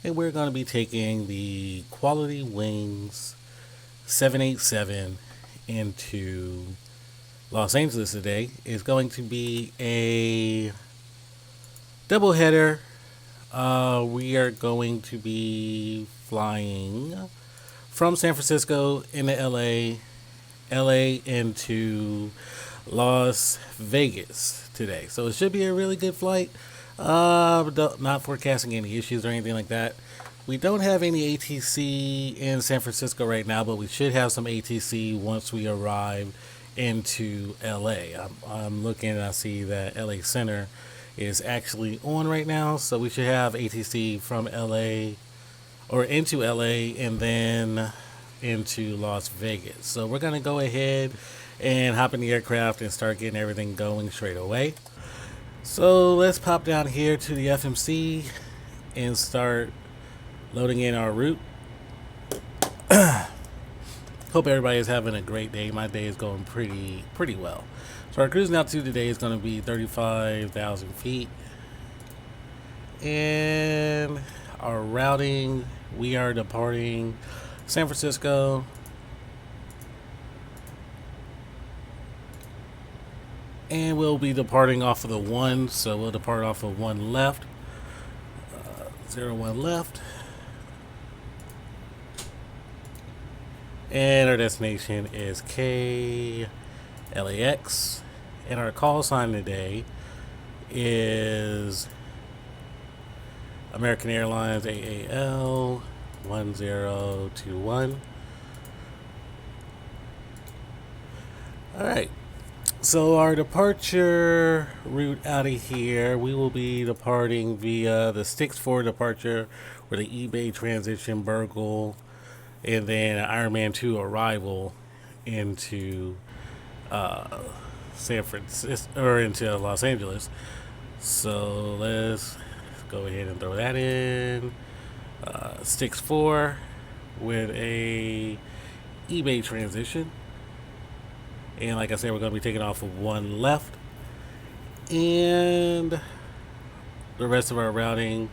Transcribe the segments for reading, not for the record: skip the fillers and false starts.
and we're going to be taking the Quality Wings 787 into Los Angeles today. It's going to be a doubleheader. We are going to be flying from San Francisco into LA into Las Vegas today. So it should be a really good flight. Not forecasting any issues or anything like that. We don't have any ATC in San Francisco right now, but we should have some ATC once we arrive into LA. I'm looking and I see that LA Center is actually on right now, so we should have ATC from LA or into LA and then into Las Vegas. So we're going to go ahead and hop in the aircraft and start getting everything going straight away. So let's pop down here to the FMC and start loading in our route. Hope everybody is having a great day. My day is going pretty well. So our cruising altitude today is going to be 35,000 feet. And our routing, we are departing San Francisco. And we'll be departing off of the 1, so we'll depart off of 1 left. 01 left. And our destination is KLAX. And our call sign today is American Airlines AAL 1021. Alright. So our departure route out of here, we will be departing via the 6-4 departure with the eBay transition Burgle and then Ironman 2 arrival into San Francisco or into Los Angeles. So let's go ahead and throw that in. 6-4 with a eBay transition. And like I said, we're going to be taking off of 1 left. And the rest of our routing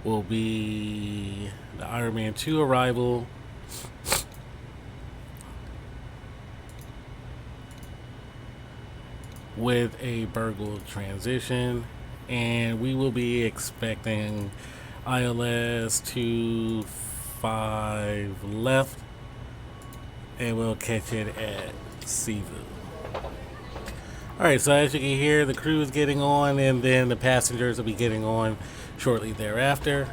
will be the Ironman 2 arrival. With a Burgle transition. And we will be expecting ILS 25 left. And we'll catch it at Seaview. Alright, so as you can hear, the crew is getting on and then the passengers will be getting on shortly thereafter.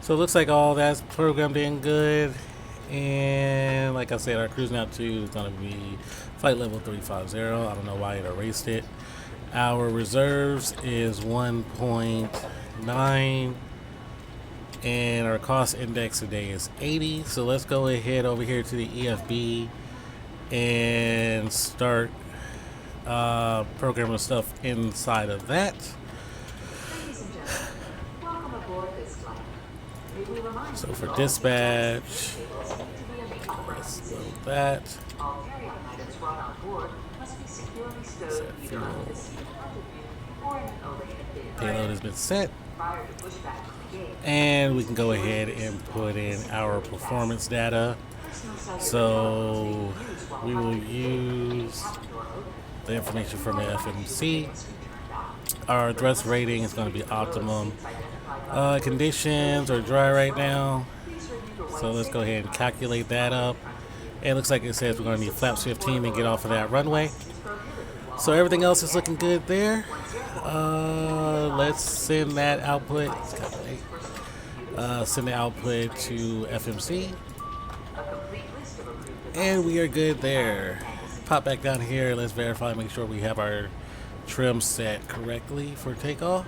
So it looks like all that's programmed in good. And like I said, our cruising altitude is going to be flight level 350. I don't know why it erased it. Our reserves is 1.9. And our cost index today is 80. So let's go ahead over here to the EFB and start programming stuff inside of that. So for dispatch, let's load that. Set fuel. Payload has been set. And we can go ahead and put in our performance data. So we will use the information from the FMC. Our thrust rating is going to be optimum. Conditions are dry right now. So let's go ahead and calculate that up. And it looks like it says we're going to need flaps 15 to get off of that runway. So everything else is looking good there. Let's send that output. Send the output to FMC. And we are good there. Pop back down here. Let's verify, make sure we have our trim set correctly for takeoff.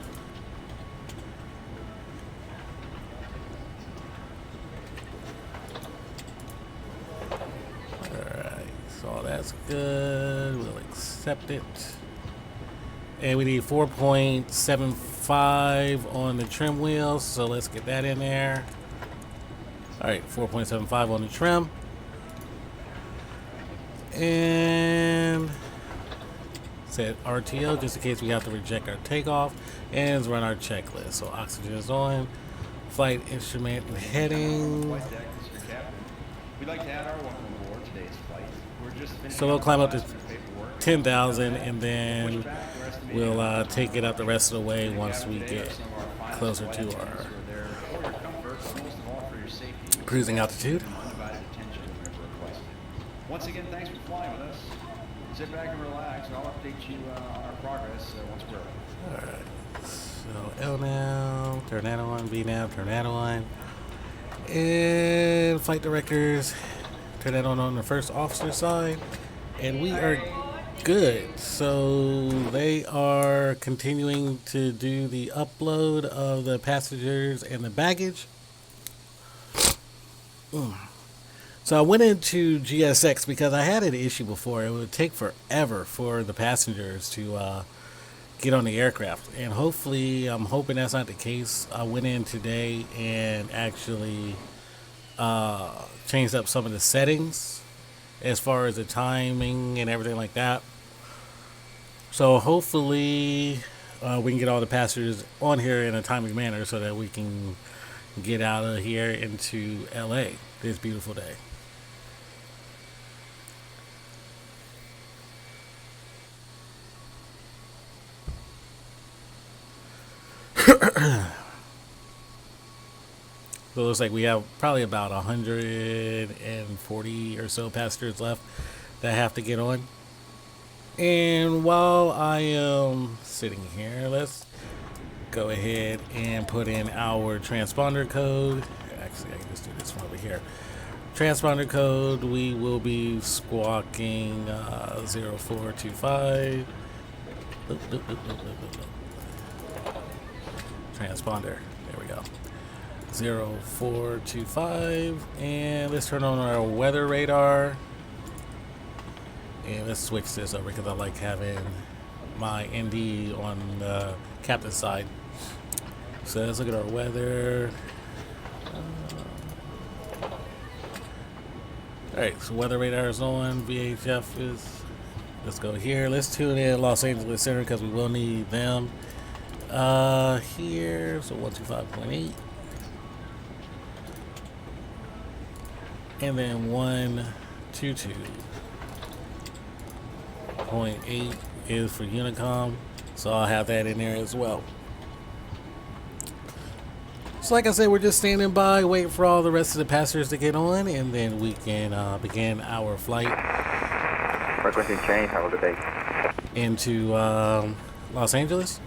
Alright, so that's good. We'll accept it. And we need 4.75 on the trim wheels, so let's get that in there. Alright, 4.75 on the trim. And set RTO just in case we have to reject our takeoff, and run our checklist. So oxygen is on, flight instrument and heading. Flight deck, this is your captain. We'd like to add our welcome aboard today's flight. We're just finishing So we'll up climb our up to last minute paperwork. 10,000 and then Pushback, we're estimating we'll take it up the rest of the way once we today are get some of our finest closer flight to attendants our who are there for your comfort, but most of all for your safety. cruising altitude. Undivided attention whenever requested. Once again, thanks for flying with us. Sit back and relax, and I'll update you on our progress once we're over. Alright, so L now, turn that on, B now, turn that on. And flight directors, turn that on the first officer side. And we are good. So they are continuing to do the upload of the passengers and the baggage. So I went into GSX because I had an issue before. It would take forever for the passengers to get on the aircraft. And hopefully, I'm hoping that's not the case. I went in today and actually changed up some of the settings as far as the timing and everything like that. So hopefully we can get all the passengers on here in a timely manner so that we can get out of here into LA this beautiful day. So it looks like we have probably about 140 or so passengers left that have to get on. And while I am sitting here, let's go ahead and put in our transponder code. Actually, I can just do this one over here. Transponder code, we will be squawking 0425. Transponder, there we go. 0425, and let's turn on our weather radar. And let's switch this over because I like having my ND on the captain's side. So let's look at our weather. Alright, so weather radar is on. VHF is. Let's go here. Let's tune in Los Angeles Center because we will need them. Here, so 125.8. And then 122.8 is for Unicom, so I'll have that in there as well. So like I said, we're just standing by waiting for all the rest of the passengers to get on, and then we can begin our flight. Frequency change, have a good day. Into Los Angeles.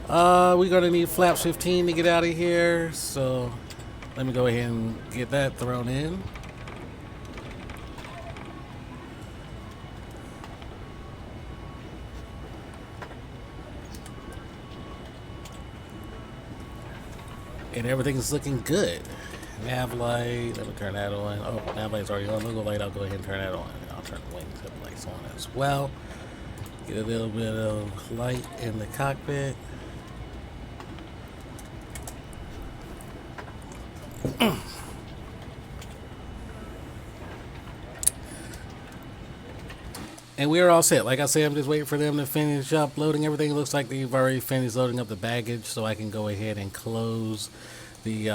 We're gonna need flaps 15 to get out of here, so let me go ahead and get that thrown in. And everything's looking good. Nav light, let me turn that on. Oh, nav light's already on. Logo light, I'll go ahead and turn that on. I'll turn the wing lights on as well. Get a little bit of light in the cockpit. And we are all set. Like I said, I'm just waiting for them to finish up loading everything. It looks like they've already finished loading up the baggage, so I can go ahead and close the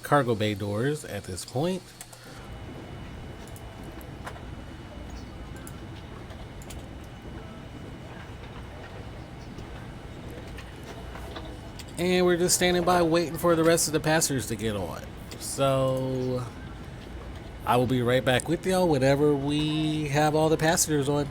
cargo bay doors at this point. And we're just standing by waiting for the rest of the passengers to get on. So I will be right back with y'all whenever we have all the passengers on.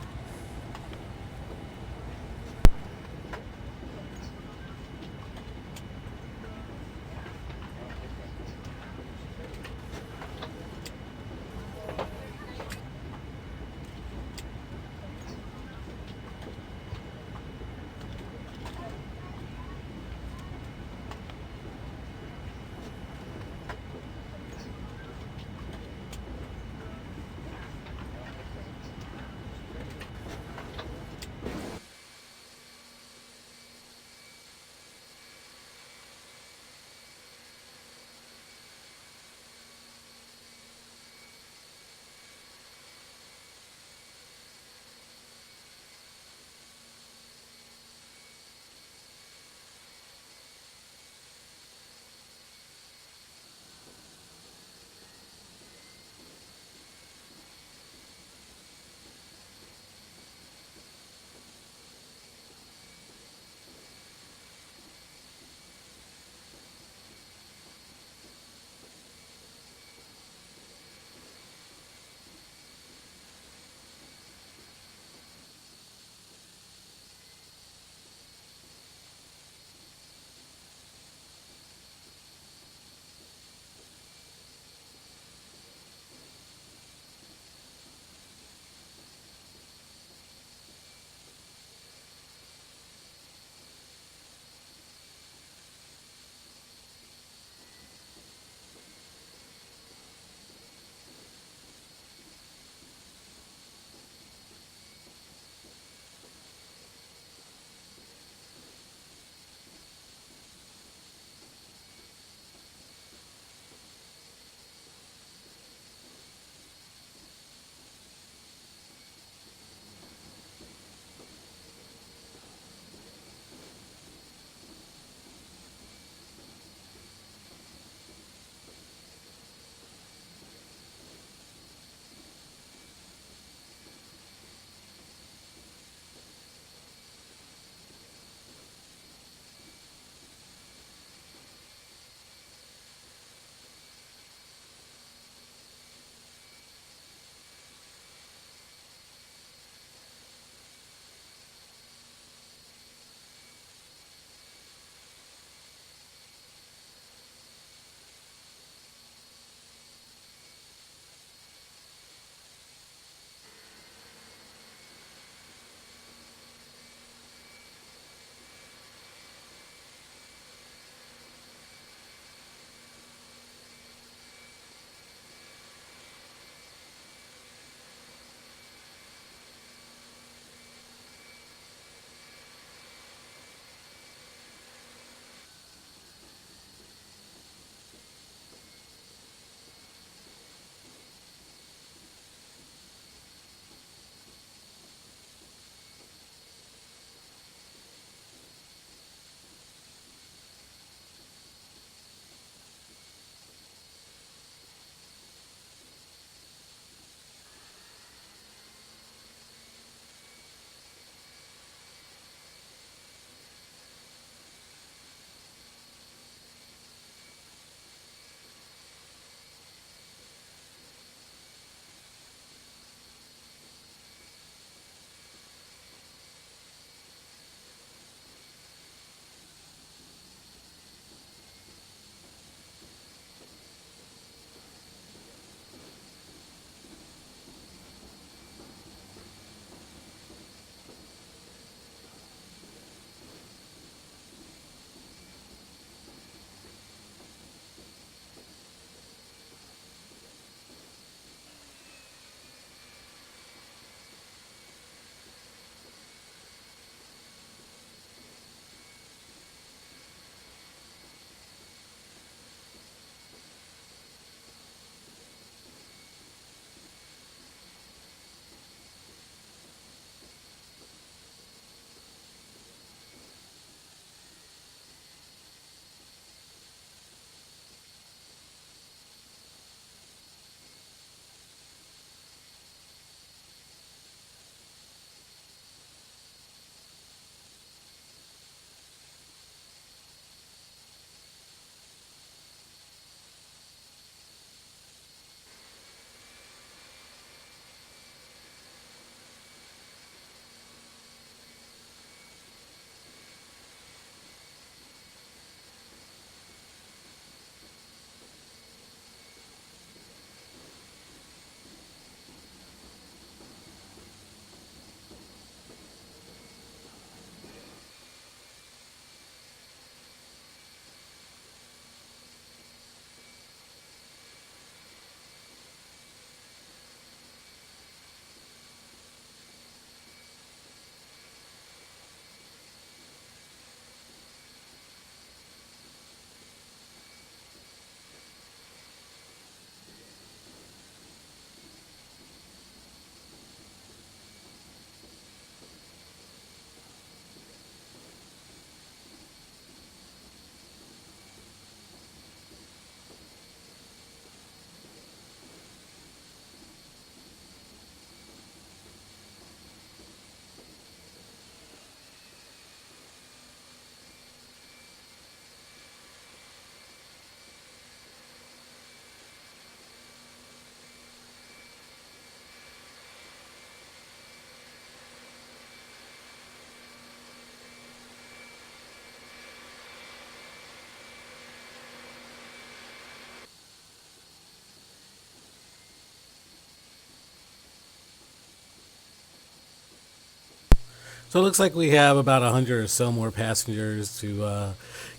So it looks like we have about 100 or so more passengers to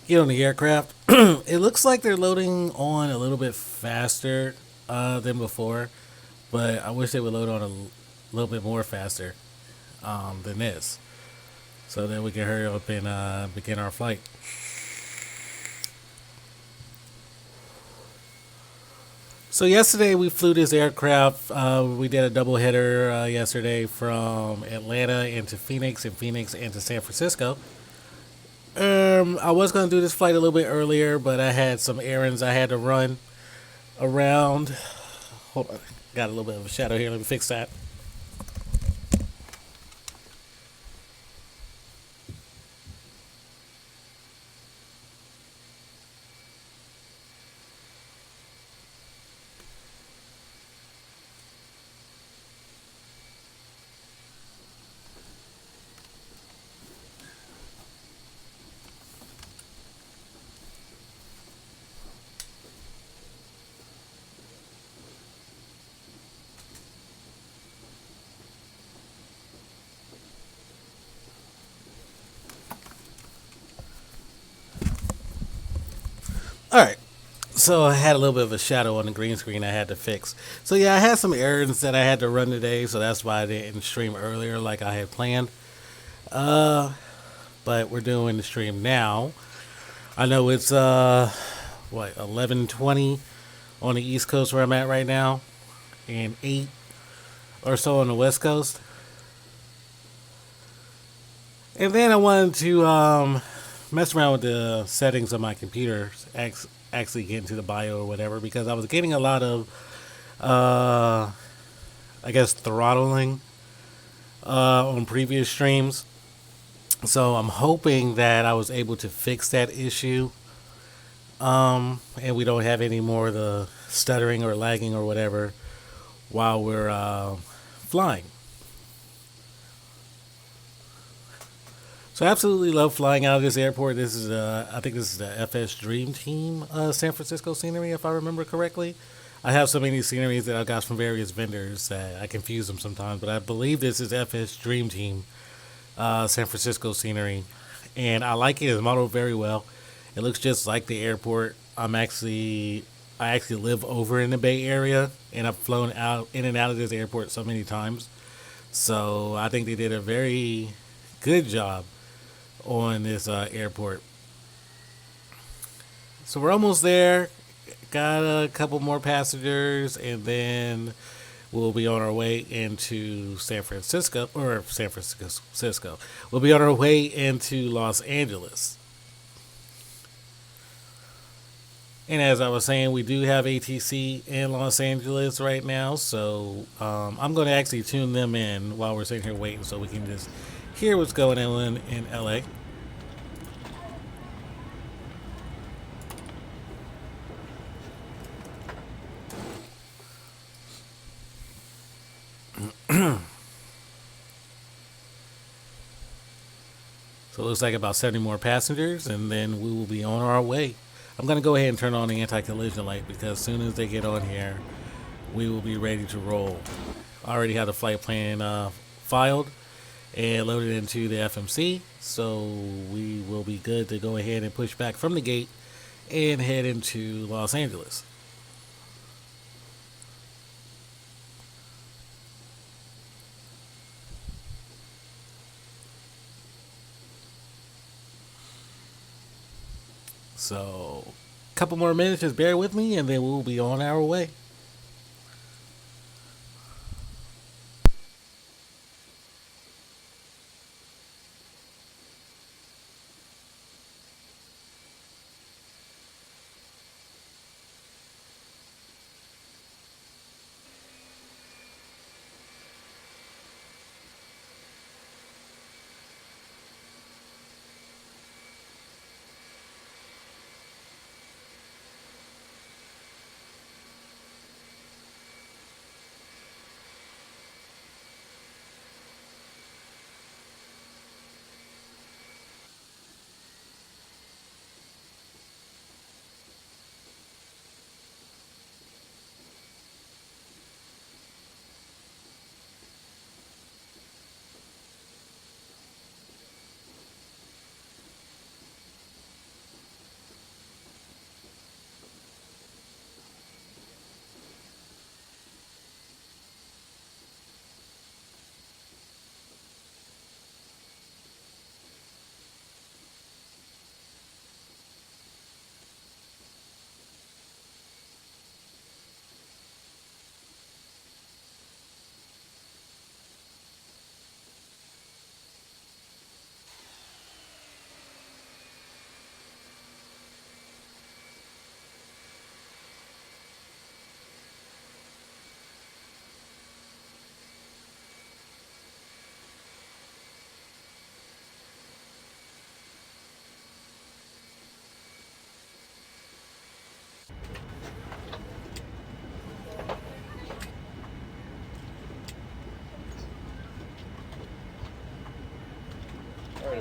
get on the aircraft. It looks like they're loading on a little bit faster than before, but I wish they would load on a little bit more faster than this, so that we can hurry up and begin our flight. So yesterday we flew this aircraft. We did a double header yesterday from Atlanta into Phoenix and Phoenix into San Francisco. I was going to do this flight a little bit earlier, but I had some errands I had to run around. Hold on. Got a little bit of a shadow here. Let me fix that. All right. So I had a little bit of a shadow on the green screen I had to fix. So yeah, I had some errands that I had to run today, so that's why I didn't stream earlier like I had planned. But we're doing the stream now. I know it's 11:20 on the East Coast where I'm at right now, and 8 or so on the West Coast. And then I wanted to mess around with the settings of my computer, actually get into the bio or whatever, because I was getting a lot of, I guess, throttling on previous streams. So I'm hoping that I was able to fix that issue, and we don't have any more of the stuttering or lagging or whatever while we're flying. So I absolutely love flying out of this airport. This is, I think this is the FS Dream Team San Francisco scenery, if I remember correctly. I have so many sceneries that I got from various vendors that I confuse them sometimes, but I believe this is FS Dream Team San Francisco scenery, and I like it. It's modeled very well. It looks just like the airport. I actually live over in the Bay Area, and I've flown out in and out of this airport so many times. So I think they did a very good job on this airport. So we're almost there. Got a couple more passengers, and then we'll be on our way into San Francisco. We'll be on our way into Los Angeles. And as I was saying, we do have ATC in Los Angeles right now, so I'm going to actually tune them in while we're sitting here waiting, so we can just hear what's going on in LA. So it looks like about 70 more passengers, and then we will be on our way. I'm going to go ahead and turn on the anti-collision light, because as soon as they get on here, we will be ready to roll. I already have the flight plan filed and loaded into the FMC, so we will be good to go ahead and push back from the gate and head into Los Angeles. So, a couple more minutes, just bear with me, and then we'll be on our way.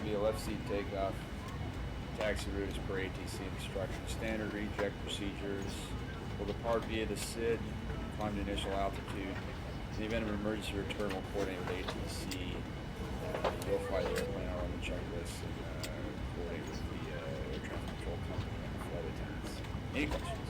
be a left seat takeoff. Taxi route is per ATC instruction. Standard reject procedures. Will depart via the SID, climb to initial altitude. In the event of emergency return, will coordinate with ATC. You'll fly the airplane out on the checklist and coordinate with the air traffic control company and the flight attendants. Any questions?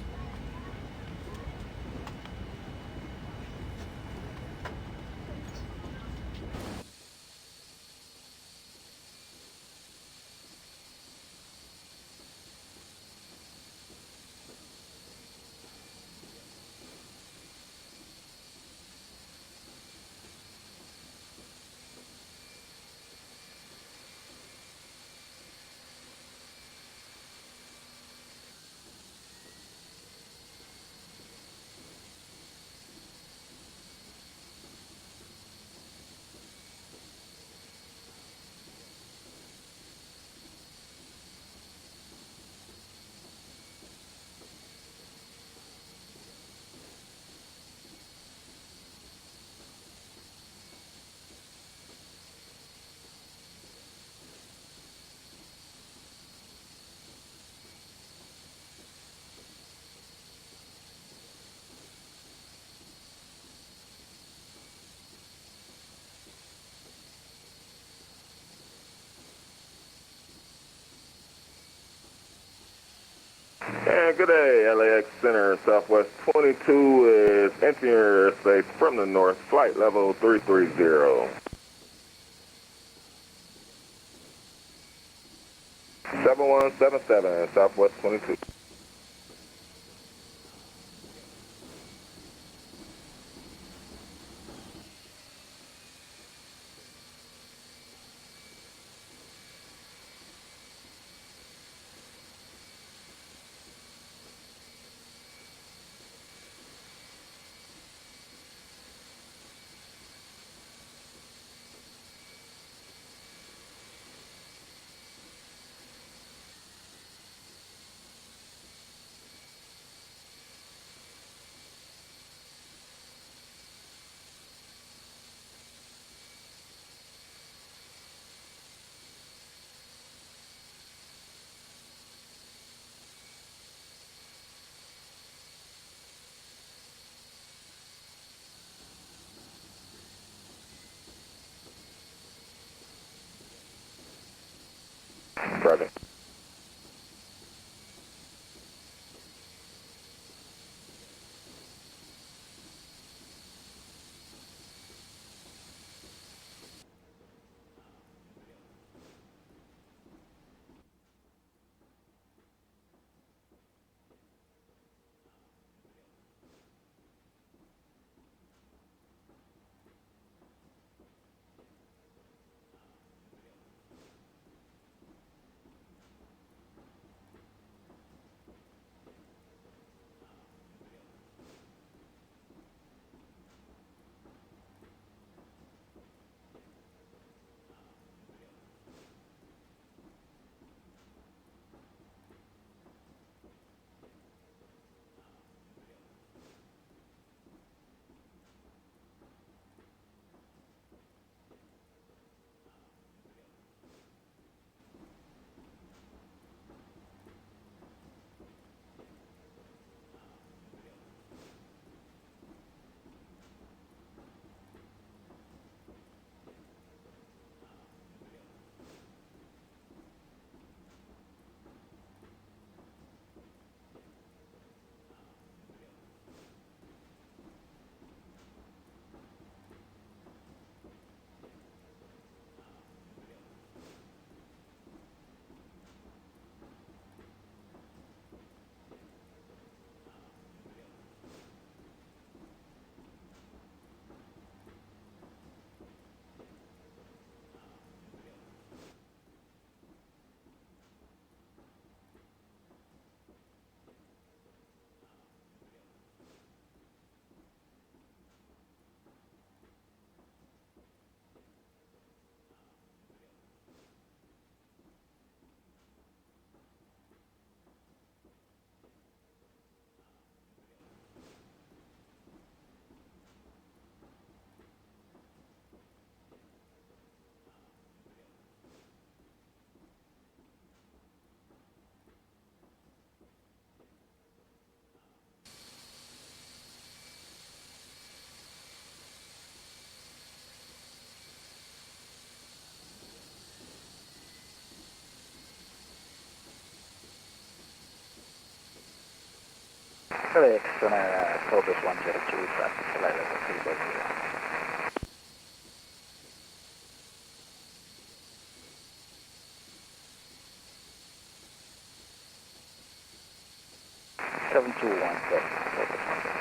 And good day, LAX Center, Southwest 22 is entering your airspace from the north, flight level 330. 7177, Southwest 22. KLAX center, Focus 102, traffic flight level 340. 7217, Focus 102.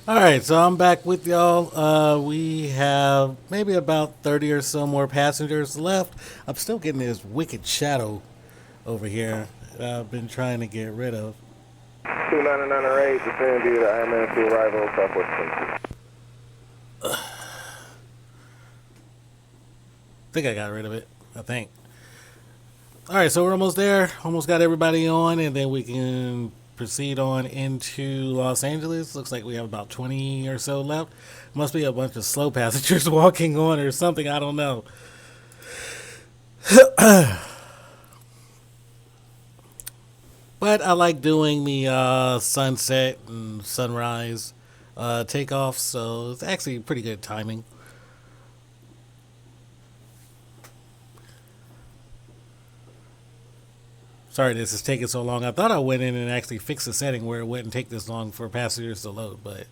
All right, so I'm back with y'all. We have maybe about 30 or so more passengers left. I'm still getting this wicked shadow over here that I've been trying to get rid of. 2998, descend via the IMN to arrival, Southwest 22. I think I got rid of it. I think. All right, so we're almost there. Almost got everybody on, and then we can proceed on into Los Angeles. Looks like we have about 20 or so left. Must be a bunch of slow passengers walking on or something. I don't know. But I like doing the sunset and sunrise takeoff, so it's actually pretty good timing. Sorry this is taking so long. I thought I went in and actually fixed the setting where it wouldn't take this long for passengers to load, but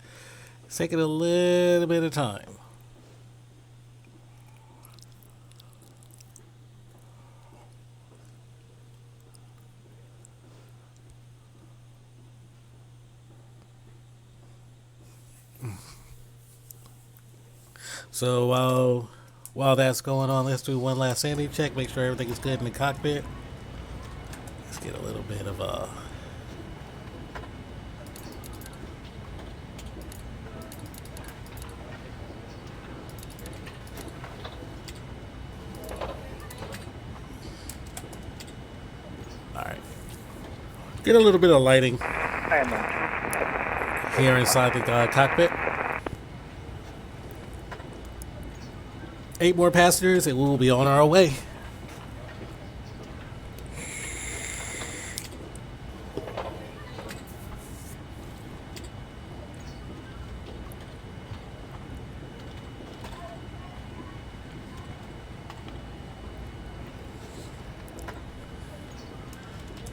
it's taking a little bit of time. So while that's going on, let's do one last sanity check, make sure everything is good in the cockpit. Let's get a little bit of Alright. Get a little bit of lighting here inside the cockpit. 8 more passengers and we will be on our way.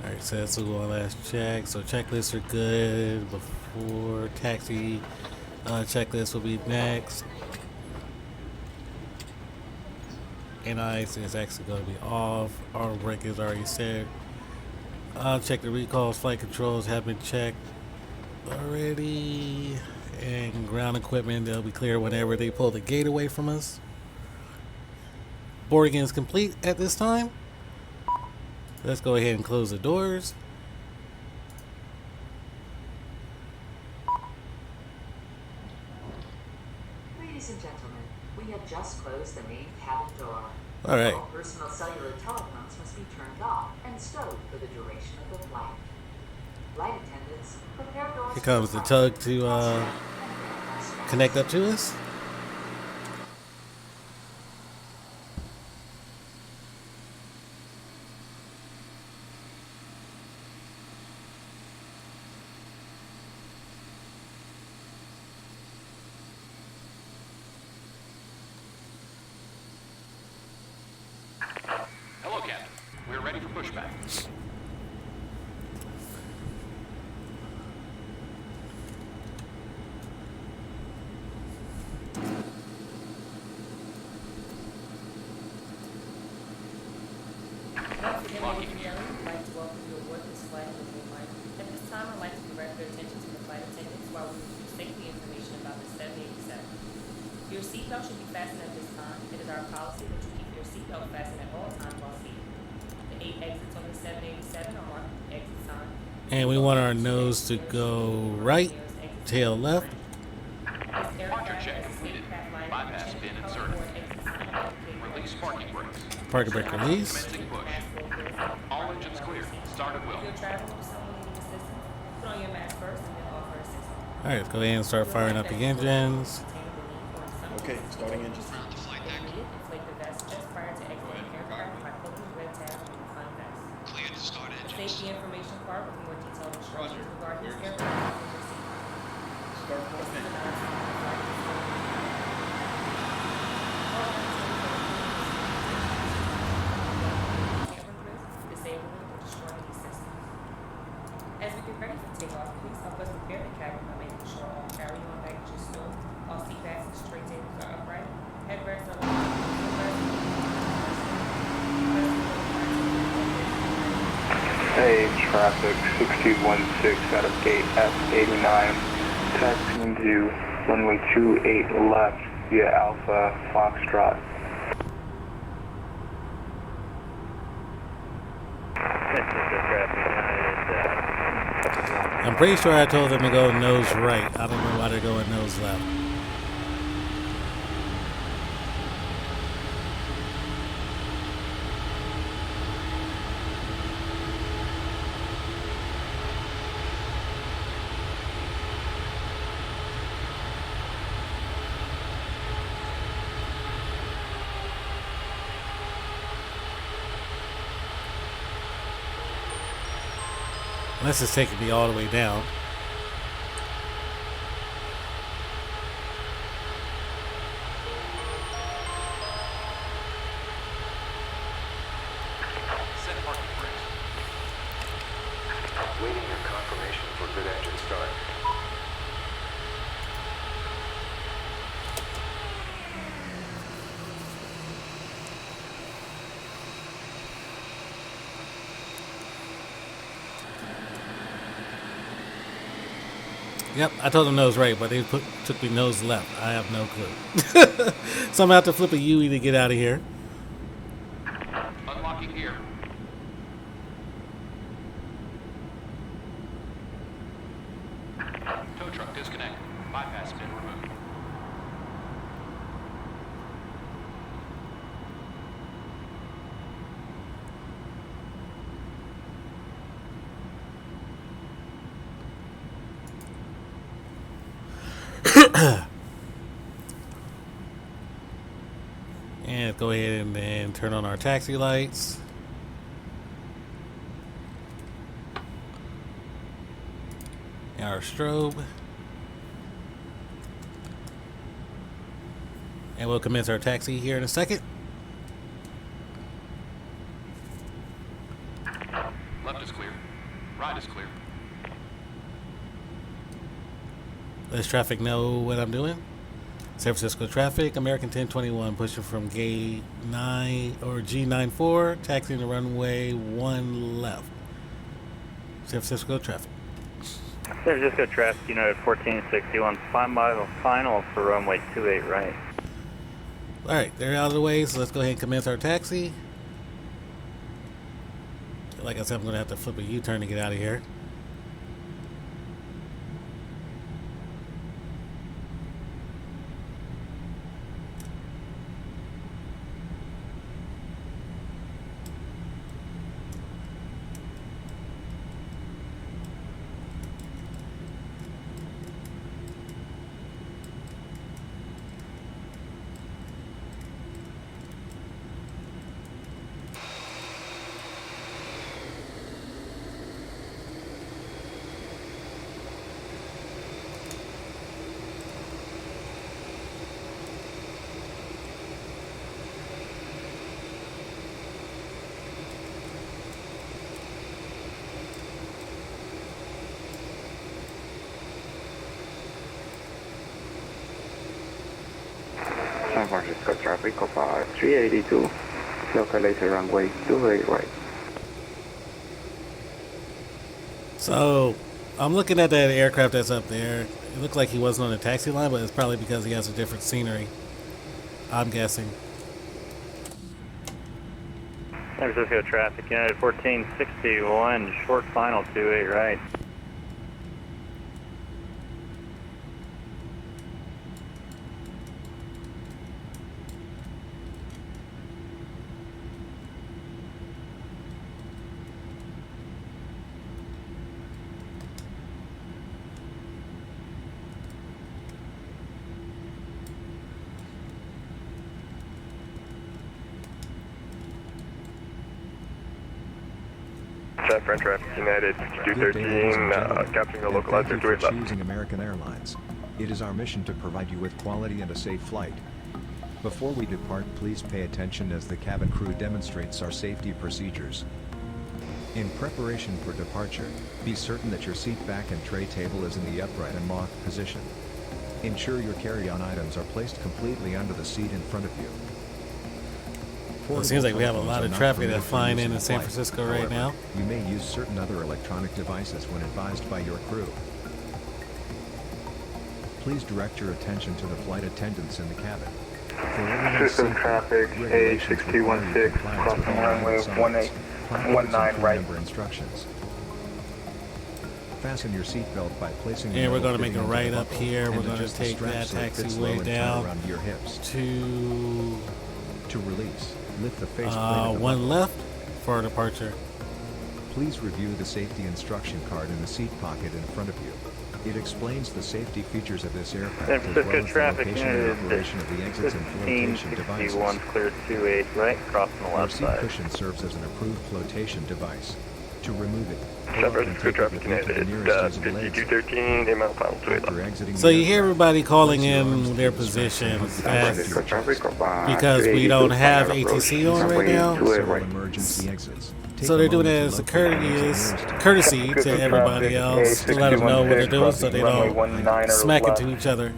Alright, so that's one last check. So checklists are good before taxi. Checklist will be next. NICE is actually going to be off. Our brake is already set. Check the recalls. Flight controls have been checked already. And ground equipment, they'll be clear whenever they pull the gate away from us. Boarding is complete at this time. Let's go ahead and close the doors. Ladies and gentlemen, we have just closed the main cabin door. All right. All personal cellular telephones must be turned off and stowed for the duration of the flight. Flight attendants, prepare doors. Here comes the tug to connect up to us. Hello, Captain. We're ready for pushback. Once again, ladies and gentlemen, we'd like to welcome you aboard this flight of the Moonlight. At this time, I'd like to direct your attention to the flight attendants while we review safety information about the 787. Your seatbelt should be fastened at this time. It is our policy that you keep your seatbelt fastened at all times while seated. The 8 exits on the 787 are marked And we want our nose to go right, tail left. Departure check completed. Bypass bin inserted. Release parking brakes. Parking brake release. Commencing push. All engines clear. Start at will. If you're traveling with someone needing assistance, put on your mask first and then offer assistance. All right, let's go ahead and start firing up the engines. Okay, starting engines. Inflate the vest just prior to exiting aircraft by closing the red tab on the front vest. Clear to start The engines. safety information card with more detailed instructions regarding this aircraft will be received. Start This is engine. an announcement of the flight disabling or destroying these systems. As we get ready for takeoff, please help us prepare the cabin by making sure all carry-on baggage is stowed, all seat backs and tray tables are upright, headrests are Hey, traffic 6216 out of gate F89, taxiing to runway 28 left via Alpha Foxtrot. I'm pretty sure I told them to go nose right. I don't know why they're going nose left. Unless it's taking me all the way down. Set parking brakes. Waiting your confirmation for good engine start. Yep, I told them nose right, but they took me nose left. I have no clue. So I'm gonna have to flip a UE to get out of here. Unlocking gear. Tow truck disconnect. Bypass bin removed. And go ahead and then turn on our taxi lights. And our strobe. And we'll commence our taxi here in a second. Left is clear. Right is clear. Let traffic know what I'm doing. San Francisco traffic, American 1021 pushing from gate 9 or G94, taxiing the runway 1 left. San Francisco traffic. San Francisco traffic, United 1461, final for runway 28 right. Alright, they're out of the way, so let's go ahead and commence our taxi. Like I said, I'm going to have to flip a U-turn to get out of here. San Francisco traffic of 382, localize runway 28 right. So, I'm looking at that aircraft that's up there. It looked like he wasn't on the taxi line, but it's probably because he has a different scenery. I'm guessing. San Francisco traffic, United 1461, short final 28 right. Front traffic, United Good day, ladies and 5213, gentlemen, capturing a and local thank you for 38 left. choosing American Airlines. It is our mission to provide you with quality and a safe flight. Before we depart, please pay attention as the cabin crew demonstrates our safety procedures. In preparation for departure, be certain that your seat back and tray table is in the upright and locked position. Ensure your carry-on items are placed completely under the seat in front of you. Well, it seems like we have a lot of traffic that's flying in San Francisco right now. You may use certain other electronic devices when advised by your crew. Please direct your attention to the flight attendants in the cabin. For everyone's System safety, traffic, regulations require you to A6216, comply with crossing all runway vital signs, 1819 phone right. number instructions. Fasten your seatbelt by placing And the we're going metal to make a fitting into right the up buckle here. and We're going to adjust the take strap that so it fits low taxiway and tight down around your hips. to To release, lift the faceplate of the one buckle. left for departure. Please review the safety instruction card in the seat pocket in front of you. It explains the safety features of this aircraft San as well Francisco as the traffic, location and United operation of the exits and flotation devices. 1561 cleared 28 right, crossing the Your left seat side. cushion serves as an approved flotation device. To remove it, San pull up and Francisco take it traffic, with you to the United nearest usable exit. 5213, inbound final 28 left. After exiting So the you hear aircraft, everybody calling place your arms in their through the straps and positions hook the as fasten traffic, because we don't have ATC on right now. several emergency exits. Take So a they're doing moment it to as a locate the nearest courtesy exit. to everybody else to let them know what they're doing so they don't smack into each other.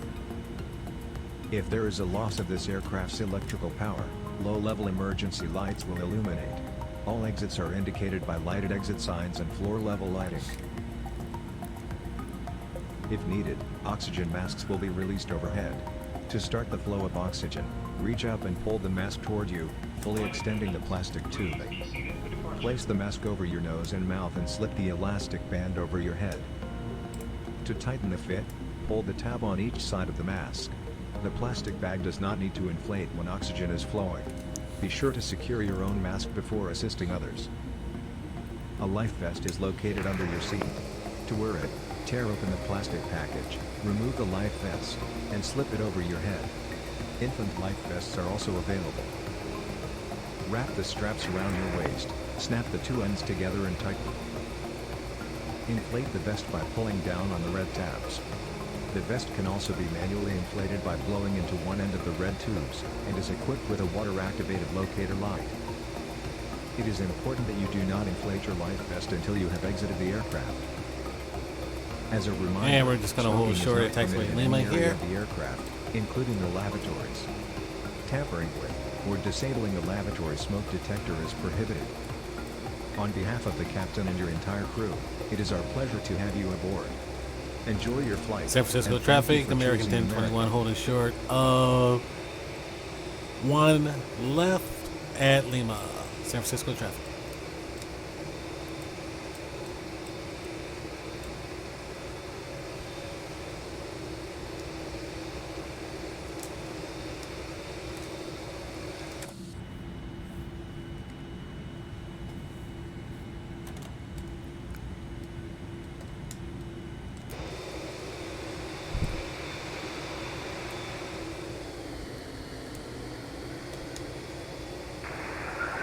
If there is a loss of this aircraft's electrical power, low-level emergency lights will illuminate. All exits are indicated by lighted exit signs and floor-level lighting. If needed, oxygen masks will be released overhead. To start the flow of oxygen, reach up and pull the mask toward you, fully extending the plastic tubing. Place the mask over your nose and mouth and slip the elastic band over your head. To tighten the fit, hold the tab on each side of the mask. The plastic bag does not need to inflate when oxygen is flowing. Be sure to secure your own mask before assisting others. A life vest is located under your seat. To wear it, tear open the plastic package, remove the life vest, and slip it over your head. Infant life vests are also available. Wrap the straps around your waist, snap the two ends together and tighten. Inflate the vest by pulling down on the red tabs. The vest can also be manually inflated by blowing into one end of the red tubes, and is equipped with a water-activated locator light. It is important that you do not inflate your life vest until you have exited the aircraft. As a reminder, And we're just gonna hold smoking is short not at taxiway permitted in Lima any area here. of the aircraft, including the lavatories. Tampering with, or disabling the lavatory smoke detector is prohibited. On behalf of the captain and your entire crew, it is our pleasure to have you aboard. Enjoy your flight. San Francisco and thank you traffic, for American choosing 1021 holding short of one left at Lima. San Francisco traffic.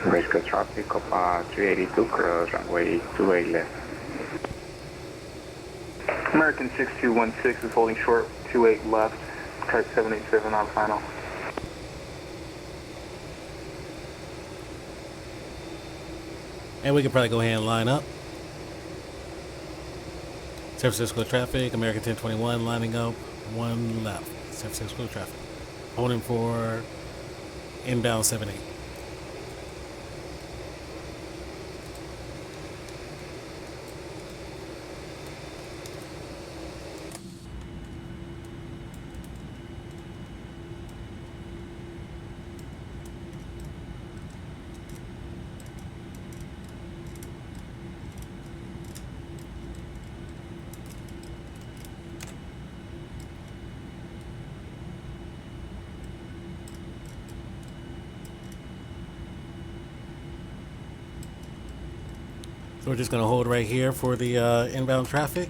Mexico traffic, 382, cross runway 28 left. American 6216 is holding short, 28 left, kite 787 on final. And we can probably go ahead and line up. San Francisco traffic, American 1021 lining up, one left. San Francisco traffic. Holding for inbound 78. So we're just going to hold right here for the inbound traffic.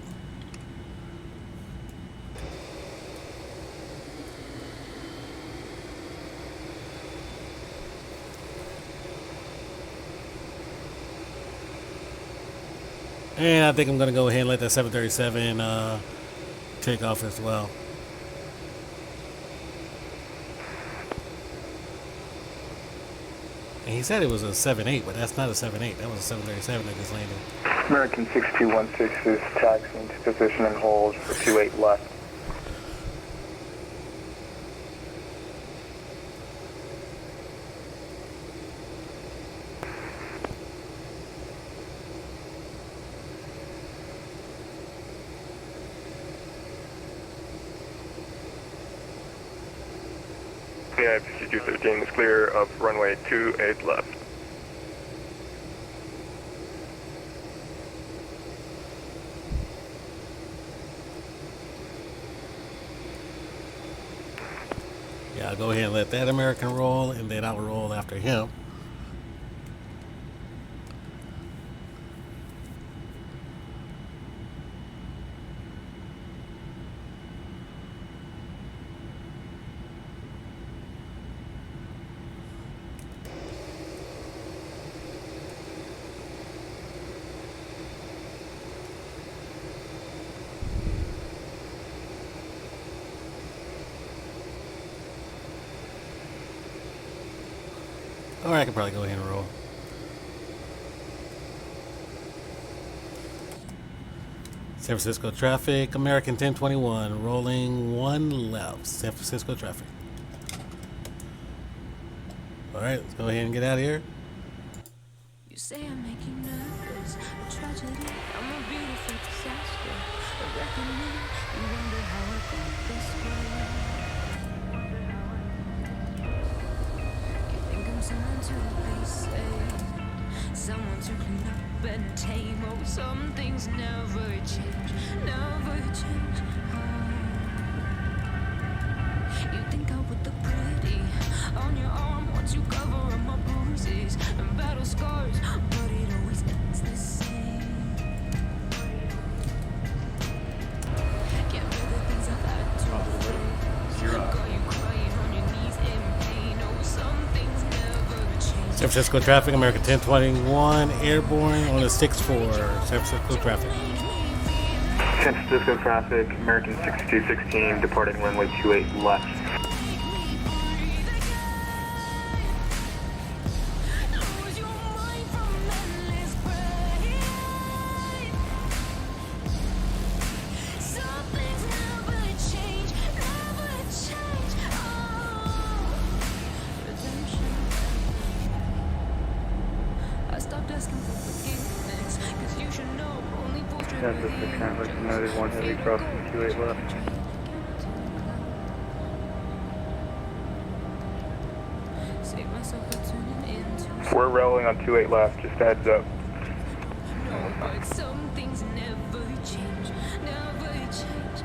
And I think I'm going to go ahead and let that 737 take off as well. And he said it was a 7.8, but that's not a 7.8. That was a 737 that just landed. American 6216 is taxiing to position and hold for 28 left. Yeah, 5213 is clear of runway 28 left. Yeah, I'll go ahead and let that American roll, and then I'll roll after him. Or I could probably go ahead and roll. San Francisco traffic, American 1021, rolling 1 left. San Francisco traffic. Alright, let's go ahead and get out of here. You say I'm making nervous, a tragedy, I'm a beautiful disaster, a reckoning, you wonder how I got this way. You think I'm someone to be saved, someone to clean up and tame. Oh, some things never change, never change. You think I would look pretty on your arm once you cover up my bruises and battle scars, but it always ends the same. Can't do the things I've had to face. Got you crying on your knees in pain. Oh, some things never change. San Francisco traffic, American 1021, airborne on a 6-4. San Francisco traffic. San Francisco traffic, American 6216, departing runway 28 left. San Francisco traffic, United 1 heavy crossing 28 left. We're rolling on 28 left, just heads up. Some things never change, never change.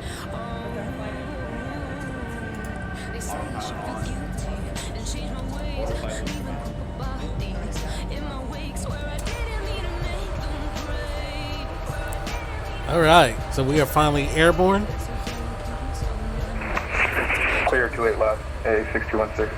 They say I should feel guilty and change my ways, leaving couple bodies in my wake. Swear I didn't mean to make them break. Alright, so we are finally airborne. Clear 28 left, A6216.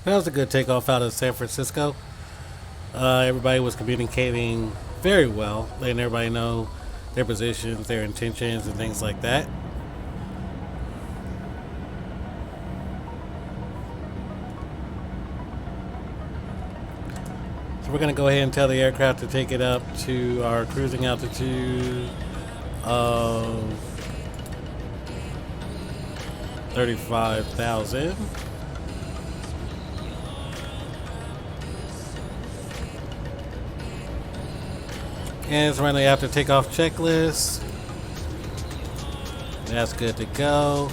That was a good takeoff out of San Francisco. Everybody was communicating very well, letting everybody know their positions, their intentions, and things like that. So we're going to go ahead and tell the aircraft to take it up to our cruising altitude of 35,000. And it's running after takeoff checklist. That's good to go.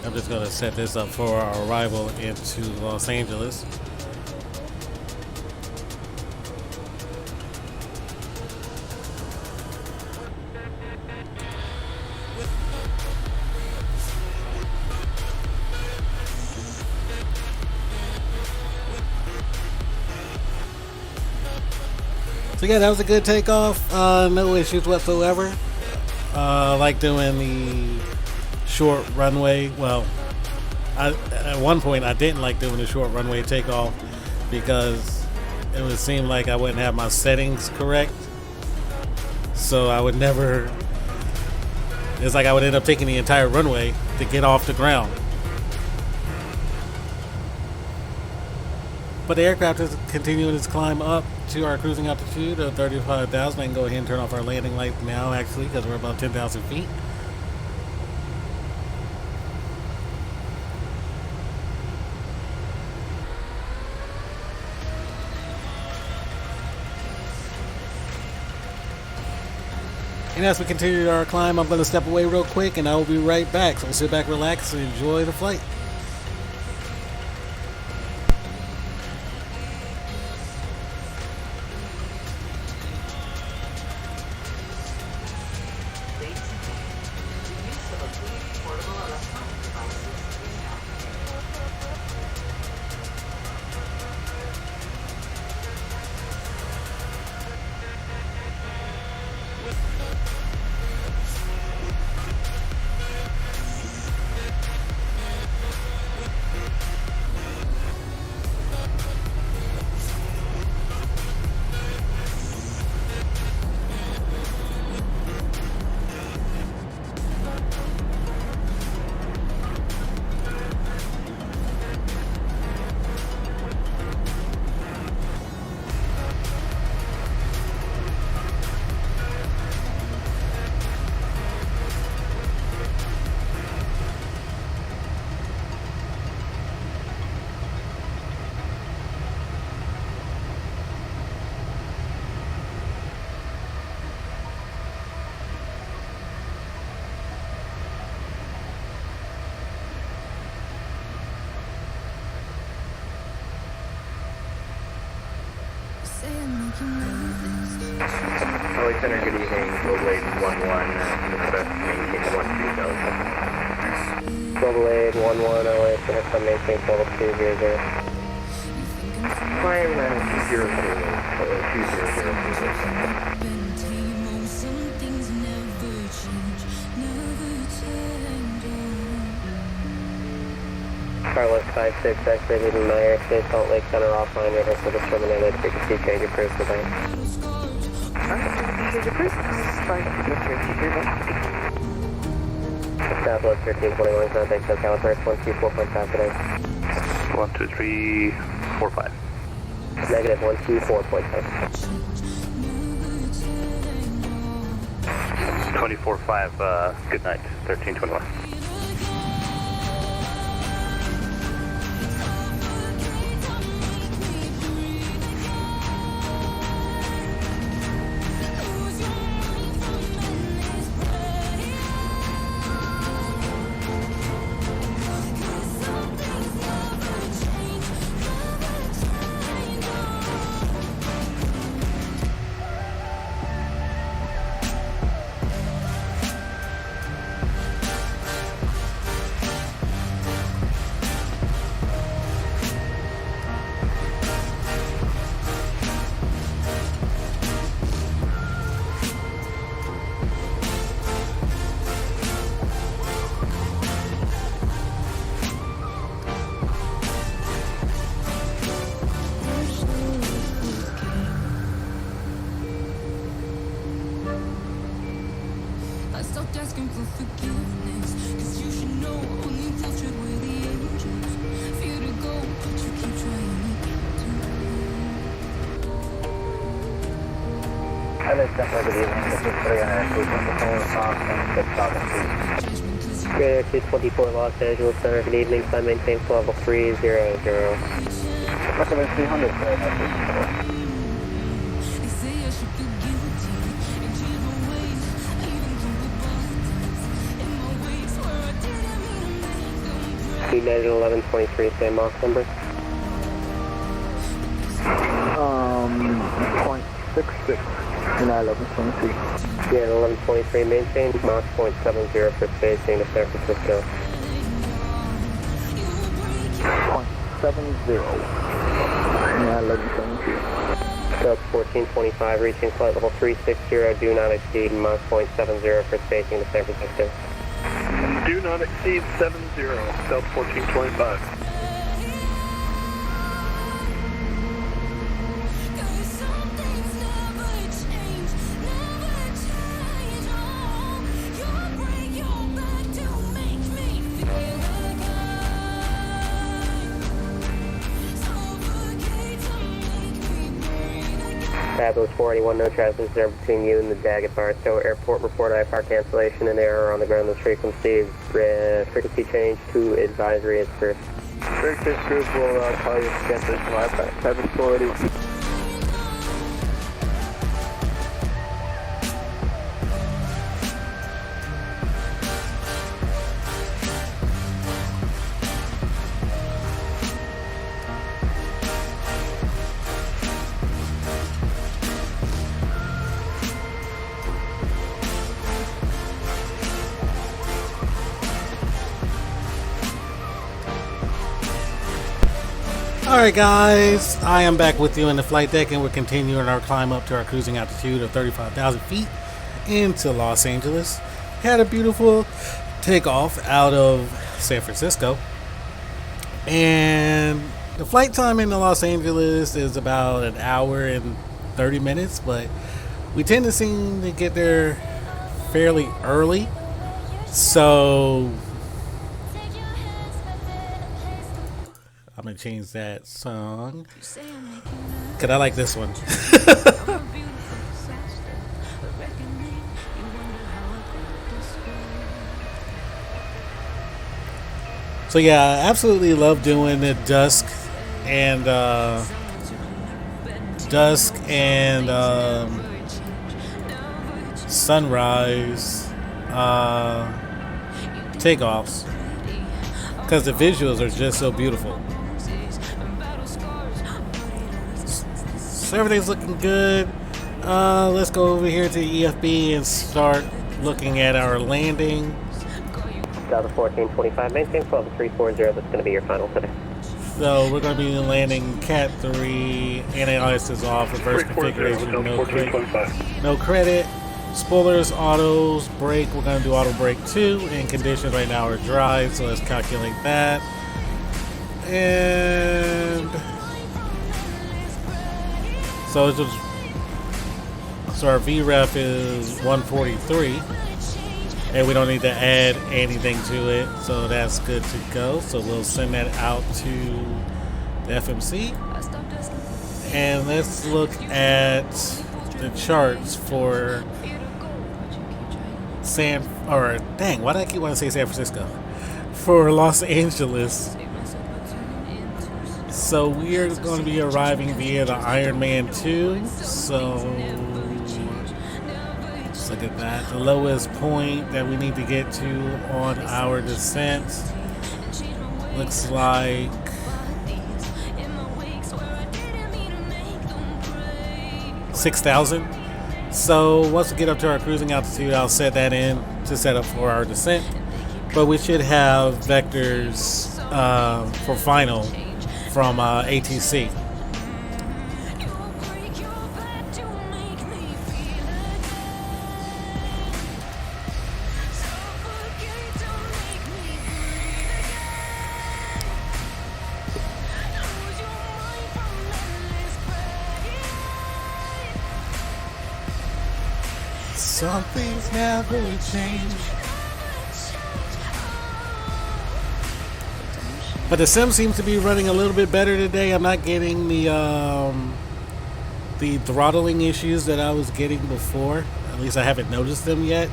I'm just going to set this up for our arrival into Los Angeles. So yeah, that was a good takeoff. No issues whatsoever. Like doing the short runway. Well, at one point I didn't like doing the short runway takeoff because it would seem like I wouldn't have my settings correct. So I would never. It's like I would end up taking the entire runway to get off the ground. But the aircraft is continuing its climb up to our cruising altitude of 35,000. I can go ahead and turn off our landing lights now, actually, because we're about 10,000 feet. And as we continue our climb, I'm going to step away real quick, and I will be right back. So sit back, relax, and enjoy the flight. Hello Center, good evening. Global 811, request maintain 12,000. Global 811, LA, Center, come maintain 12,200. Climb 200. Carlos 56, activated in my airspace, Salt Lake Center offline, rehearsal is terminated, frequency change approved, goodbye. Southwest 1321, contact SoCal Approach 124.5 today. 12345. Negative 124.5. 24.5, good night, 1321. Asking for forgiveness, 'cause you should know only wolves tread where the angels fear to go, but you keep trying to. Hello, Center, good evening. This is 300 feet from the phone, South and 6,000 feet. Radar 224 Los Angeles Center, good evening, climb maintain level 300. Recommend 300, sir. United 1123, same Mach number. 0.66, United 1123. Yeah, 1123, maintain Mach 0.70 for spacing to San Francisco. 0.70, United 1123. Delta 1425, reaching flight level 360, do not exceed Mach 0.70 for spacing to San Francisco. Do not exceed 70, Delta 1425. Fabulous 481, no traffic there between you and the Daggett Barstow Airport. Report IFR cancellation and error on the ground. This frequency change to advisory is first. Breakfast group will call you for cancellation IFR. Have authority. Alright guys, I am back with you in the flight deck and we're continuing our climb up to our cruising altitude of 35,000 feet into Los Angeles. Had a beautiful takeoff out of San Francisco. And the flight time into Los Angeles is about an hour and 30 minutes, but we tend to seem to get there fairly early. So I'm gonna change that song because I like this one. So yeah, I absolutely love doing the dusk and sunrise takeoffs because the visuals are just so beautiful. So everything's looking good. Let's go over here to EFB and start looking at our landing. Delta 1425, maintain 12340, that's going to be your final today. So we're going to be landing Cat 3, anti-ice is off, reverse configuration, no credit. Spoilers, autos, brake, we're going to do auto brake 2, and conditions right now are dry, so let's calculate that. And so it's just, so our VREF is 143. And we don't need to add anything to it, so that's good to go. So we'll send that out to the FMC. And let's look at the charts for why do I keep wanting to say San Francisco? For Los Angeles. So we are going to be arriving via the Ironman 2. So look at that. The lowest point that we need to get to on our descent looks like 6,000. So once we get up to our cruising altitude, I'll set that in to set up for our descent. But we should have vectors for final from ATC. Something's never changed. But the sim seems to be running a little bit better today. I'm not getting the throttling issues that I was getting before. At least I haven't noticed them yet.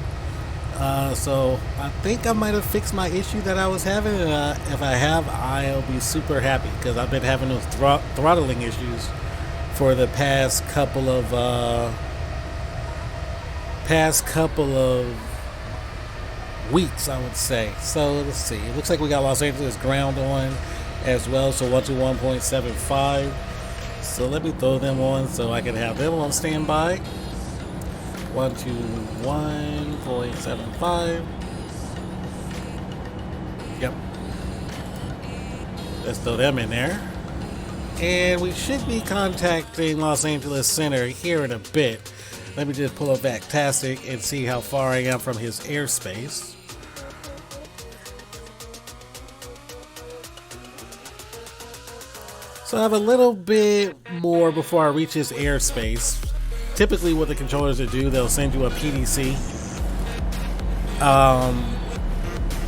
So I think I might have fixed my issue that I was having. If I have, I'll be super happy because I've been having those throttling issues for the past couple of weeks, I would say. So let's see. It looks like we got Los Angeles ground on as well. So 121.75. So let me throw them on so I can have them on standby. 121.75. Yep. Let's throw them in there. And we should be contacting Los Angeles Center here in a bit. Let me just pull up VATSIM and see how far I am from his airspace. So I have a little bit more before I reach his airspace. Typically what the controllers will do, they'll send you a PDC.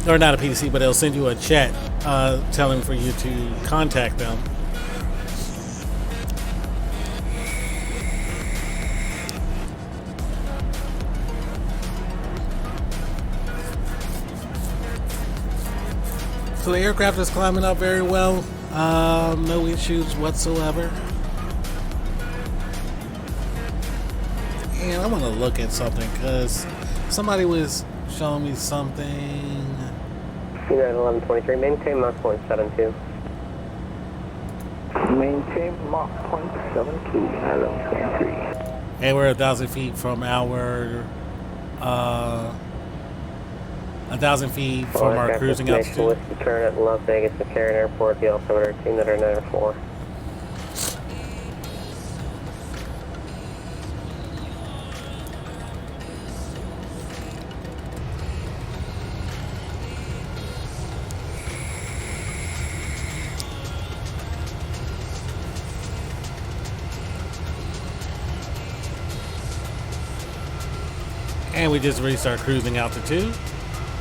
Or not a PDC, but they'll send you a chat telling for you to contact them. So the aircraft is climbing up very well. No issues whatsoever. And I want to look at something because somebody was showing me something. You're at 1123. Maintain Mach 0.72. Maintain Mach 0.72. 1123. And we're 1,000 feet from our 1,000 feet from our cruising altitude. With the turn at Las Vegas McCarran Airport, the altimeter 294. And we just reached our cruising altitude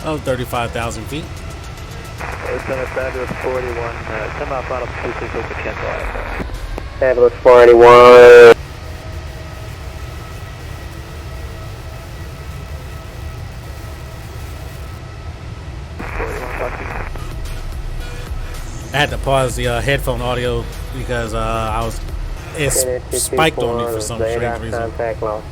of 35,000 feet. It's been a fabulous 41. Come out bottom 26 with the cancel aircraft. Fabulous 41. I had to pause the headphone audio because it spiked on me for some strange reason. Contact lost.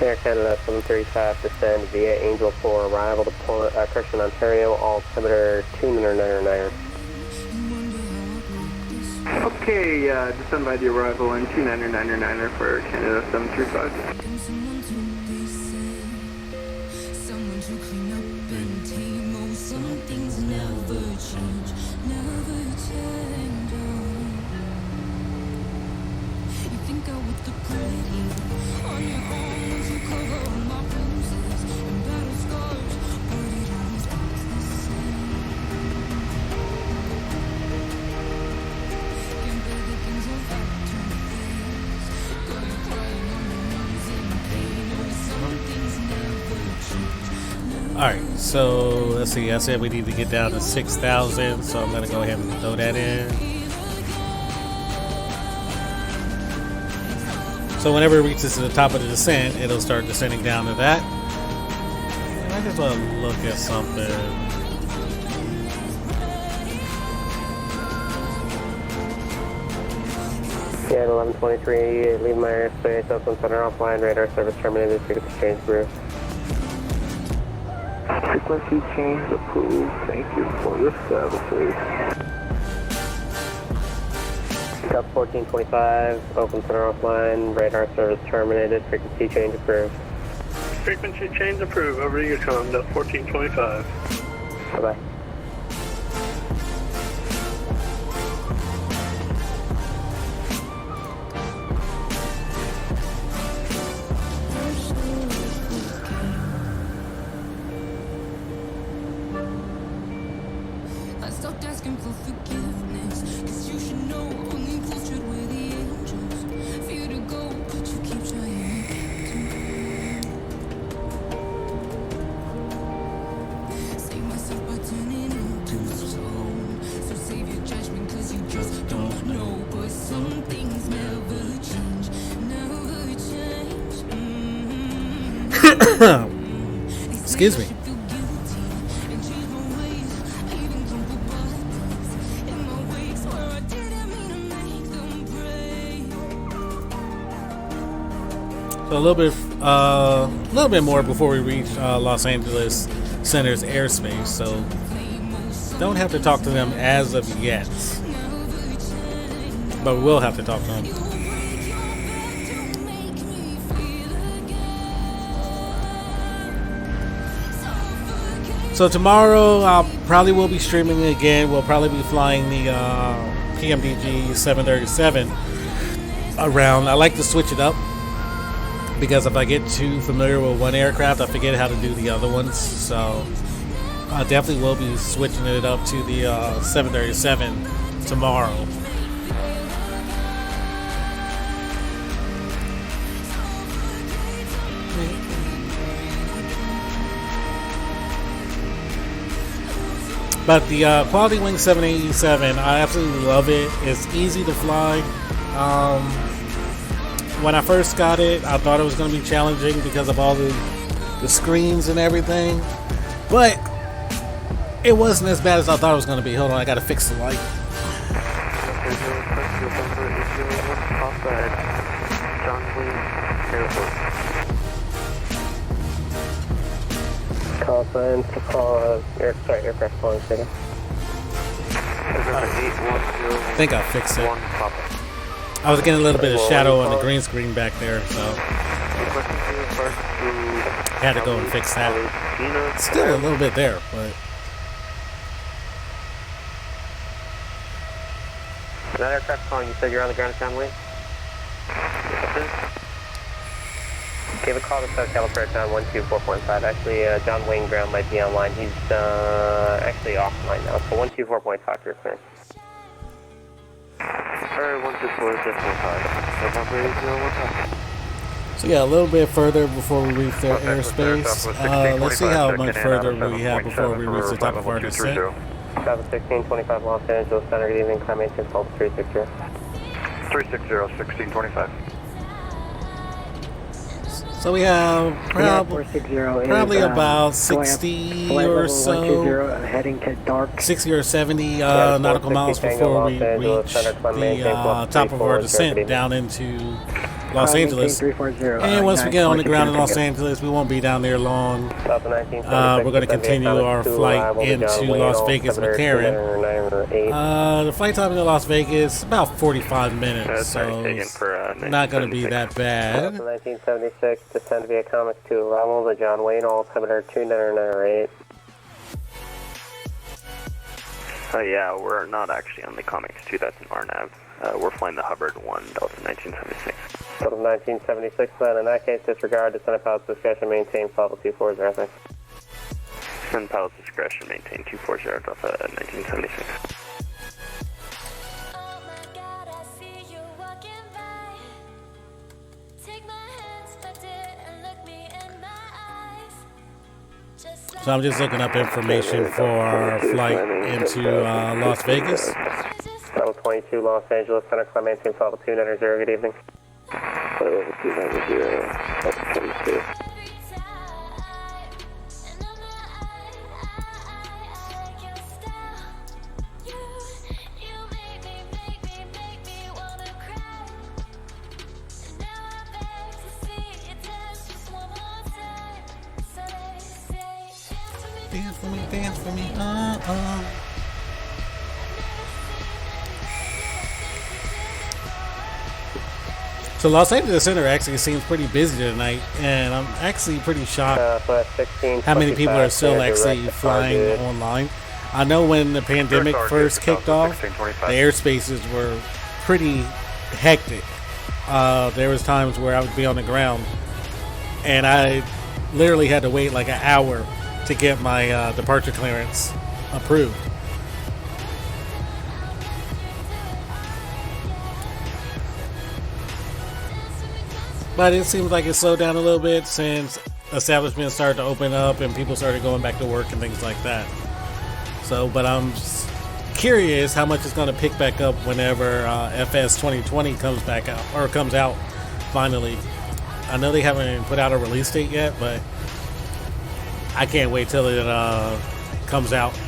Air Canada 735 descend via Angel 4, arrival to Kirsten, Ontario, altimeter 299. Okay, descend by the arrival in 299er for Canada 735. Someone to clean up and tame. Oh, some things never change, never change. You think I would look pretty on your own to cover all my bruises and battle scars, but it always looks the same. Can't bear the things I've had to face. Got you crying on your knees in pain. Oh, some things never change. Alright, so let's see. I said we need to get down to 6,000, so I'm going to go ahead and throw that in. So whenever it reaches to the top of the descent, it'll start descending down to that. And I just want to look at something. Yeah, at 1123, leave my airspace, open center offline, radar service terminated, frequency change approved. Frequency change approved. Thank you for your services. Cup 1425, open center offline, radar service terminated, frequency change approved. Frequency change approved. Over to you, Tom. 1425. Bye-bye. asking for forgiveness. 'Cause you should know only fools tread with the angels. Fear to go, but you keep trying to. Save myself by turning into stone. So save your judgment, 'cause you just don't know. But some things never change, never change. Excuse me. So a little bit more before we reach Los Angeles Center's airspace. So don't have to talk to them as of yet, but we will have to talk to them. So tomorrow I'll probably will be streaming again. We'll probably be flying the PMDG 737 around. I like to switch it up because if I get too familiar with one aircraft, I forget how to do the other ones. So I definitely will be switching it up to the 737 tomorrow. But the Quality Wing 787, I absolutely love it. It's easy to fly. When I first got it, I thought it was going to be challenging because of all the screens and everything. But it wasn't as bad as I thought it was going to be. Hold on, I got to fix the light. Call sign to call, aircraft calling city. I think I fixed it. I was getting a little bit of shadow on the green screen back there, so had to go and fix that. Still a little bit there, but that aircraft calling, you said you're on the ground at John Wayne? Give a call to South California Town 124.5. Actually, John Wayne ground might be online. He's actually offline now, so 124.5 for your clearance. Alright, 124.5. so yeah, a little bit further before we reach their airspace. Let's see how much further we have before we reach the top of our descent. South 1625 Los Angeles Center, good evening, climb maintain call 360. 360, 1625. So we have probably about 60 or so, heading to dark 60 or 70 nautical miles before we reach the top of our descent down into Los Angeles. And once we get on the ground in Los Angeles, we won't be down there long. We're going to continue our flight into Las Vegas McCarran. The flight time into Las Vegas about 45 minutes, so it's not going to be that bad. 1976, descend via Comics 2 arrival to John Wayne, altimeter 2998. Yeah, we're not actually on the Comics 2, that's an RNAV. We're flying the Hubbard 1, Delta 1976. Delta 1976, then in that case, disregard descent pilot's discretion, maintain level 240, thanks. Descent pilot's discretion, maintain 240, Delta 1976. So I'm just looking up information for our flight into Las Vegas. Level 22, Los Angeles Center, climb maintain level 290, good evening. Level 290, Delta 22. Dance for me, So Los Angeles Center actually seems pretty busy tonight, and I'm actually pretty shocked how many people are still actually flying online. I know when the pandemic first kicked off, the airspaces were pretty hectic. There was times where I would be on the ground, and I literally had to wait like an hour to get my departure clearance approved. But it seems like it slowed down a little bit since establishments started to open up and people started going back to work and things like that. So, but I'm curious how much it's going to pick back up whenever FS 2020 comes back out, or comes out finally. I know they haven't put out a release date yet, but I can't wait till it comes out.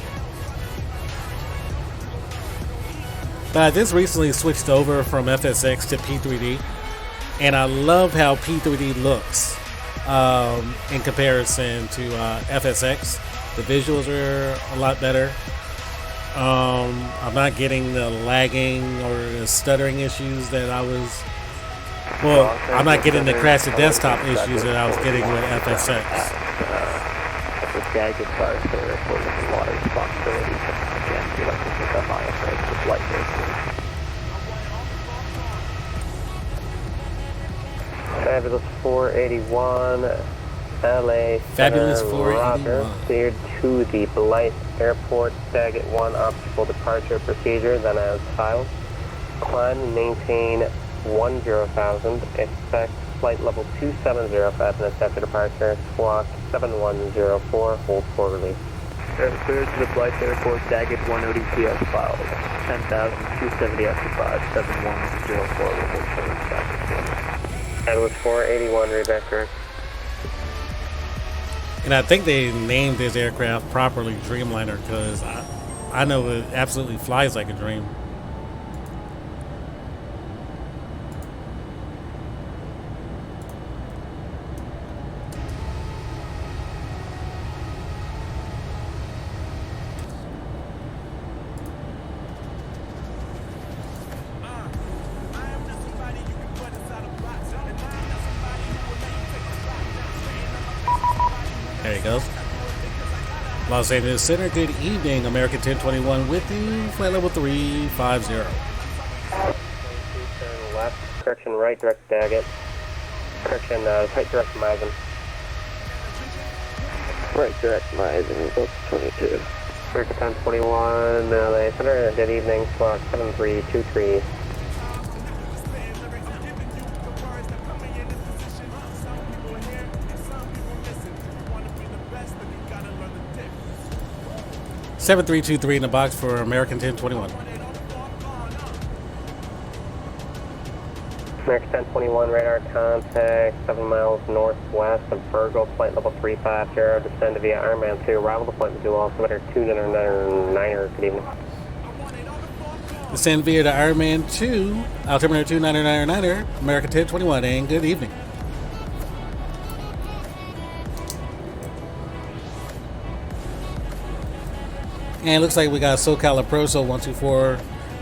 But I just recently switched over from FSX to P3D, and I love how P3D looks in comparison to FSX. The visuals are a lot better. I'm not getting the lagging or the stuttering issues that I was. Well, I'm not getting the crash to desktop issues that I was getting with FSX. The jagged bars there for a lot of responsibility. Again, if you like to pick up IFS with light racing. Fabulous 481, LA. Fabulous 481. Cleared to the Blythe Airport Daggett 1 obstacle departure procedure, then as filed. Climb and maintain 10,000. Expect flight level 2705 minutes after departure. Squawk 7104. Hold for release. Cleared to the Blythe Airport Daggett 1 ODPS filed. 10,270 after 5. 7104. Hold for release. That was 481. Read back correct. And I think they named this aircraft properly Dreamliner because I know it absolutely flies like a dream. There he goes. Los Angeles Center, good evening. American 1021 with you. Flight level 350. Turn left. Correction right, direct Daggett. Correction right, direct Misen. Right direct Misen, Delta 22. American 1021, LA Center, good evening. Squawk 7323. Seven 323 in the box for American 1021. American 1021 radar contact 7 miles northwest of Virgo, flight level 350, descend via Ironman 2, arrival to Point Medulla, altimeter 299er, good evening. Descend via the Ironman 2, altimeter 299er, American 1021, and good evening. And it looks like we got SoCal Aproso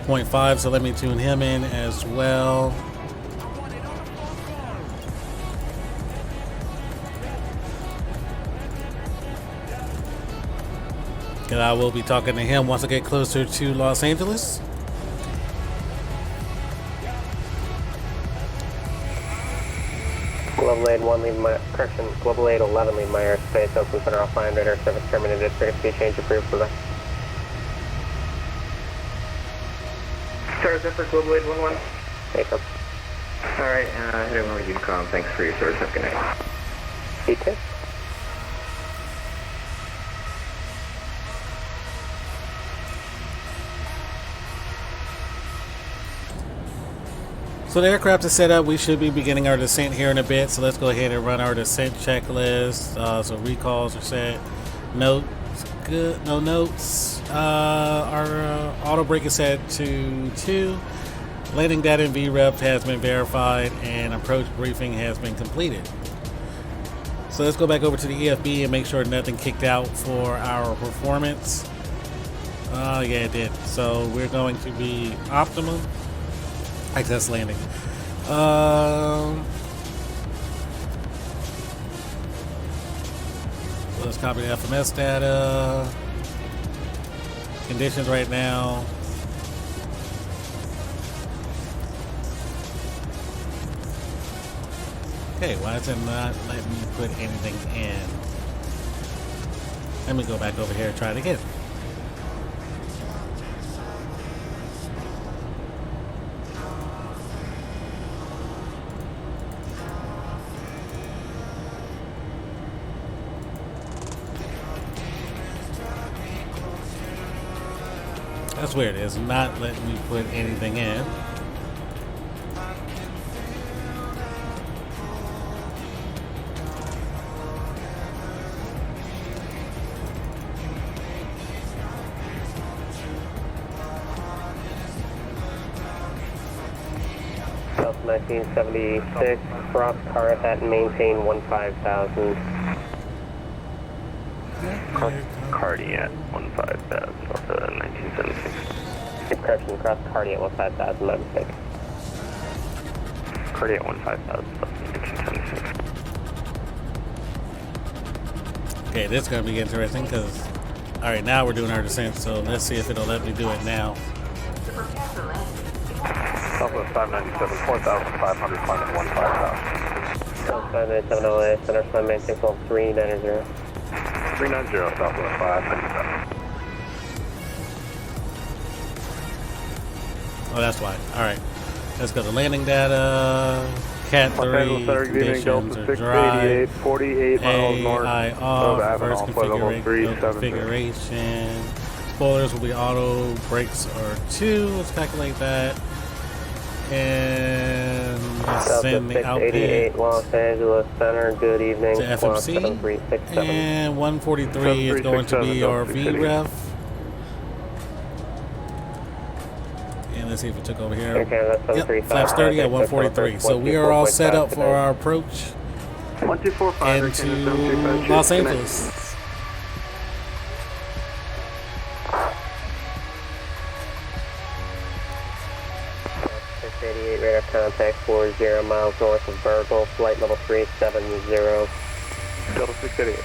124.5, so let me tune him in as well. And I will be talking to him once I get closer to Los Angeles. Global 8 1 leave my correction. Global 8 11 leave my airspace. Open center offline. Radar service terminated. Frequency change approved for that. Star Zephyr, Global 8 11. Take up. Alright, head over to Unicom. Thanks for your service. Have a good night. C2. So the aircraft is set up. We should be beginning our descent here in a bit. So let's go ahead and run our descent checklist. So recalls are set. Notes, good. No notes. Our auto brake is set to 2. Landing data in VREP has been verified, and approach briefing has been completed. So let's go back over to the EFB and make sure nothing kicked out for our performance. Yeah, it did. So we're going to be optimum. Access landing. So let's copy the FMS data. Conditions right now. Okay, why is it not letting me put anything in? Let me go back over here and try it again. That's weird. It's not letting me put anything in. South 1976, cross car at and maintain 15,000. Cardi at 15,000, also 1976. Correction, cross Cardi at 15,000, my mistake. Cardi at 15,000, 1976. Okay, this is going to be interesting because, all right, now we're doing our descent, so let's see if it'll let me do it now. Southwest 597, 4,500, climbing 15,000. South 597 LA, center sun maintain 390. 390, Southwest 597. Oh, that's why. All right, let's go to landing data. Cat 3 conditions are dry. 48 miles north AI of off. Reverse Avenal, flight level 370. configuration. Spoilers will be auto. Brakes are 2. Let's calculate that. And let's send the outfit Los Angeles Center, good evening. to FMC. And 143 is going to be our VREF. And let's see if it took over here. Okay, that's Yep, flaps 30 at 143. So we are all set up for our approach 1245 into Los Angeles. Radar contact 40 miles north of Burgle, flight level 370. Delta 688.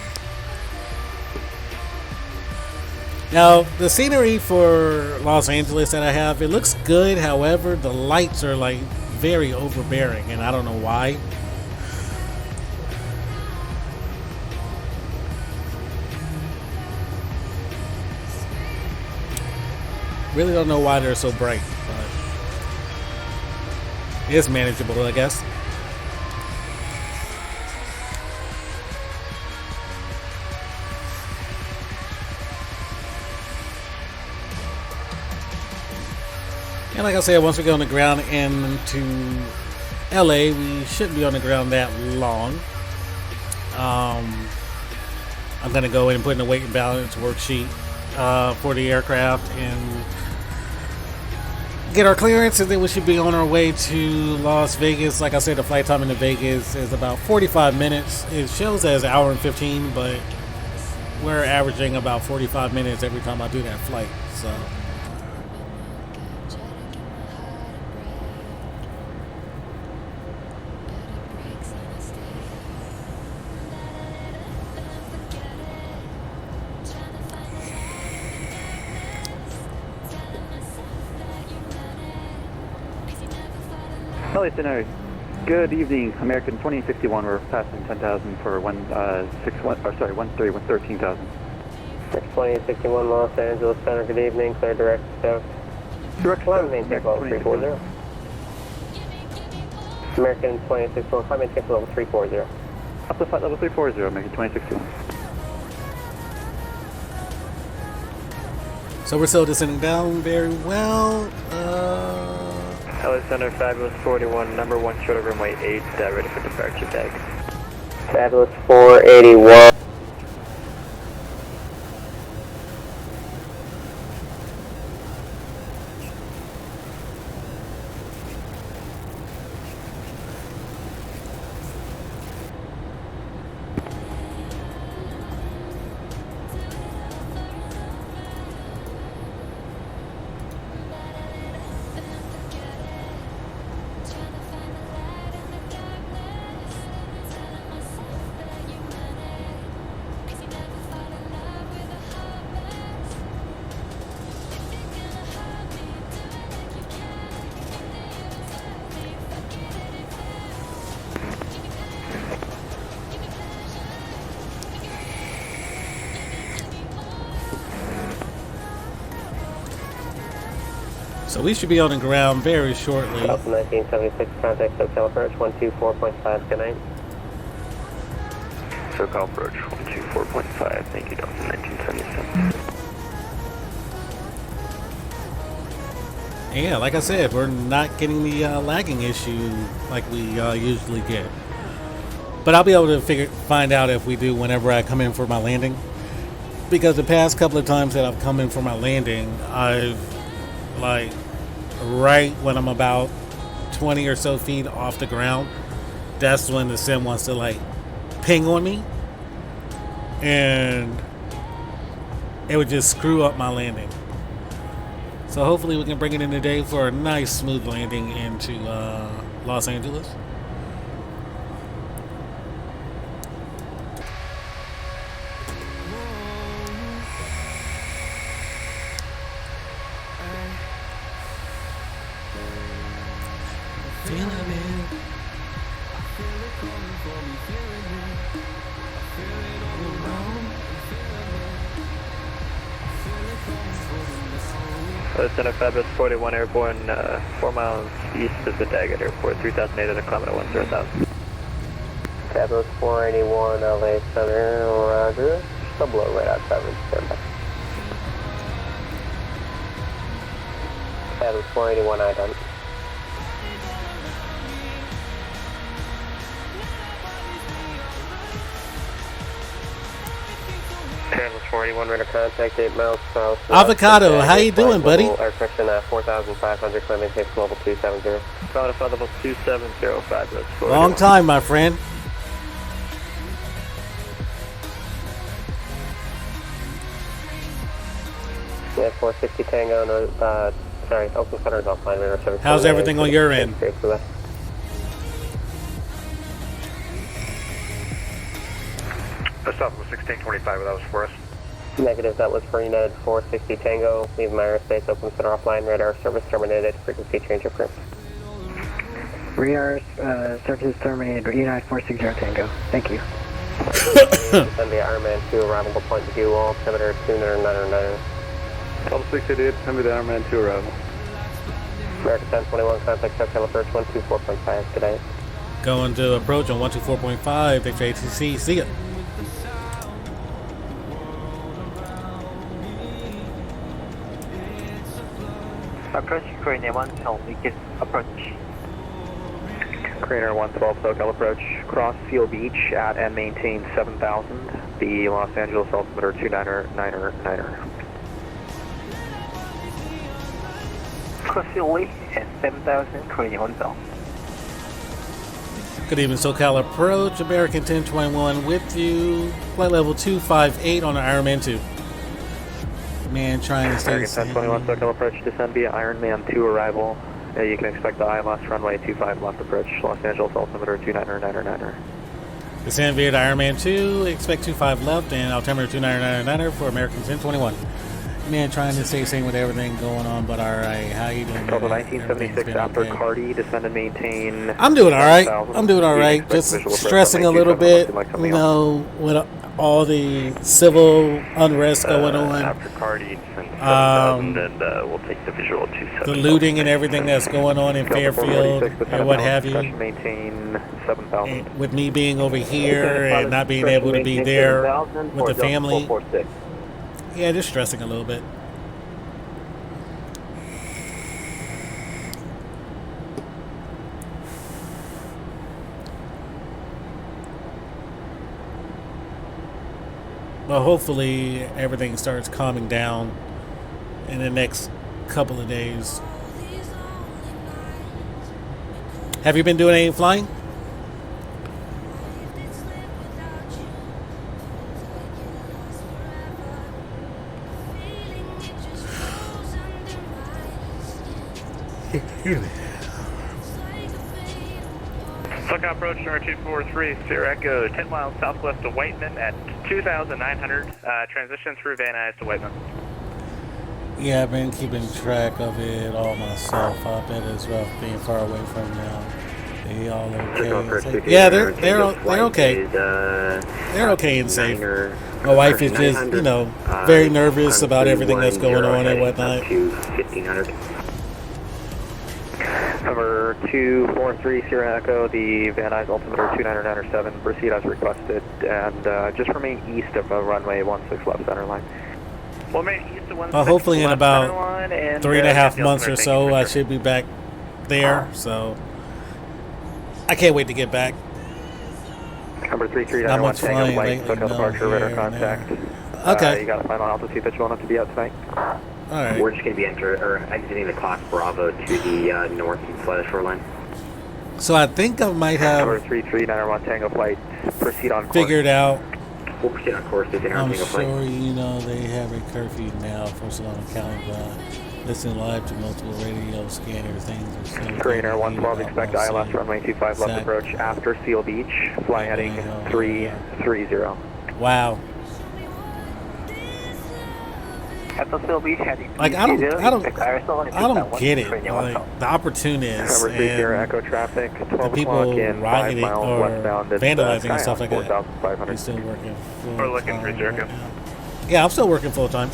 Now, the scenery for Los Angeles that I have, it looks good. However, the lights are like very overbearing, and I don't know why. Really don't know why they're so bright, but it's manageable, I guess. And like I said, once we get on the ground into LA, we shouldn't be on the ground that long. I'm going to go in and put in a weight and balance worksheet for the aircraft and get our clearance, and then we should be on our way to Las Vegas. Like I said, the flight time into Vegas is about 45 minutes. It shows as an hour and 15, but we're averaging about 45 minutes every time I do that flight. So LA Center, good evening. American 2061, we're passing 10,000 for 13,000. 2061 Los Angeles Center, good evening. Clear direct south. Direct climb maintain level 340. American 2061, climb maintain level 340. Up to flight level 340, American 2061. So we're still descending down very well. LA Center, Fabulous 41, number 1 short of runway 8, ready for departure tag. Fabulous 481. So we should be on the ground very shortly. 1976, contact SoCal approach 124.5, good night. SoCal approach 124.5, thank you, Delta 1976. Yeah, like I said, we're not getting the lagging issue like we usually get. But I'll be able to find out if we do whenever I come in for my landing. Because the past couple of times that I've come in for my landing, I've, like, right when I'm about 20 or so feet off the ground, that's when the sim wants to, like, ping on me. And it would just screw up my landing. So hopefully we can bring it in today for a nice smooth landing into Los Angeles. Center Fabulous 41 airborne, 4 miles east of the Daggett Airport, 3,800 kilometer 10,000. Fabulous 481 LA Center, roger. Still below right outside of standby. Fabulous 481 ident. Fabulous 481 radar contact 8 miles south. Avocado, how you doing, buddy? Air friction 4,500, climbing pace level 270. Cloud level 270, Fabulous 481. Long time, my friend. Yeah, 460 Tango, no, sorry, Oakland Center is offline radar service. How's everything on your end? That's off of 1625, that was for us. Negative, that was for United 460 Tango. Leave my airspace, Oakland Center offline, radar service terminated, frequency change approved. Radar services terminated, United 460 Tango. Thank you. Send the Ironman 2 arrival point to view, altimeter 299. Call 688, send me the Ironman 2 arrival. American 1021, contact SoCal approach 124.5, good night. Going to approach on 124.5, thanks for ATC, see ya. Approach Korean Air 112, we can approach. Korean Air 112, SoCal approach, cross Seal Beach at and maintain 7,000, the Los Angeles altimeter 299er. Cross Seal Beach at 7,000, Korean Air 112. Good evening, SoCal approach, American 1021 with you, flight level 258 on the Ironman 2. Man trying to stay American 1021 SoCal approach, descend via Ironman 2 arrival. You can expect the ILS runway 25 left approach, Los Angeles altimeter 299er. Descend via the Ironman 2, expect 25 left and altimeter 299er for American 1021. Man trying to stay sane with everything going on, but alright, how you doing? Delta 1976 after Cardi, descend and maintain. I'm doing alright. I'm doing alright. Just stressing a little bit, you know, with all the civil unrest going on. After Cardi, and we'll take the visual 270. The looting and everything that's going on in Fairfield and what have you. Maintain 7,000. With me being over here and not being able to be there with the family. Yeah, just stressing a little bit. But hopefully everything starts calming down in the next couple of days. Have you been doing any flying? SoCal approach number 243, Sierra Echo, 10 miles southwest of Whiteman at 2,900, transition through Van Nuys to Whiteman. Yeah, I've been keeping track of it all myself. I bet it's rough being far away from them. They all okay? Yeah, they're okay. They're okay and safe. My wife is just, you know, very nervous about everything that's going on and whatnot. Number 243 Sierra Echo, the Van Nuys altimeter 29907, proceed as requested, and just remain east of runway 16 left center line. hopefully in about 3.5 months or so, I should be back there. So I can't wait to get back. Number 33, Not much flying light, lately, SoCal no, departure, radar here and contact. Okay. You got a final altitude that you want us to be at tonight? Alright. We're just going to be exiting the Class Bravo to the northeast side of the shoreline. So I think I might have Number 33, 901 Tango flight, proceed on course. figured out. We'll proceed on course to I'm Tango flight. sure you know they have a curfew now for Solana County, but listen live to multiple radio scanner things. Or something. Korean Air 112, expect ILS runway 25 left approach after Seal Beach, fly heading 330. Wow. After Seal Beach heading Like I don't get it. Like the opportunists Number 30 and Echo traffic, 12 the people o'clock in 5 rioting miles or westbound. vandalizing and stuff like that. 4,500. He's still working full We're looking for time Jericho. right now. Yeah, I'm still working full time.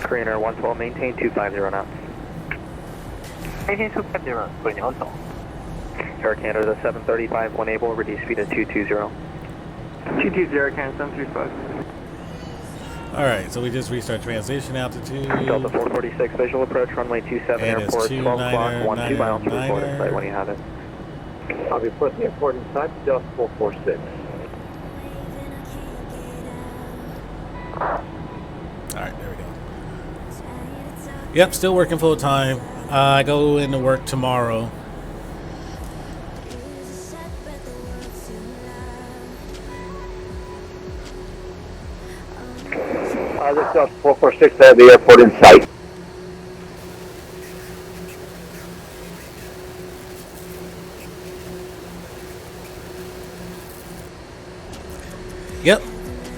Korean Air 112, maintain 250 knots. Maintain 250, Korean 112. Air Canada 735, when able, reduce speed to 220. 220, Canada 735. Alright, so we just reached our transition altitude. Delta 446, visual approach, runway 27, And airport, it's 12 o'clock, 12 miles to report in sight when you have it. I'll be putting the airport in sight, Delta 446. Alright, there we go. Yep, still working full time. I go into work tomorrow. This is Delta 446, I have the airport in sight.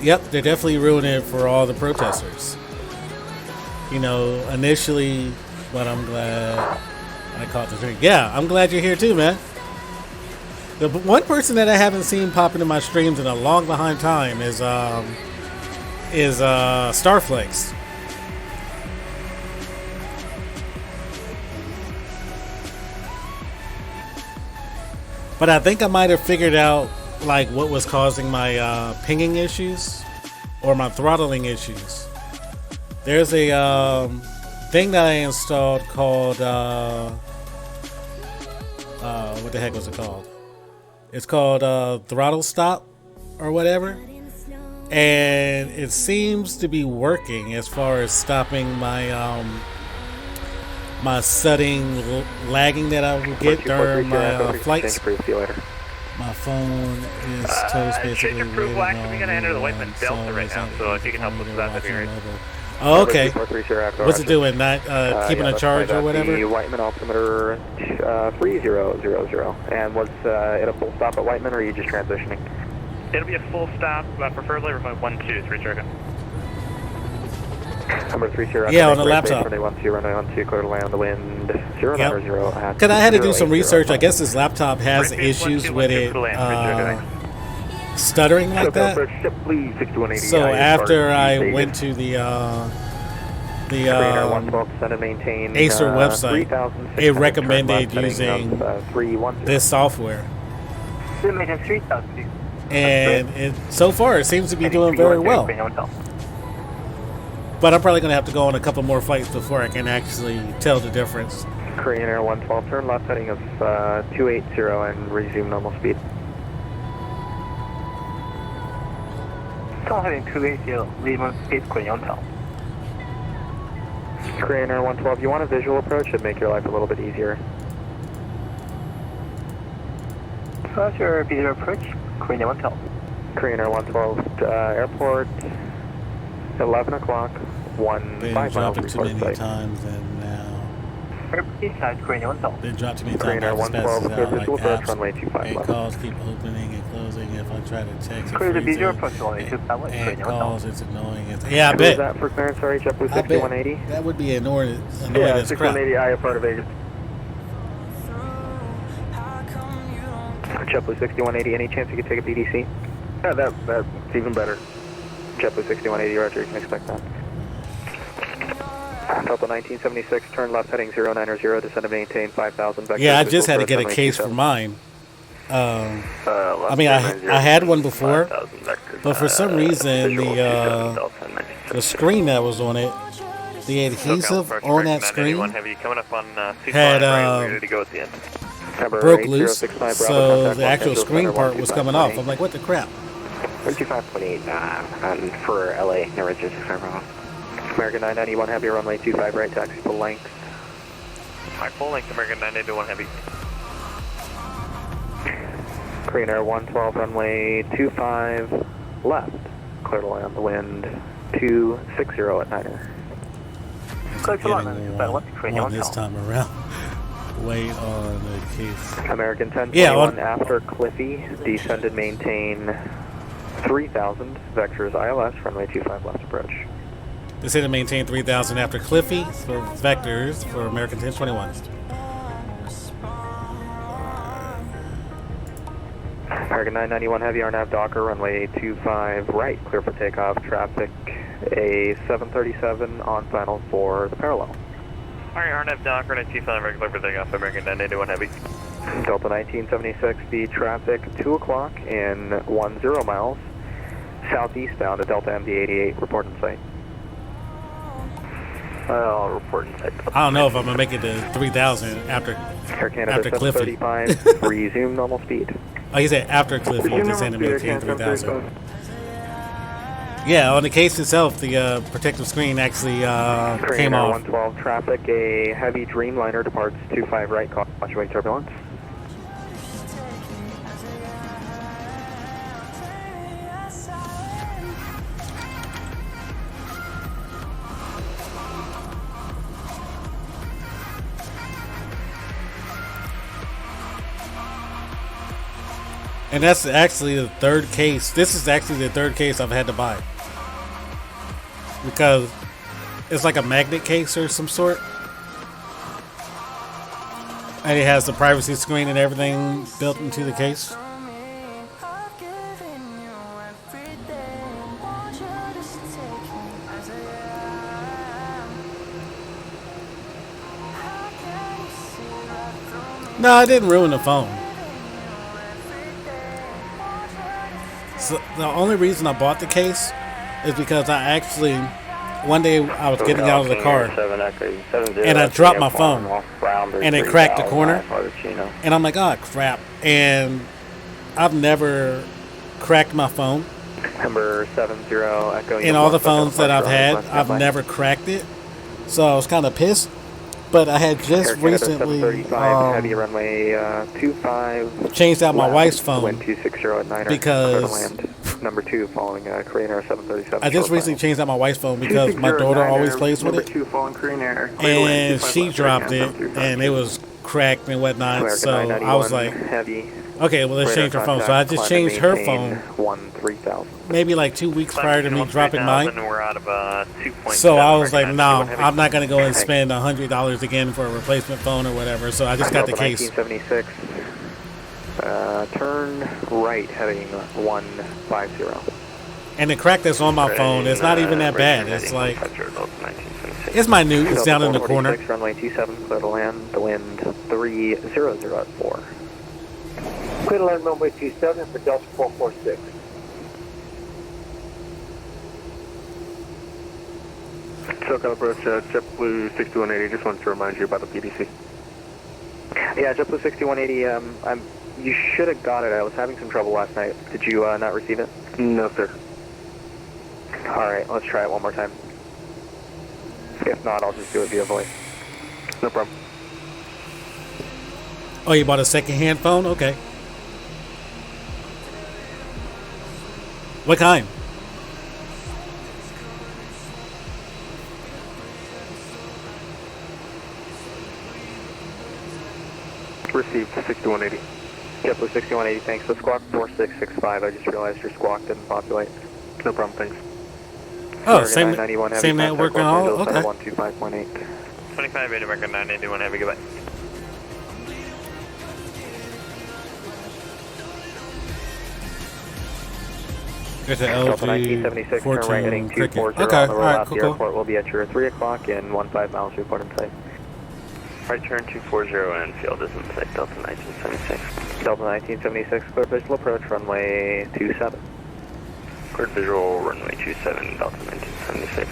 Yep, they're definitely ruining it for all the protesters. You know, initially, but I'm glad I caught the drink. Yeah, I'm glad you're here too, man. The one person that I haven't seen pop into my streams in a long behind time is Starflex. But I think I might have figured out like what was causing my pinging issues or my throttling issues. There's a thing that I installed called what the heck was it called? It's called throttle stop or whatever, and it seems to be working as far as stopping my my sudden lagging that I would get during my flights. My phone is toast basically. Change approved black. We're going to enter the Whiteman Delta right now, so if you can help us with that, that'd be great. Oh, okay. What's it doing? Not keeping a charge or whatever? The Whiteman altimeter 3000. And was it a full stop at Whiteman, or are you just transitioning? It'll be a full stop, preferably remote 123, Jericho. Number 30. Yeah, on the laptop. Runway 12, runway 12, clear to land, the wind 090 at Because I had to do some research. I guess this laptop has issues with it stuttering like that. So after I went to the Acer website, it recommended using this software. And so far it seems to be doing very well. But I'm probably going to have to go on a couple more flights before I can actually tell the difference. Korean Air 112, turn left heading of 280 and resume normal speed. Turn heading 280, resume speed, Korean 112. Korean Air 112, you want a visual approach? It'd make your life a little bit easier. What's your visual approach? Korean Air 112. Korean Air 112, airport, 11 o'clock, 5 miles too many times and now. Inside Korean Air 112. Been dropped too many times. Korean Air 112, like visual approach, apps runway 25 and left. calls keep opening and closing. If I try to text, Clear the it freezes. visual approach, runway 25 left. And calls, it's annoying. Yeah, I Who bet. was that for clearance, sorry, JetBlue I bet 6180? that would be annoying Yeah, as crap. 6180, I have part of Vegas. JetBlue 6180, any chance you could take a PDC? Yeah, that's even better. JetBlue 6180, roger, you can expect that. Delta 1976, turn left heading 090, descend and maintain 5000. Yeah, I just had to get a case for mine. I mean, I had one before, but for some reason the screen that was on it, the adhesive on that screen had broke loose, so the actual screen part was coming off. I'm like, what the crap? 125.8 for LA, Never 65 Bravo. American 991 Heavy, runway 25 right, taxi full length. Hi, full length, American 991 Heavy. Korean Air 112, runway 25 left. Clear to land, the wind 260 at Niner. On this time around. Wait on the case. American 1021 after Cliffy, descend and maintain 3000, vectors ILS, runway 25 left approach. Descend and maintain 3000 after Cliffy for vectors for American 1021. American 991 Heavy, RNAV Docker, runway 25 right, clear for takeoff, traffic a 737 on final for the parallel. Alright, RNAV Docker, 95 regular for takeoff, American 991 Heavy. Delta 1976, the traffic 2 o'clock in 10 miles, southeastbound to Delta MD88, report in sight. I'll report in sight. I don't know if I'm going to make it to 3000 after Cliffy. 735, resume normal speed. Oh, he said after Cliffy, descend and maintain 3000. Yeah, on the case itself, the protective screen actually came off. 112 traffic, a heavy Dreamliner departs 25 right, caution turbulence. And that's actually the third case. This is actually the third case I've had to buy. Because it's like a magnet case or some sort. And it has the privacy screen and everything built into the case. No, I didn't ruin the phone. So the only reason I bought the case is because I actually, one day I was getting out of the car and I dropped my phone and it cracked the corner and I'm like, oh crap. And I've never cracked my phone. Number 70 Echo. In all the phones that I've had, I've never cracked it. So I was kind of pissed. But I had just recently heavy runway 25 changed out my wife's phone wind 260 at Niner, because number 2 following Korean Air 737. I just recently changed out my wife's phone because my daughter always plays with it, and she dropped it and it was cracked and whatnot. So I was like, okay, well let's change her phone. So I just changed her phone maybe like 2 weeks prior to me dropping mine. So I was like, no, I'm not going to go and spend $100 again for a replacement phone or whatever. So I just got the case. 1976, turn right heading 150. And the crack that's on my phone, it's not even that bad. It's like, it's minute. It's down in the corner. Runway 27, clear to land, the wind 300 at 4. Clear to land runway 27 for Delta 446. SoCal approach, JetBlue 6180, just wanted to remind you about the PDC. Yeah, JetBlue 6180, you should have got it. I was having some trouble last night. Did you not receive it? No, sir. Alright, let's try it one more time. If not, I'll just do it via voice. No problem. Oh, you bought a second-hand phone? Okay. What kind? Received 6180. JetBlue 6180, thanks. The squawk 4665, I just realized your squawk didn't populate. No problem, thanks. Oh, same network and all? Okay. 125.8. 25 American 981 Heavy, goodbye. There's an Delta 1976, turn right heading 240 Okay, on the roll alright, out cool, the cool. airport. We'll be at your 3 o'clock in 15 miles, report in sight. Right turn 240 and field is in sight, Delta 1976. Delta 1976, clear visual approach, runway 27. Cleared visual, runway 27, Delta 1976.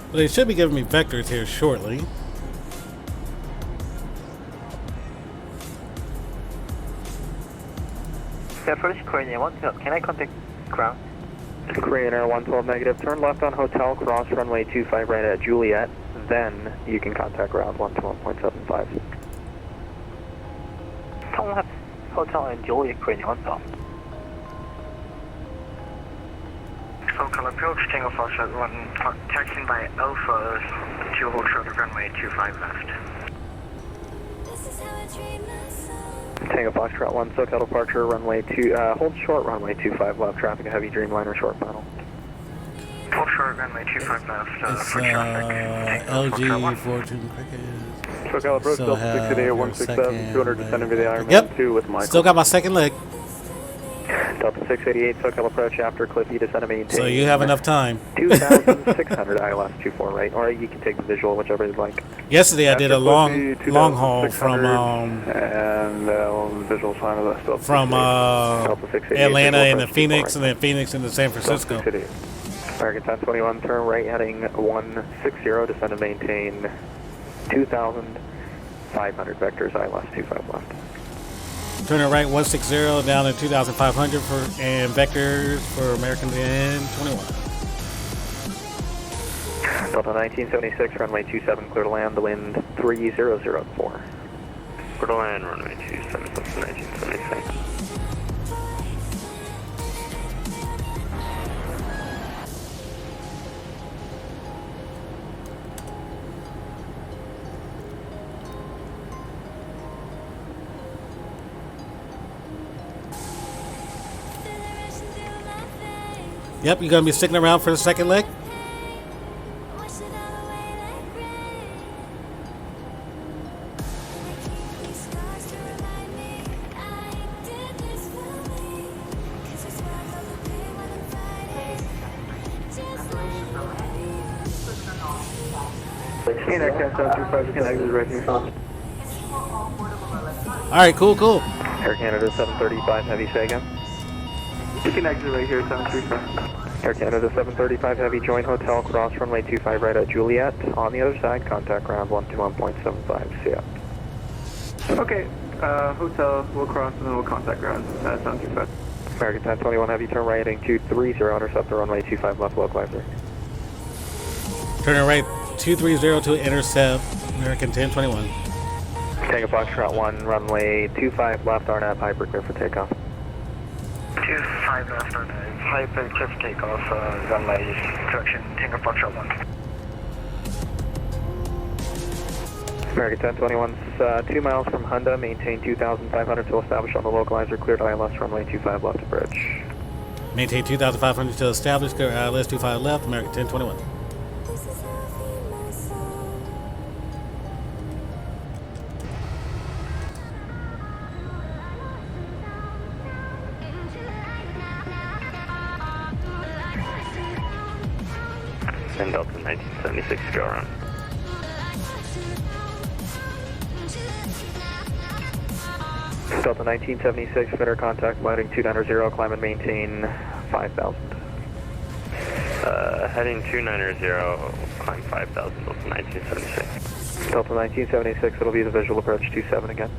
Well, they should be giving me vectors here shortly. Yeah, first Korean Air 112, can I contact ground? Korean Air 112 negative, turn left on hotel, cross runway 25 right at Juliet, then you can contact ground 121.75. Turn left, hotel and Juliet, Korean Air 112. Local approach, Tango Foxtrot 1, taxiing by Alpha to hold short of runway 25 left. Tango Foxtrot 1, SoCal departure, runway 2, hold short, runway 25 left, traffic, a heavy Dreamliner, short final. Hold short, runway 25 left, It's for traffic. LG 42 Cricket. SoCal approach, So Delta have 688 your 167, 200 descending via the Ironman Yep. 2 with Michael. Still got my second leg. Delta 688, SoCal approach after Cliffy, descend and maintain. So you have enough time. 2,600 ILS 24 right, or you can take the visual, whichever you like. Yesterday I did a long haul from and visual sign of that stuff. from Atlanta into Phoenix, and then Phoenix into San Francisco. American 1021, turn right heading 160, descend and maintain 2,500 vectors, ILS 25 left. Turning right 160 down to 2,500 for and vectors for American 1021. Delta 1976, runway 27, clear to land, the wind 3004. Clear to land, runway 27, Delta 1976. Yep, you gonna be sticking around for the second leg? Alright, cool. Air Canada 735, heavy, say again. You can exit right here, 735. Air Canada 735, heavy, join hotel, cross runway 25 right at Juliet. On the other side, contact ground 121.75, see ya. Okay, hotel, we'll cross and then we'll contact ground, 735. American 1021, heavy, turn right heading 230, intercept the runway 25 left, localizer. Turning right 230 to intercept American 1021. Tango Foxtrot 1, runway 25 left, RNAV, hyper clear for takeoff. 25 left on hyper clear for takeoff, runway direction, Tango Foxtrot 1. American 1021's 2 miles from Honda, maintain 2,500 till established on the localizer, cleared ILS, runway 25 left to bridge. Maintain 2,500 to establish, clear ILS 25 left, American 1021. And Delta 1976, go around. Delta 1976, fitter contact, loading 290, climb and maintain 5,000. Heading 290, climb 5,000, Delta 1976. Delta 1976, it'll be the visual approach 27 again.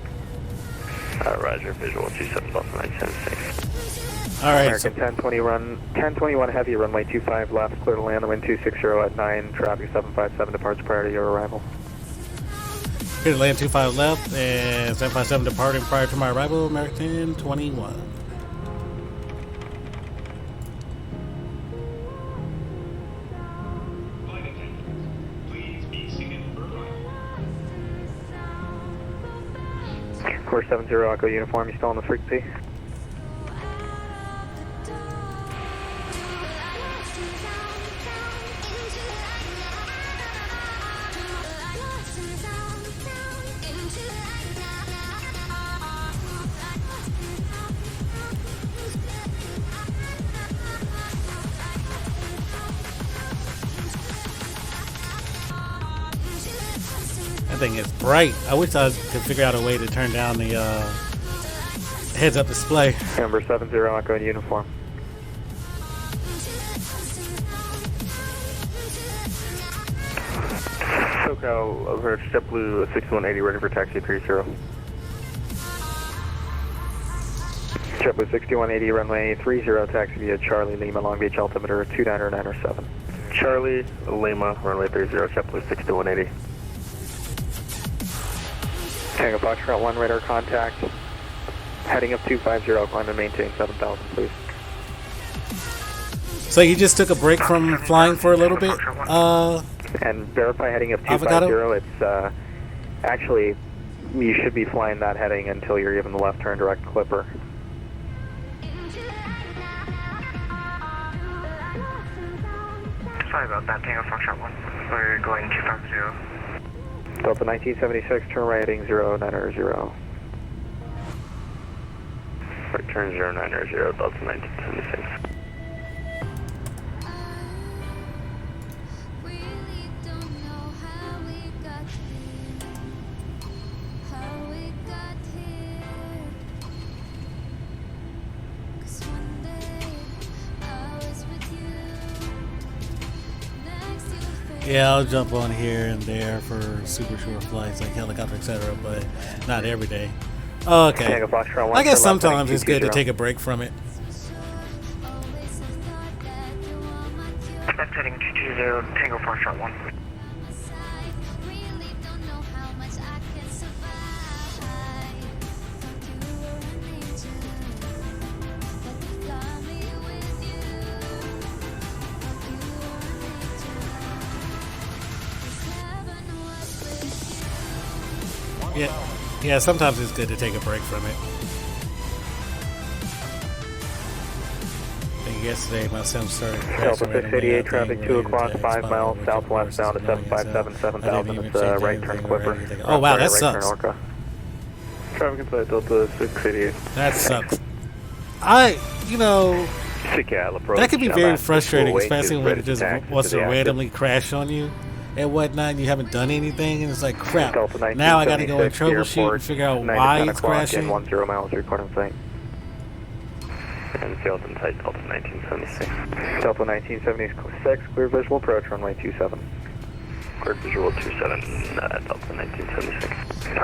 Roger, visual 27, Delta 1976. Alright, American 1021 heavy, runway 25 left, clear to land, the wind 260 at 9, traffic 757, departs prior to your arrival. Clear to land 25 left and 757 departing prior to my arrival, American 1021. Course 70 Echo uniform, you still on the frequency? thing is bright. I wish I could figure out a way to turn down the heads-up display. Number 70, Echo in uniform. SoCal over JetBlue 6180, ready for taxi 30. JetBlue 6180, runway 30, taxi via Charlie Lima, Long Beach, altimeter 29907. Charlie Lima, runway 30, JetBlue 6180. Tango Foxtrot 1, radar contact. Heading up 250, climb and maintain 7000, please. So you just took a break from flying for a little bit? And verify heading up 250. Avocado? It's actually, you should be flying that heading until you're given the left turn direct clipper. Sorry about that, Tango Foxtrot 1. We're going 250. Delta 1976, turn right heading 090. Right turn 090, Delta 1976. Yeah, I'll jump on here and there for super short flights like helicopter, etc., but not every day. Okay. I guess sometimes it's good to take a break from it. Left heading 220, Tango Foxtrot 1. Yeah, sometimes it's good to take a break from it. I think yesterday my sim started crashing. Delta 688, traffic 2 o'clock, 5 miles southwest bound to 757, 7000. It's a right turn clipper. Oh wow, that sucks. Traffic inside Delta 688. That sucks. That could be very frustrating, especially when it just wants to randomly crash on you and whatnot, and you haven't done anything, and it's like, crap, now I gotta go and troubleshoot and figure out why it's crashing. 10 miles, recording thing. And field inside Delta 1976. Delta 1976, clear visual approach, runway 27. Clear visual 27, Delta 1976.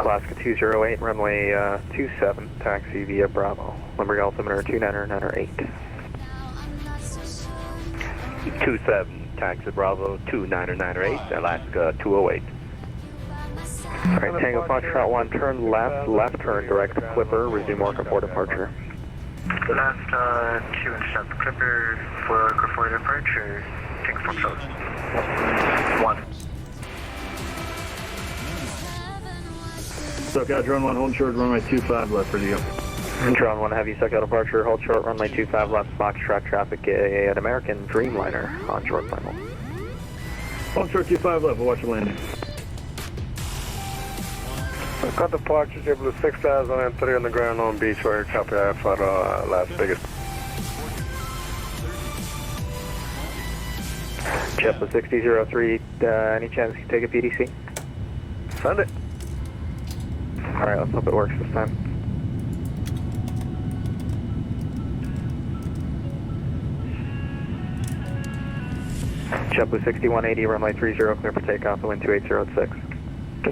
Alaska 208, runway 27, taxi via Bravo. Limerick altimeter 29908. 27, taxi Bravo 29908, Alaska 208. Alright, Tango Foxtrot 1, turn left turn direct clipper, resume orca for departure. Left 2 intercept clipper for Orca departure, Tango Foxtrot 1. SoCal drone 1, hold short, runway 25 left for you. Drone 1 heavy, SoCal departure, hold short, runway 25 left, Foxtrot traffic, an American Dreamliner on short final. Hold short 25 left, we'll watch the landing. Got departure, JetBlue 6003 on the ground, Long Beach, where copy I for Las Vegas. JetBlue 6003, any chance you can take a PDC? Send it. Alright, let's hope it works this time. JetBlue 6180, runway 30, clear for takeoff, the wind 2806.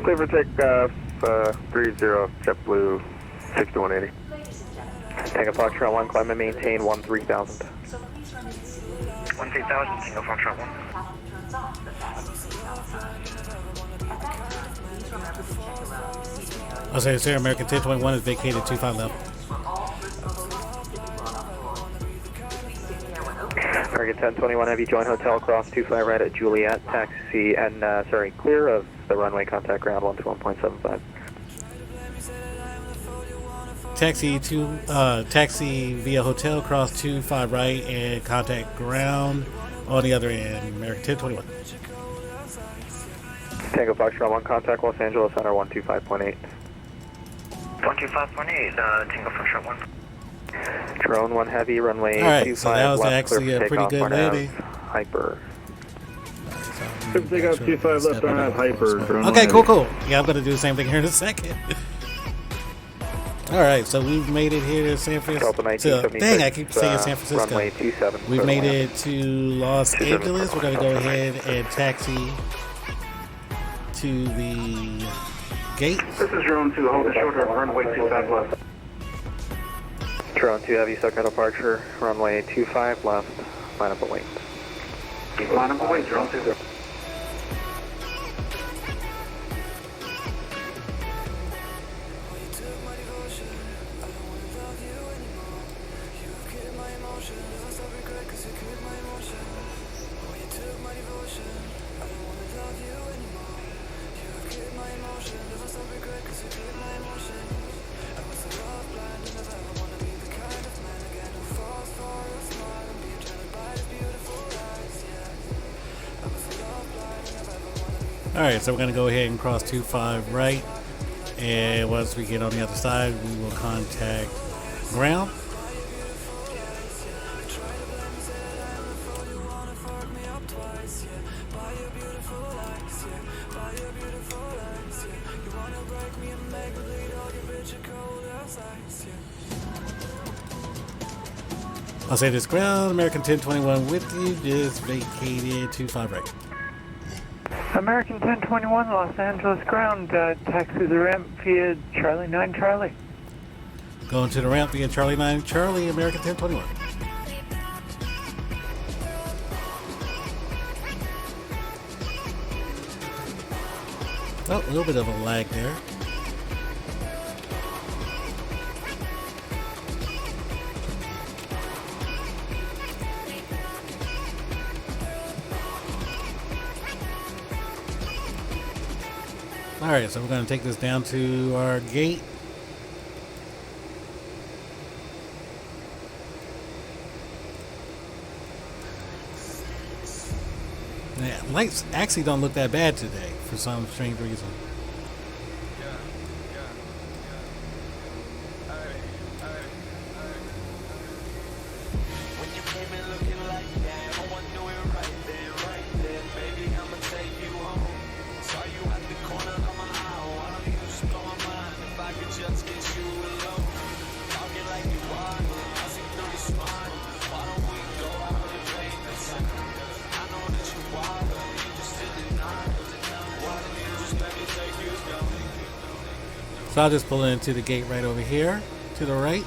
Clear for takeoff, 30, JetBlue 6180. Tango Foxtrot 1, climb and maintain 13,000. 13,000, Tango Foxtrot 1. I'll say Sierra American 1021 is vacated 25 level. American 1021 heavy, join hotel, cross 25 right at Juliet, taxi, and clear of the runway, contact ground 121.75. Taxi via hotel, cross 25 right and contact ground on the other end, American 1021. Tango Foxtrot 1, contact Los Angeles Center 125.8. 125.8, Tango Foxtrot 1. Drone 1 heavy, runway 25 so that was left, actually clear for a pretty takeoff, good landing. Hyper. Take out 25 left on that hyper. Okay, cool. Yeah, I'm gonna do the same thing here in a second. All right, so we've made it here to San Francisco. Dang, I keep saying San Francisco. Runway 27. We've made it to Los Angeles. We're gonna go ahead and taxi to the gate. This is drone 2, hold the shorter runway 25 left. Drone 2, have you circle departure, runway 25 left, line up await. Line up await, drone 2. Alright, so we're going to go ahead and cross 25 right, and once we get on the other side, we will contact ground. I'll say this ground, American 1021 with you, just vacated 25 right. American 1021, Los Angeles ground, taxi the ramp via Charlie 9 Charlie. Going to the ramp via Charlie 9 Charlie, American 1021. Oh, a little bit of a lag there. Alright, so we're going to take this down to our gate. Yeah, lights actually don't look that bad today for some strange reason. So I'll just pull into the gate right over here to the right.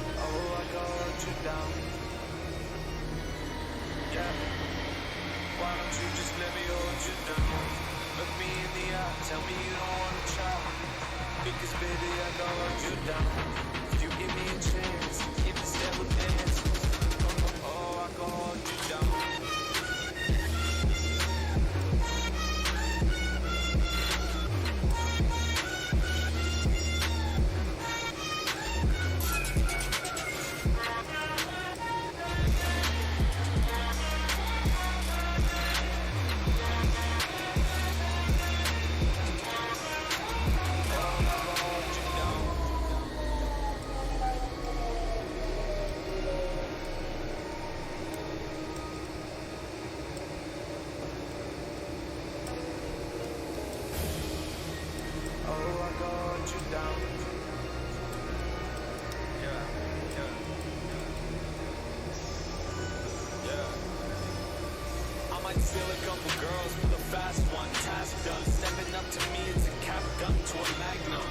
Steal a couple girls for the fast one, task done. Stepping up to me, it's a cap gun to a magnum.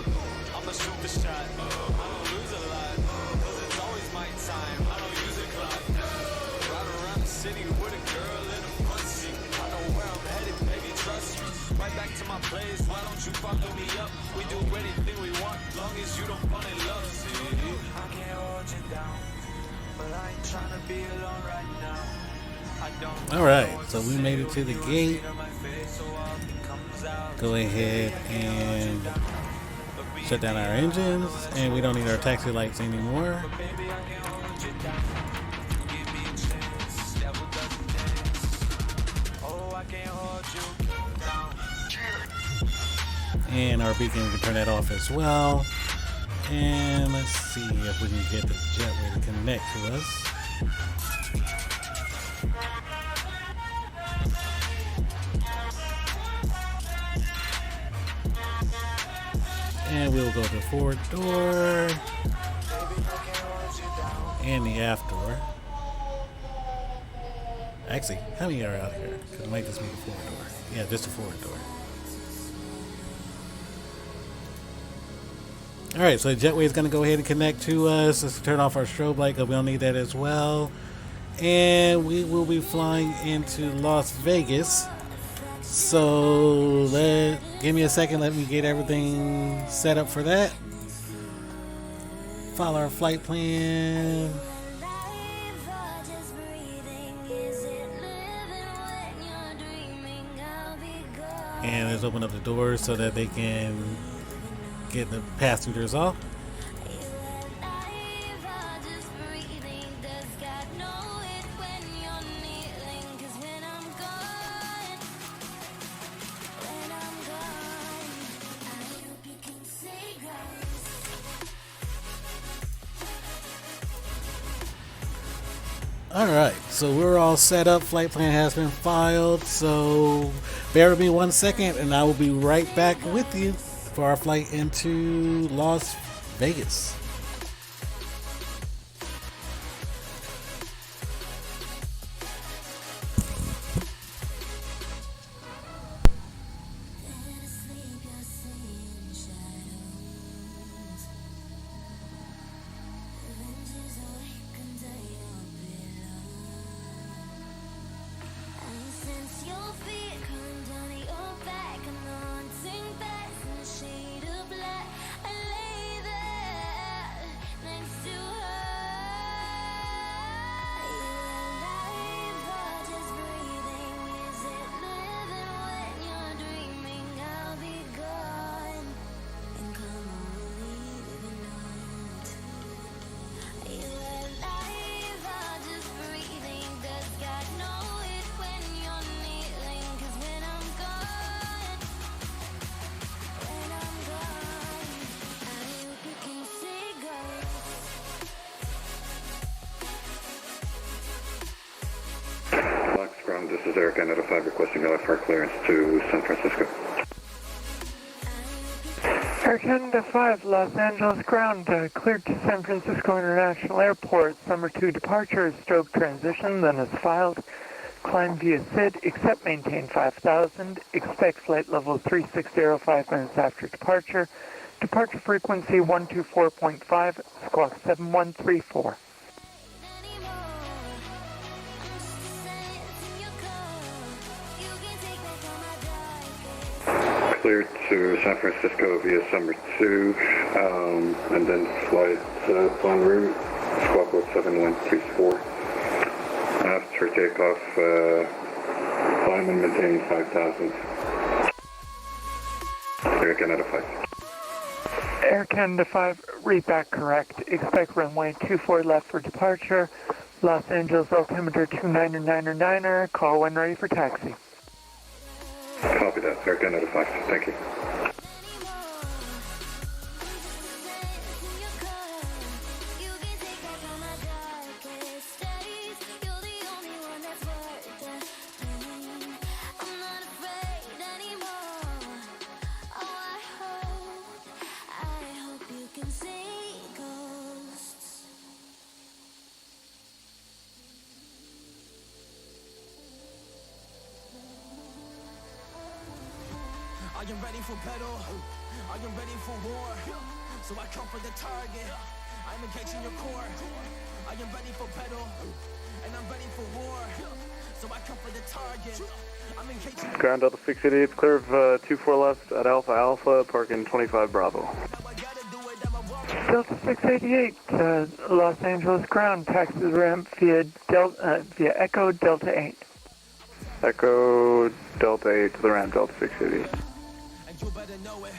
I'ma shoot the shot, I don't lose a lot, cause it's always my time, I don't use a clock. Ride around the city with a girl in a front seat. I know where I'm headed, baby, trust me. Right back to my place, why don't you fucking me up? We do anything we want, long as you don't fall in love. See, I can't hold you down, but I ain't trying to be alone right now. Alright, so we made it to the gate. Go ahead and shut down our engines, and we don't need our taxi lights anymore. And our beacon, we can turn that off as well. And let's see if we can get the jetway to connect to us. And we'll go to forward door and the aft door. Actually, how many are out here? Because it might just be the forward door. Yeah, just the forward door. Alright, so the jetway is going to go ahead and connect to us. Let's turn off our strobe light because we don't need that as well. And we will be flying into Las Vegas. So give me a second. Let me get everything set up for that. Follow our flight plan. And let's open up the doors so that they can get the passengers off. Alright, so we're all set up. Flight plan has been filed. So bear with me 1 second and I will be right back with you for our flight into Las Vegas. This is Eric Canada 5 requesting LFR clearance to San Francisco. Air Canada 5, Los Angeles ground, cleared to San Francisco International Airport. Summer 2 departure, stroke transition, then is filed. Climb via SID, except maintain 5,000. Expect flight level 360 5 minutes after departure. Departure frequency 124.5, squawk 7134. Cleared to San Francisco via Summer 2, and then flight en route, squawk code 7134. After takeoff, climb and maintain 5,000. Air Canada 5. Air Canada 5, read back correct. Expect runway 24 left for departure. Los Angeles altimeter 299er, call when ready for taxi. Copy that, Air Canada 5, thank you. I am ready for battle, I am ready for war, so I come for the target, I'm engaging your core. I am ready for battle, and I'm ready for war, so I come for the target, I'm engaging. Ground Delta 688, clear of 24 left at Alpha Alpha, parking 25 Bravo. Delta 688, Los Angeles ground, taxi the ramp via Echo Delta 8. Echo Delta 8 to the ramp, Delta 688. You better know it.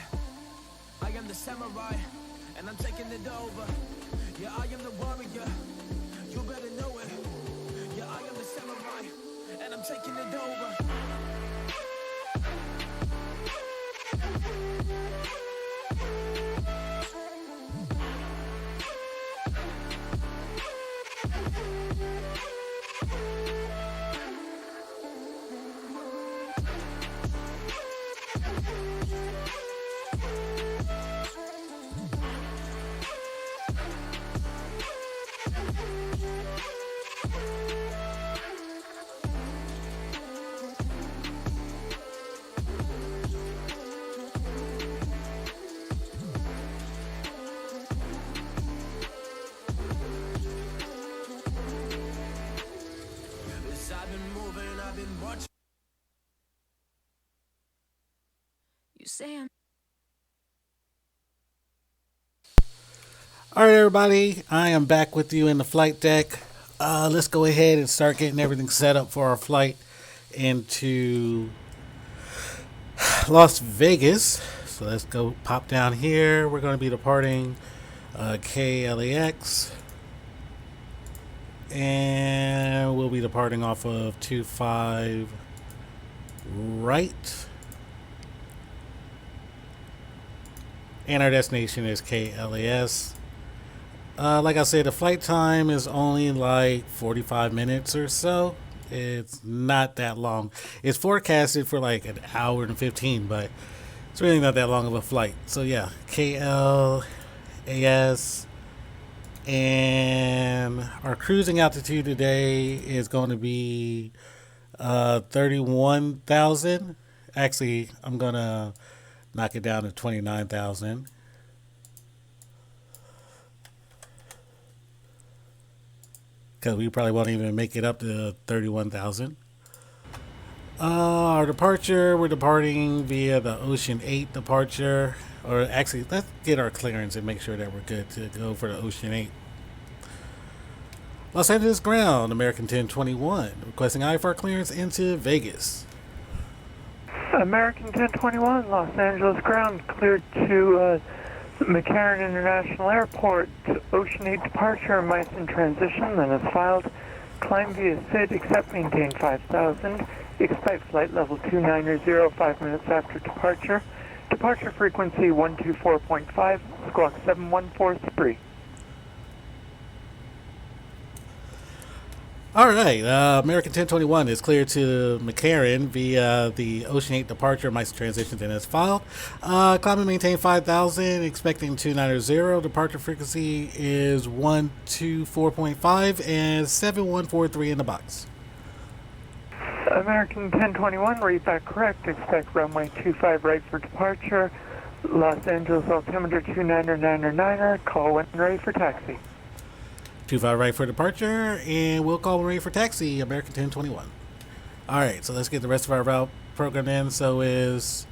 I am the samurai, and I'm taking it over. Yeah, I am the warrior. You better know it. Yeah, I am the samurai, and I'm taking it over. You say I'm All right, everybody, I am back with you in the flight deck. Let's go ahead and start getting everything set up for our flight into Las Vegas. So let's go pop down here. We're going to be departing KLAX, and we'll be departing off of 25 right. And our destination is KLAS. Like I said, the flight time is only like 45 minutes or so. It's not that long. It's forecasted for like an hour and 15, but it's really not that long of a flight. So yeah, KLAS. And our cruising altitude today is going to be 31,000. Actually, I'm going to knock it down to 29,000. Because we probably won't even make it up to 31,000. Our departure, we're departing via the Ocean 8 departure. Or actually, let's get our clearance and make sure that we're good to go for the Ocean 8. Los Angeles ground, American 1021, requesting IFR clearance into Vegas. American 1021, Los Angeles ground, cleared to McCarran International Airport. Ocean 8 departure, MICE in transition, then is filed. Climb via SID, accept maintain 5000. Expect flight level 290, 5 minutes after departure. Departure frequency 124.5, squawk 7143. All right, American 1021 is cleared to McCarran via the Ocean 8 departure, MICE transitions in as filed. Climb and maintain 5,000, expecting 290. Departure frequency is 124.5 and 7143 in the box. American 1021, read back correct. Expect runway 25 right for departure. Los Angeles altimeter 299er, call when ready for taxi. 25 right for departure, and we'll call ready for taxi, American 1021. All right, so let's get the rest of our route programmed in. So is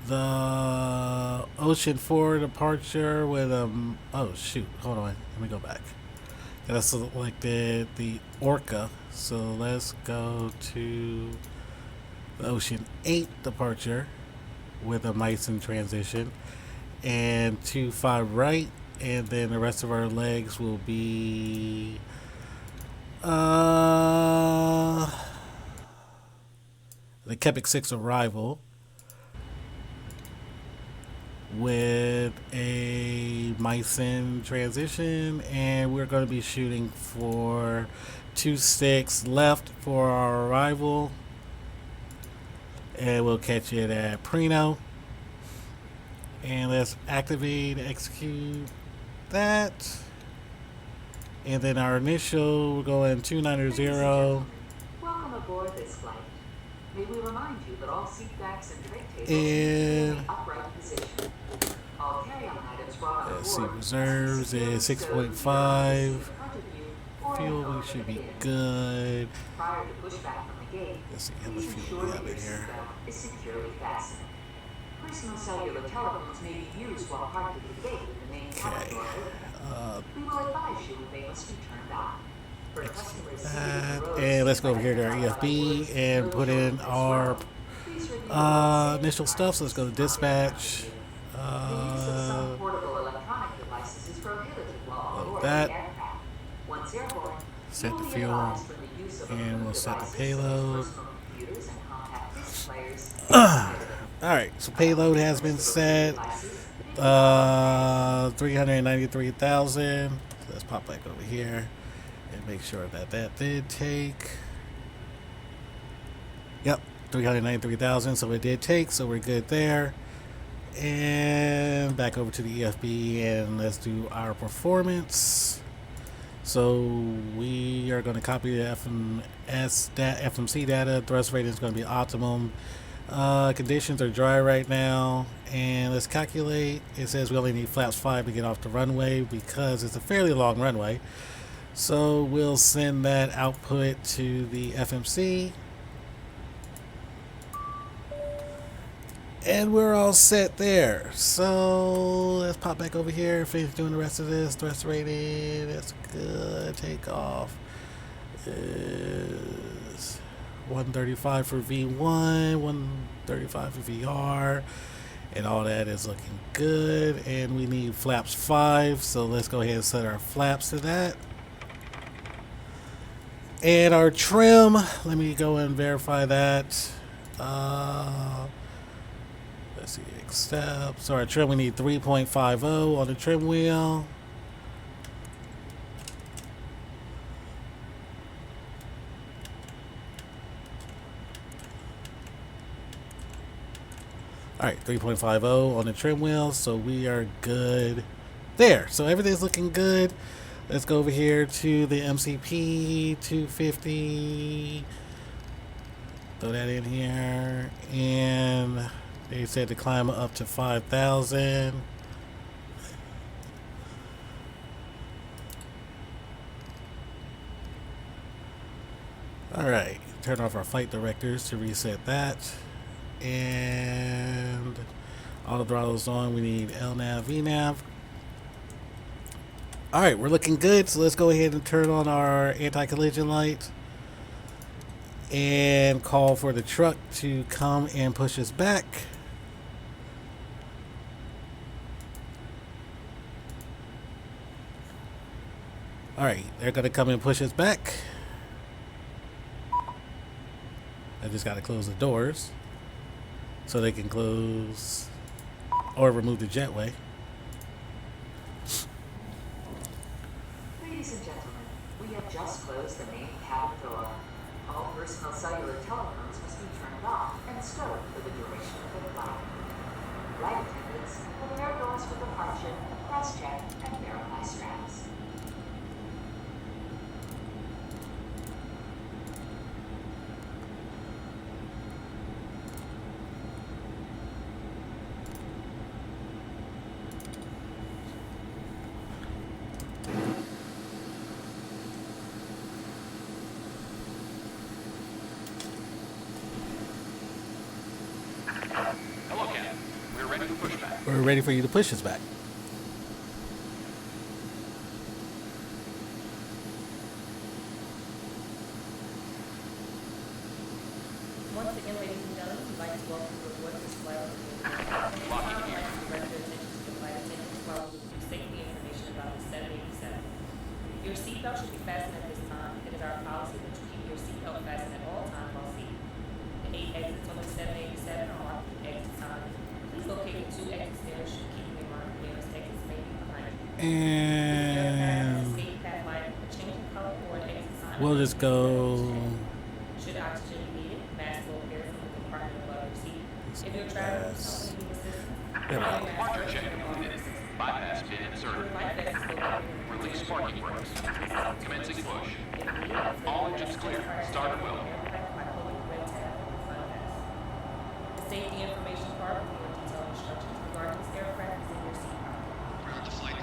the Ocean 4 departure with oh shoot, hold on, let me go back. I selected the Orca, so let's go to the Ocean 8 departure with a MICE in transition, and 25 right. And then the rest of our legs will be the Quebec 6 arrival with a MICE in transition, and we're going to be shooting for 26 left for our arrival, and we'll catch it at Prino. And let's activate, execute that, and then our initial, we're going 290. Welcome aboard this flight. May we remind you that all seat backs and tray tables And are in the upright position. All carry-on items brought on seat board reserves is 6.5. Fuel, we should be good. prior to pushback from the gate. Let's see how much fuel we have in here. Is securely fastened. Personal cellular telephones may be used while parked at the gate in the main cabin door. We will advise you they must be turned on. For customers seated in the rows, And let's go over here to our EFB and put in our initial stuff. So let's go to dispatch. portable electronic devices is prohibited while on board that. the aircraft. Once airborne, Set the fuel, and we'll set the payload. computers and compact disc players. Alright, so payload has been set. 393,000. So let's pop back over here and make sure that that did take. Yep, 393,000. So it did take, so we're good there. And back over to the EFB, and let's do our performance. So we are going to copy the FMC data. Thrust rating is going to be optimum. Conditions are dry right now, and let's calculate. It says we only need flaps 5 to get off the runway because it's a fairly long runway. So we'll send that output to the FMC. And we're all set there. So let's pop back over here. Finish doing the rest of this. Thrust rating. That's good. Takeoff is 135 for V1, 135 for VR. And all that is looking good. And we need flaps 5. So let's go ahead and set our flaps to that. And our trim, let me go and verify that. Let's see, accept. So our trim, we need 3.50 on the trim wheel. All right, 3.50 on the trim wheel, so we are good there. So everything's looking good. Let's go over here to the MCP 250. Throw that in here, and they said to climb up to 5,000. All right, turn off our flight directors to reset that. And auto throttle's on. We need LNAV, VNAV. All right, we're looking good. So let's go ahead and turn on our anti-collision light and call for the truck to come and push us back. All right, they're gonna come and push us back. I just gotta close the doors so they can close or remove the jetway. Ladies and gentlemen, we have just closed the main cabin door. All personal cellular telephones must be turned off and stowed for the duration of the flight. Flight attendants, prepare doors for departure, cross-check, and verify straps. Hello, Captain. We're ready for pushback. We're ready for you to push us back. Once again, ladies and gentlemen, we'd like to welcome you aboard this flight of the Locking gear. direct your attention to the flight attendants while we review safety information about the 787. Your seatbelt should be fastened at this time. It is our policy that you keep your seatbelt fastened at all times while seated. The 8 exits on the 787 are marked with exit signs. Please locate the 2 exit stairs, keeping in mind the nearest exits may be behind you. And Escape path light, a changing color, or an exit sign. we'll just go. Should oxygen be needed, mask will appear from the compartment above your seat. If you're traveling with someone needing assistance, Departure check completed. Bypass pin inserted. Release parking brakes. Commencing push. All engines clear. Start at will. the safety information part with more detailed instructions regarding this aircraft is in your seat pocket.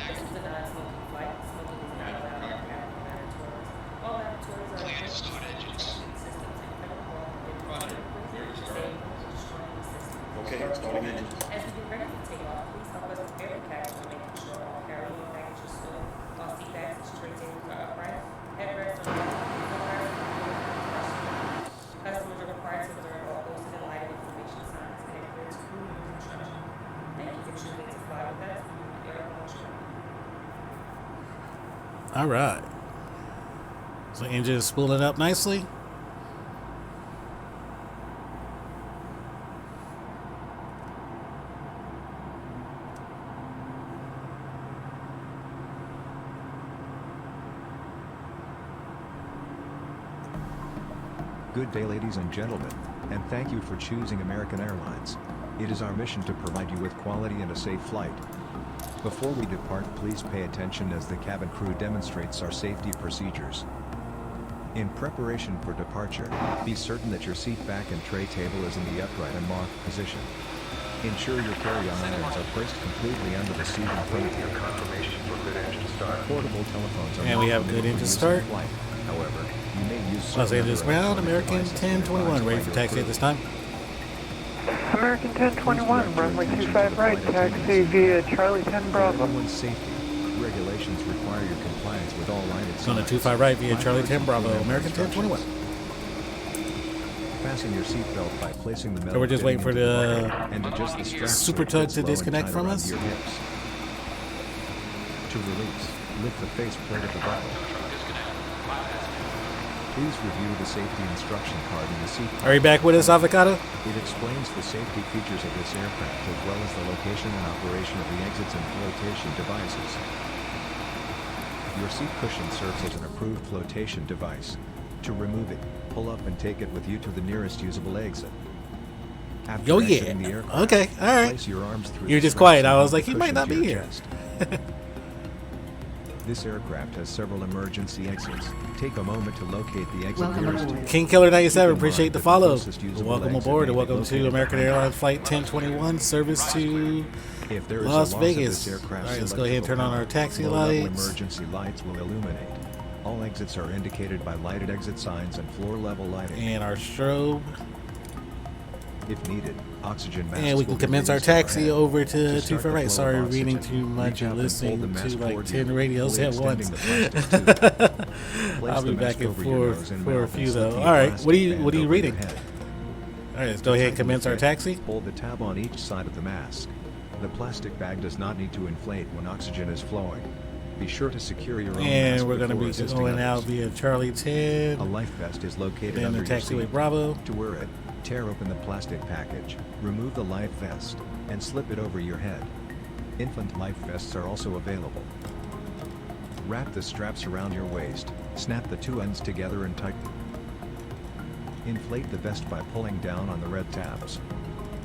This is a non-smoking flight. Smoking is not allowed in cabin laboratories. All laboratories are equipped with systems and critical saving and destroying the system. Okay, starting engine. As we get ready to take off, please help us prepare the cabin by making sure all carry-on baggage is stored, all seat backs and tray tables are upright, headrests are upright, customers are required to observe all posted and lighted information signs and adhere to crew use instructions. Thank you for choosing to fly with us. Airborne Trip. All right. So engine is spooling up nicely. Good day, ladies and gentlemen, and thank you for choosing American Airlines. It is our mission to provide you with quality and a safe flight. Before we depart, please pay attention as the cabin crew demonstrates our safety procedures. In preparation for departure, be certain that your seat back and tray table is in the upright and locked position. Ensure your carry-on items are placed completely under the seat in front of you. Confirmation for good engine start. Portable telephones are And we not have good permitted engine for use start. in flight. However, you may use Los certain Angeles other ground, electronic American devices 1021, provided ready by for your taxi crew. at this time. American 1021, runway 25 right, taxi via Charlie 10 Bravo. Everyone's safety. Regulations require your compliance with all lighted signs. On a 25 right via Charlie 10 Bravo, American 1021. Fasten your seatbelt by placing the metal. So we're just waiting for the and adjust the straps super so it tug to fits low and disconnect tight from around us. your hips. To release, lift the faceplate of the buckle. Please review the safety instruction card in the seat. Are you back with us, Avocado? It explains the safety features of this aircraft as well as the location and operation of the exits and flotation devices. Your seat cushion serves as an approved flotation device. To remove it, pull up and take it with you to the nearest usable exit. After Oh exiting the yeah. aircraft, Okay, all right. place your arms through You're the just straps quiet. and I was hold like, the he might cushion not to be your here. chest. This aircraft has several emergency exits. Take a moment to locate the exit nearest you. King Killer 97, Keep in appreciate mind the that follow. closest usable Welcome exit aboard may and be welcome to located American behind Airlines Flight 1021, service to If there is a Las loss of Vegas. this aircraft's All right, let's go ahead and turn on our taxi low-level lights. emergency lights will illuminate. All exits are indicated by lighted exit signs and floor-level lighting. And our strobe. If needed, oxygen masks And we can will be commence our released taxi overhead. over to start 25 the right. flow Sorry, of reading oxygen, too much reach and up and pull listening the to mask like toward 10 you, radios fully at once. extending the plastic tube. Place I'll the be back mask and over your forth nose and for a mouth few and slip though. the All right, elastic what are you band over reading? your head. All right, let's go ahead and To tighten commence the our fit, taxi. Hold the tab on each side of the mask. The plastic bag does not need to inflate when oxygen is flowing. Be sure to secure your own mask And we're going to before be assisting going others. out via Charlie 10. A life vest is located Then under the your taxiway seat. Bravo. To wear it, tear open the plastic package, remove the life vest, and slip it over your head. Infant life vests are also available. Wrap the straps around your waist, snap the two ends together and tighten. Inflate the vest by pulling down on the red tabs.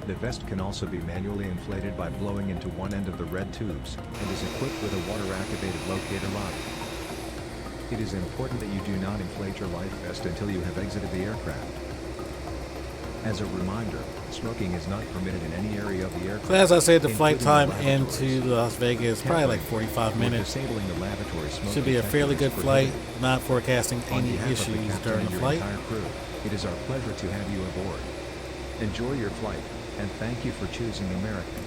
The vest can also be manually inflated by blowing into one end of the red tubes, and is equipped with a water-activated locator lock. It is important that you do not inflate your life vest until you have exited the aircraft. As a reminder, smoking is not permitted in any area of the aircraft. So as I said, the flight including time the lavatories. into Las Vegas is probably like 45 We're minutes. disabling the lavatory smoke Should be a fairly good detector is flight, prohibited. not forecasting On any behalf of the issues captain during and the your flight. entire crew, it is our pleasure to have you aboard. Enjoy your flight, and thank you for choosing American.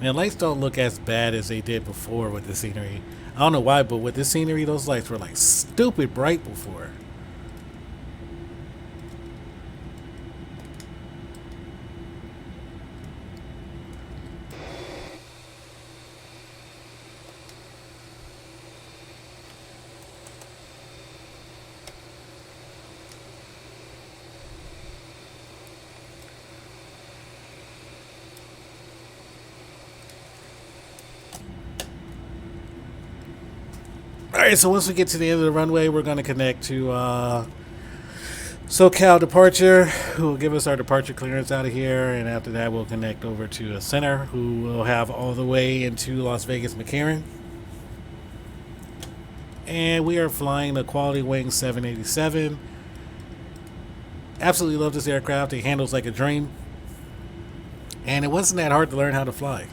Man, lights don't look as bad as they did before with the scenery. I don't know why, but with this scenery, those lights were like stupid bright before. Alright, so once we get to the end of the runway, we're going to connect to SoCal departure, who will give us our departure clearance out of here. And after that, we'll connect over to a center, who will have all the way into Las Vegas McCarran. And we are flying the Quality Wing 787. Absolutely love this aircraft. It handles like a dream. And it wasn't that hard to learn how to fly.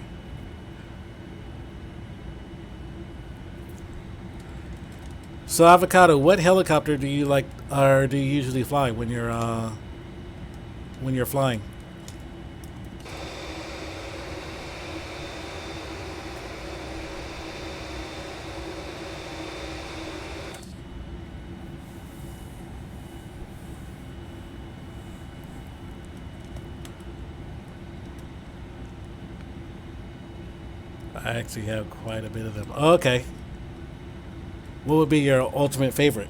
So Avocado, what helicopter do you like, or do you usually fly when you're flying? I actually have quite a bit of them. Okay. What would be your ultimate favorite?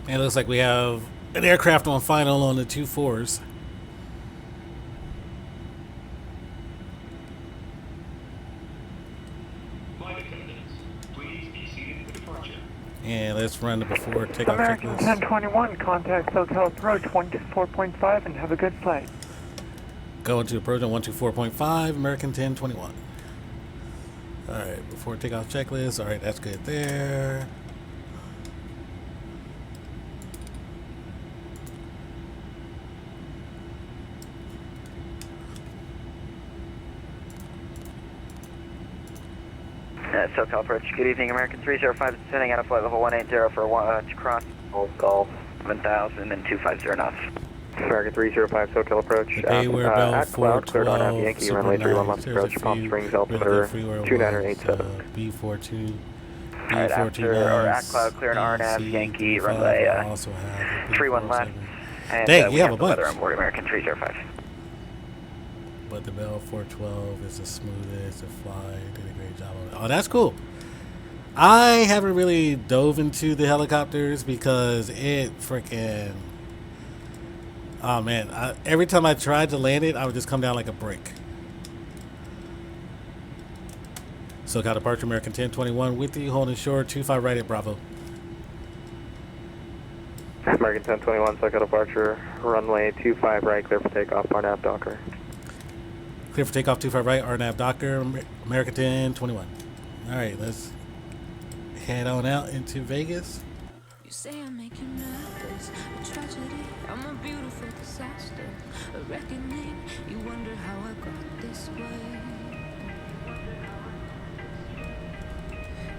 And it looks like we have an aircraft on final on the 2-4s. And let's run the before takeoff American checklist. 1021, contact SoCal approach 124.5 and have a good flight. Going to approach on 124.5, American 1021. Alright, before takeoff checklist. Alright, that's good there. SoCal approach. Good evening, American 305 descending out of flight level 180 for to cross Golf 1000 and 250 knots. American 305 SoCal approach. At cloud, cleared on out Yankee, runway 31 left approach, Palm Springs, altimeter 2987. B42. Alright, after, or at cloud, clear an RNAV, Yankee, runway 31 left. And dang, we you have a the weather bunch. on board American 305. But the Bell 412 is the smoothest to fly. Did a great job on it. Oh, that's cool. I haven't really dove into the helicopters because it freaking... Oh, man. Every time I tried to land it, I would just come down like a brick. SoCal departure, American 1021 with you, holding short, 25 right at Bravo. American 1021 SoCal departure, runway 25 right, clear for takeoff, RNAV Docker. Clear for takeoff, 25 right, RNAV Docker, American 1021. All right, let's head on out into Vegas. You say I make you nervous, a tragedy, I'm a beautiful disaster, a reckoning, you wonder how I got this way.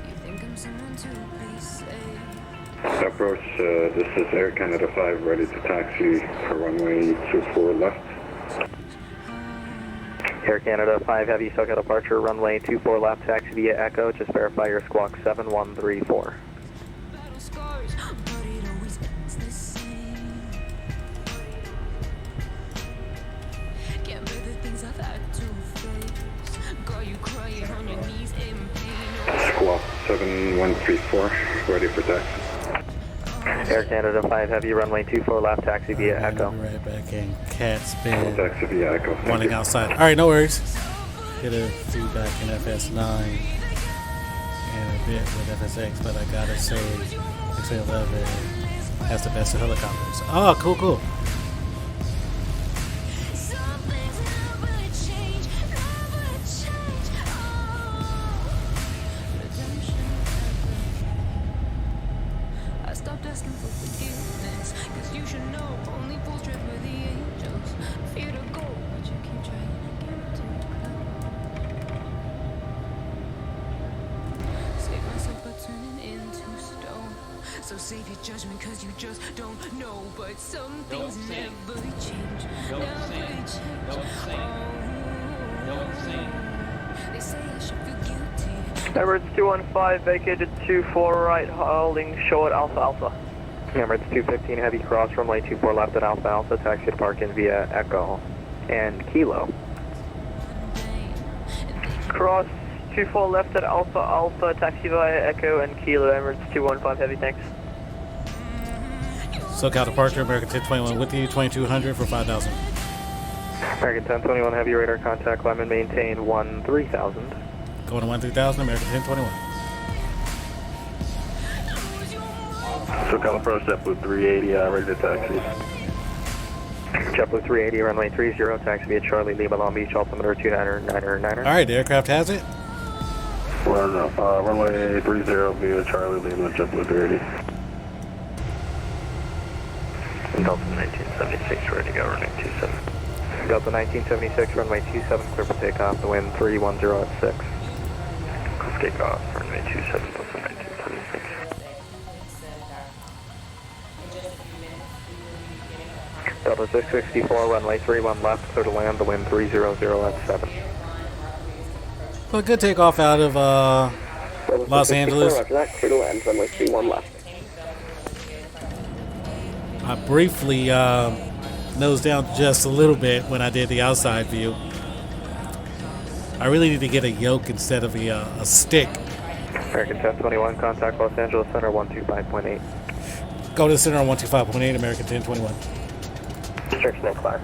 You think I'm someone to be saved. Approach, this is Air Canada 5, ready to taxi for runway 24 left. Air Canada 5 Heavy SoCal departure, runway 24 left, taxi via Echo, just verify your squawk 7134. Squawk 7134, ready for taxi. Air Canada 5 Heavy, runway 24 left, taxi via Echo. Right back in cat spin. Taxi via Echo. Running outside. All right, no worries. Hit a feedback in FS9 and a bit with FSX, but I gotta say, XA11 has the best of helicopters. Oh, cool, cool. So save your judgment cause you just don't know. But some things never change. Never change. They say I should feel guilty. Emirates 215 vacated 24 right, holding short Alpha Alpha. Emirates 215 Heavy cross, runway 24 left at Alpha Alpha, taxi to park in via Echo and Kilo. Cross 24 left at Alpha Alpha, taxi via Echo and Kilo, Emirates 215 Heavy, thanks. SoCal departure, American 1021 with you, 2200 for 5,000. American 1021 Heavy radar contact, climb and maintain 13,000. Going to 13,000, American 1021. SoCal approach, JetBlue 380, ready to taxi. JetBlue 380, runway 30, taxi via Charlie, Lima, Long Beach, altimeter 2999. All right, the aircraft has it. Runway 30 via Charlie, Lima, JetBlue 380. Delta 1976, ready to go, running 27. Delta 1976, runway 27, clear for takeoff, the wind 310 at 6. Clear for takeoff, runway 27, Delta 1976. Delta 664, runway 31 left, clear to land, the wind 300 at 7. Well, good takeoff out of Los Angeles. Roger that, clear to land, runway 31 left. I briefly nosed down just a little bit when I did the outside view. I really need to get a yoke instead of a stick. American 1021, contact Los Angeles Center 125.8. Go to the center on 125.8, American 1021. Restriction inclined.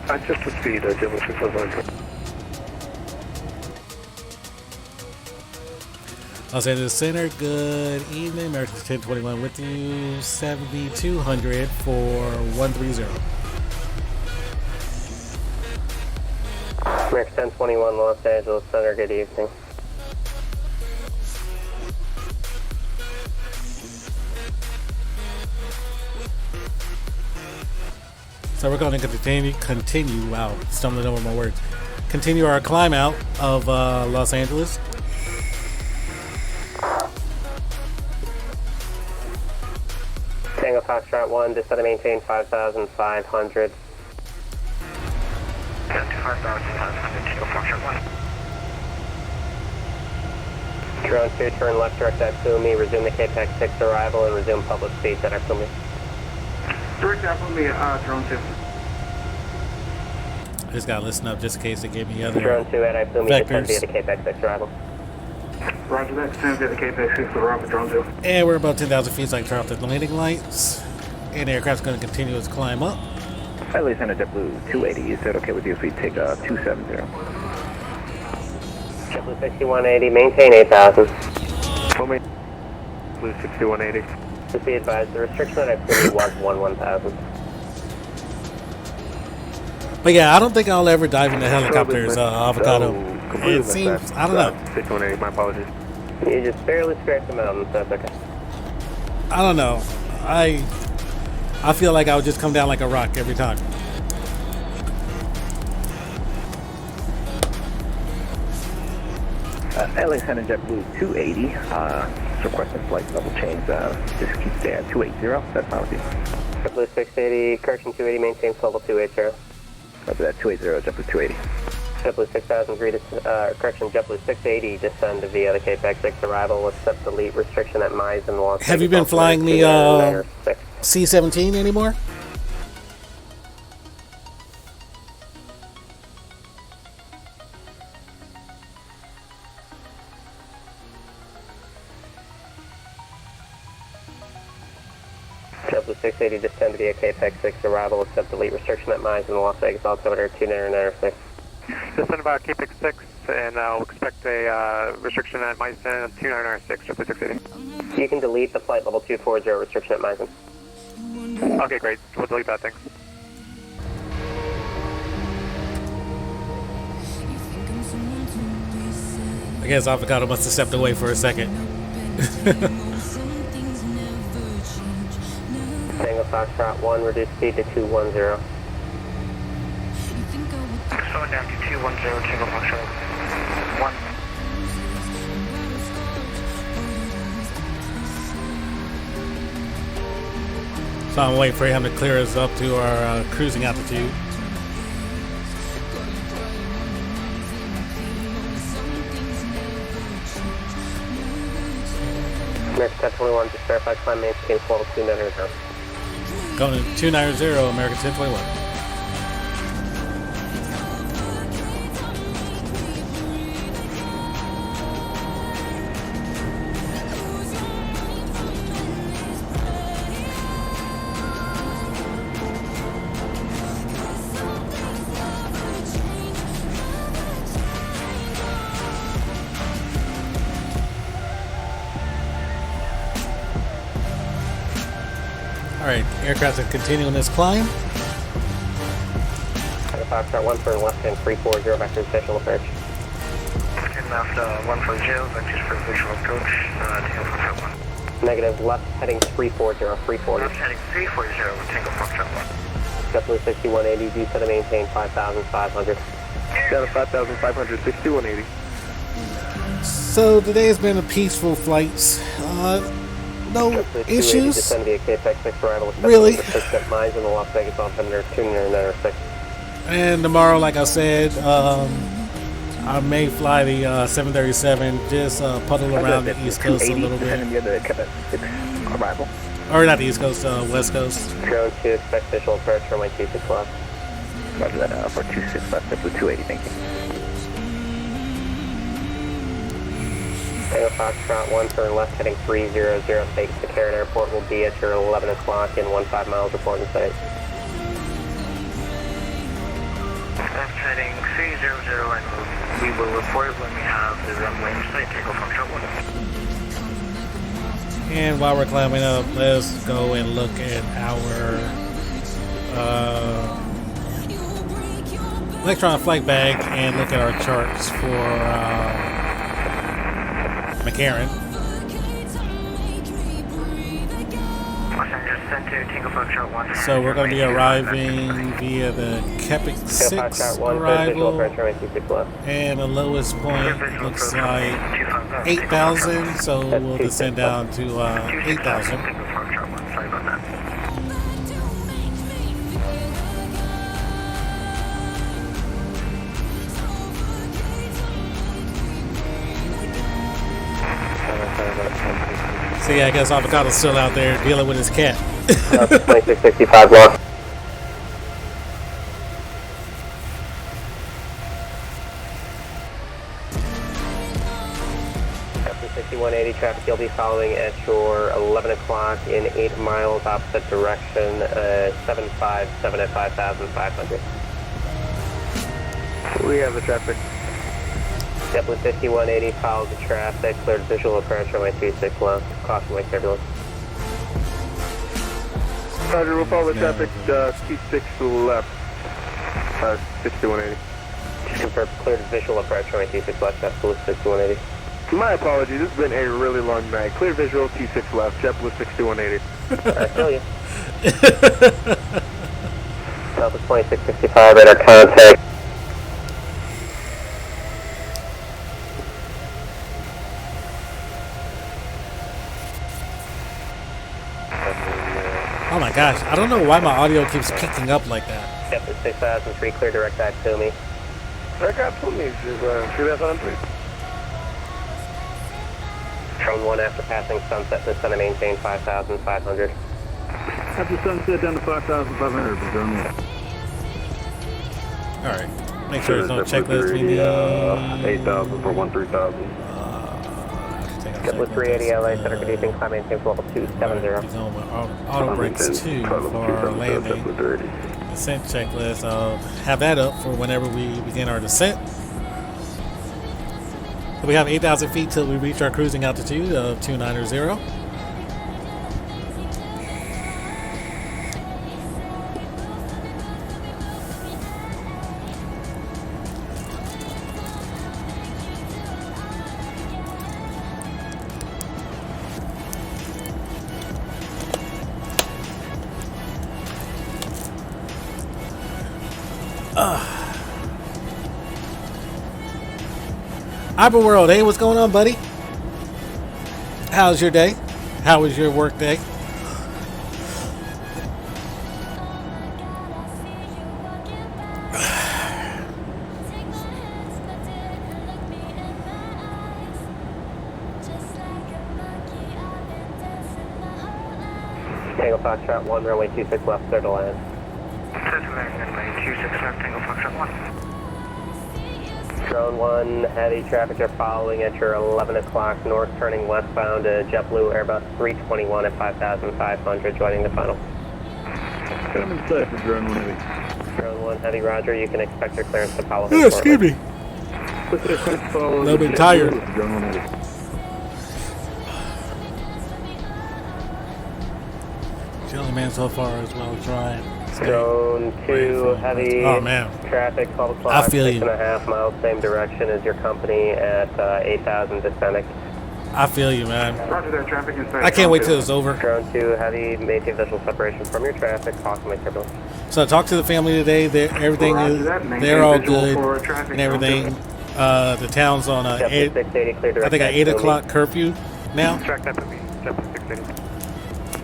Access to speed, Los Angeles Center, good evening. American 1021 with you. 7200 for 130. American 1021, Los Angeles Center, good evening. So we're going to continue, wow, stumbling over my words. Continue our climb out of Los Angeles. Tango Foxtrot 1, descend and maintain 5,500. 5,500, Tango Foxtrot 1. Drone 2, turn left direct at Kumi, resume the KPEX 6 arrival, and resume public speeds at Kumi. Direct out for me, drone 2. I just gotta listen up just in case they give me other Drone 2 at Kumi, descend vectors. via the KPEX 6 arrival. Roger that, descend via the KPEX 6 arrival, drone 2. And we're about 10,000 feet, so I can turn off the landing lights. And the aircraft's gonna continue its climb up. LA Center JetBlue 280, is that okay with you if we take 270? JetBlue 6180, maintain 8,000. For me, Blue 6180. Just be advised, the restriction at Kumi was 1,000. But yeah, I don't think I'll ever dive into helicopters, Avocado. It seems, I don't know. 6180, my apologies. You just barely scraped the mountains, that's okay. I don't know. I feel like I would just come down like a rock every time. LA Center JetBlue 280, requesting flight level change, just keep staying at 280, that's fine with you. JetBlue 680, correction 280, maintains level 280. After that 280, JetBlue 280. JetBlue 6000, correction, JetBlue 680, descend via the KPEX 6 arrival, accept the elite restriction at Mize and Los Have you been flying the C-17 anymore? JetBlue 680, descend via KPEX 6 arrival, accept the elite restriction at Mize and Las Vegas altimeter 2996. Descend about KPEX 6, and I'll expect a restriction at Meissen 2996, JetBlue 680. You can delete the flight level 240 restriction at Meissen. Okay, great. We'll delete that, thanks. I guess Avocado must have stepped away for a second. Tango Foxtrot 1, reduce speed to 210. Slowing down to 210, Tango Foxtrot 1. So I'm waiting for him to clear us up to our cruising altitude. American 1021, just verify climb maintain level 290. Going to 290, American 1021. Alright, aircraft is continuing this climb. Foxtrot 1 for left hand 340, vector visual approach. Left-hand left 140, vectors for visual approach, Tango Foxtrot 1. Negative, left heading 340, 340. Left heading 340, Tango Foxtrot 1. JetBlue 6180, descend and maintain 5,500. Down to 5,500, 6180. So today has been a peaceful flight. No issues. Really. And tomorrow, like I said, I may fly the 737, just puddle around the East Coast a little bit. Or not the East Coast, West Coast. Drone 2, expect visual approach from 26 left. Roger that, for 26 left, JetBlue 280, thank you. Tango Foxtrot 1, turn left heading 300, Vegas to Caron Airport will be at your 11 o'clock in 15 miles reporting site. Left heading 300 and move. We will report when we have the runway in sight. Take off on shot 1. And while we're climbing up, let's go and look at our electronic flight bag and look at our charts for McCarran. So we're going to be arriving via the Kepik 6 arrival, and the lowest point looks like 8,000, so we'll descend down to 8,000. So yeah, I guess Avocado's still out there dealing with his cat. 2665 lost. Captain 6180 traffic, you'll be following at your 11 o'clock in 8 miles opposite direction, 757 at 5,500. We have the traffic. JetBlue 5180, follow the traffic, cleared visual approach runway 26 left, caution wake turbulence. Roger, we'll follow the traffic, T6 left, 6180. Just confirm cleared visual approach runway 26 left, JetBlue 6180. My apologies, this has been a really long night. Clear visual, T6 left, JetBlue 6180. I feel you. Delta 2665, radar contact. Oh my gosh, I don't know why my audio keeps picking up like that. Captain 6003, clear direct back to me. Direct back to me, shoot that on 3. Drone 1 after passing sunset, descend and maintain 5,500. After sunset down to 5,500 for drone 1. Alright, make sure there's no checklist we need. 8,000 for 13,000. JetBlue 380 LA, center condition, climb maintain level 270. Auto brakes 2 for landing. Descent checklist. I'll have that up for whenever we begin our descent. So we have 8,000 feet till we reach our cruising altitude of 290. Hyper World, hey, what's going on, buddy? How's your day? How was your work day? Tango Foxtrot 1, runway 26 left, clear to land. Clear to land, runway 26 left, Tango Foxtrot 1. Drone 1, heavy traffic are following at your 11 o'clock north, turning westbound to JetBlue Airbus 321 at 5,500, joining the final. Come in sight for drone 1 heavy. Drone 1 heavy, roger, you can expect your clearance to follow. Oh, excuse me. A little bit tired. Drone 1 heavy. Jelly man so far as well trying. Drone 2, heavy oh, man. traffic, 12 o'clock, I feel 6.5 miles, same direction as your company at 8,000 descending. I feel you, man. Roger that, traffic is I can't wait till it's over. Drone 2, heavy, maintain visual separation from your traffic, caution wake turbulence. So I talked to the family today. Everything is, they're all good and everything. The town's on a, I think an 8 o'clock curfew now. Track that to me, JetBlue 680.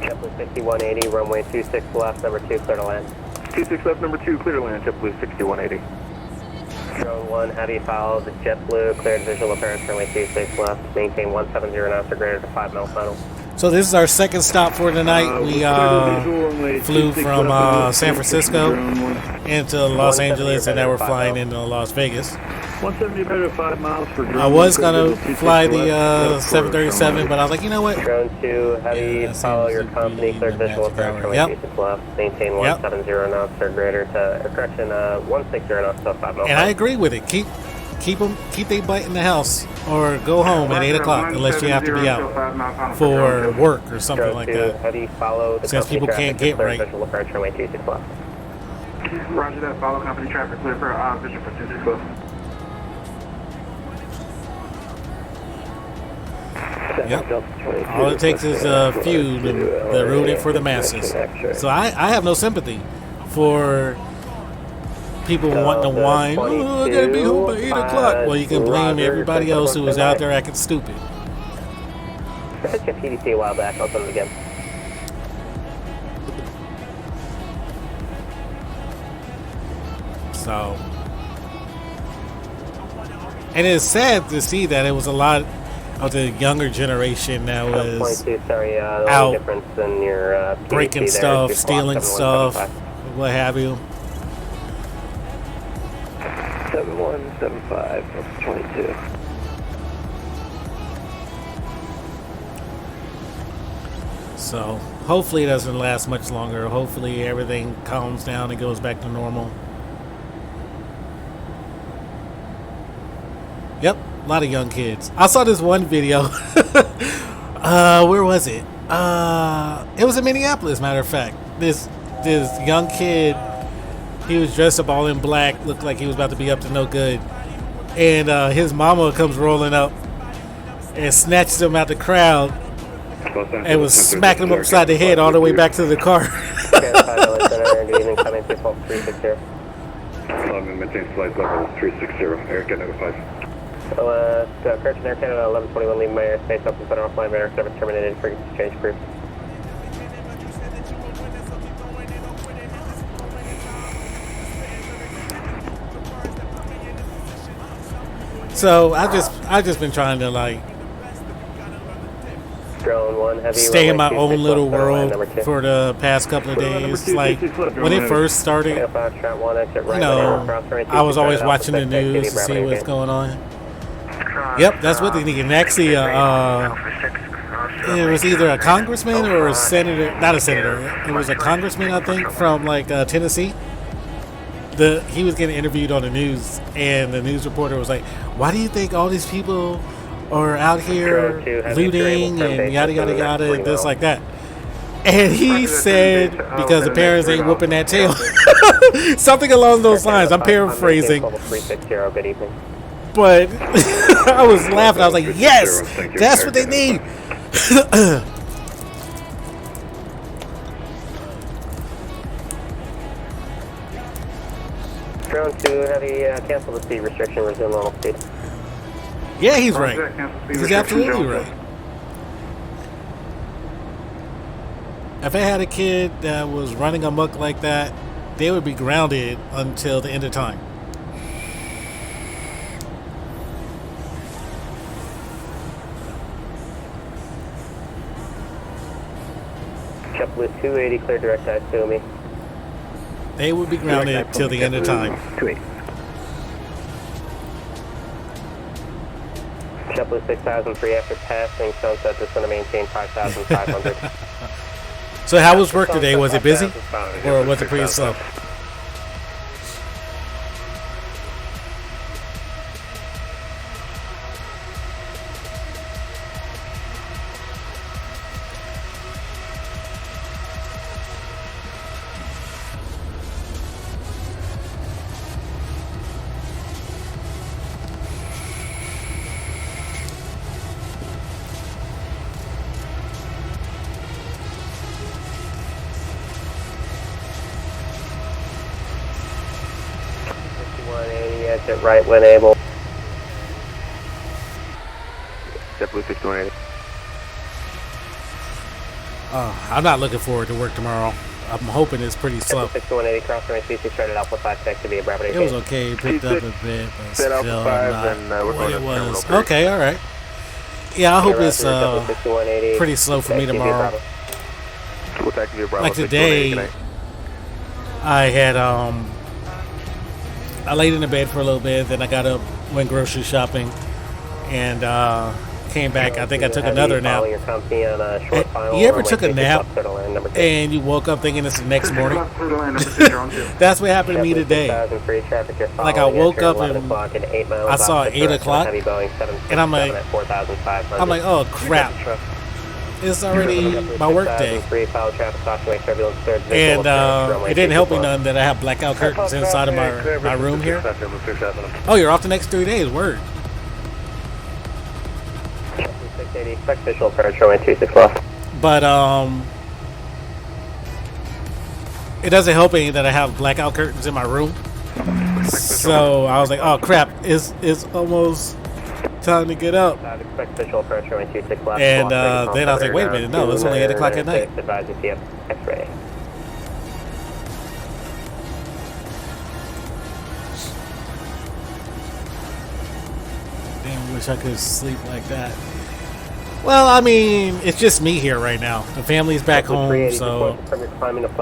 JetBlue 6180, runway 26 left, number 2, clear to land. 26 left, number 2, clear to land, JetBlue 6180. Drone 1, heavy, follow the JetBlue, cleared visual appearance, runway 26 left, maintain 170 knots or greater to 5 mile final. So this is our second stop for tonight. We flew from San Francisco into Los Angeles, and now we're flying into Las Vegas. 170 better 5 miles for drone. I was gonna fly the 737, but I was like, you know what? Drone 2, heavy, follow your company, cleared visual appearance, runway 26 left, maintain 170 knots or greater to, correction, 160 knots to 5 mile. And I agree with it. Keep keep their butt in the house or go home at 8 o'clock unless you have to be out for work or something like that. How do you follow the Since people can't get right. Roger that. Follow company traffic clear for vision for 264. Yep. All it takes is a few to ruin it for the masses. So I have no sympathy for people wanting to whine. Oh, I gotta be home by 8 o'clock. Well, you can blame everybody else who was out there acting stupid. I took your PDC a while back. I'll send it again. So, and it's sad to see that it was a lot of the younger generation that was out difference in your, breaking stuff, stealing stuff, what have you. 7175 up 22. So hopefully it doesn't last much longer. Hopefully everything calms down and goes back to normal. Yep, a lot of young kids. I saw this one video. Where was it? It was in Minneapolis, matter of fact. This young kid, he was dressed up all in black, looked like he was about to be up to no good. And his mama comes rolling up and snatches him out the crowd and was smacking him upside the head all the way back to the car. Maintain flight level 360, Air Canada 5. Correction, Air Canada 1121, leaving my airspace, open center offline, radar service terminated, frequency change approved. So I just been trying to like stay in my own little world for the past couple of days. Like when it first started, you know, I was always watching the news to see what's going on. Yep, that's what they need. And actually, it was either a congressman or a senator. Not a senator. It was a congressman, I think, from like Tennessee. He was getting interviewed on the news, and the news reporter was like, "Why do you think all these people are out here looting and yada yada yada and this like that?" And he said, "Because the parents ain't whooping that tail." Something along those lines. I'm paraphrasing. But I was laughing. I was like, "Yes, that's what they need." Drone 2 heavy, cancel the speed restriction, resume normal speed. Yeah, he's right. He's absolutely right. If I had a kid that was running amok like that, they would be grounded until the end of time. JetBlue 280, clear direct eyes to me. They would be grounded till the end of time. 280. JetBlue 6000, free after passing sunset, just going to maintain 5,500. So how was work today? Was it busy? Or was it pretty slow? Exit right when able. JetBlue 6180. I'm not looking forward to work tomorrow. I'm hoping it's pretty slow. 6180 cross runway 36 started Alpha 56 to be a Bravo. It was okay. It picked up a bit, but still not what it was. Okay, all right. Yeah, I hope it's pretty slow for me tomorrow. Like today, I had I laid in the bed for a little bit, then I got up, went grocery shopping, and came back. I think I took another nap. Your company on a short file. You ever took a nap and you woke up thinking it's the next morning? That's what happened to me today. Like I woke up and I saw 8 o'clock, and I'm like, oh crap, it's already my work day. And it didn't help me none that I have blackout curtains inside of my room here. Oh, you're off the next 3 days. Word. But it doesn't help any that I have blackout curtains in my room. So I was like, oh crap, it's almost time to get up. And then I was like, wait a minute, no, it's only 8 o'clock at night. Damn, wish I could sleep like that. Well, I mean, it's just me here right now. The family's back home, so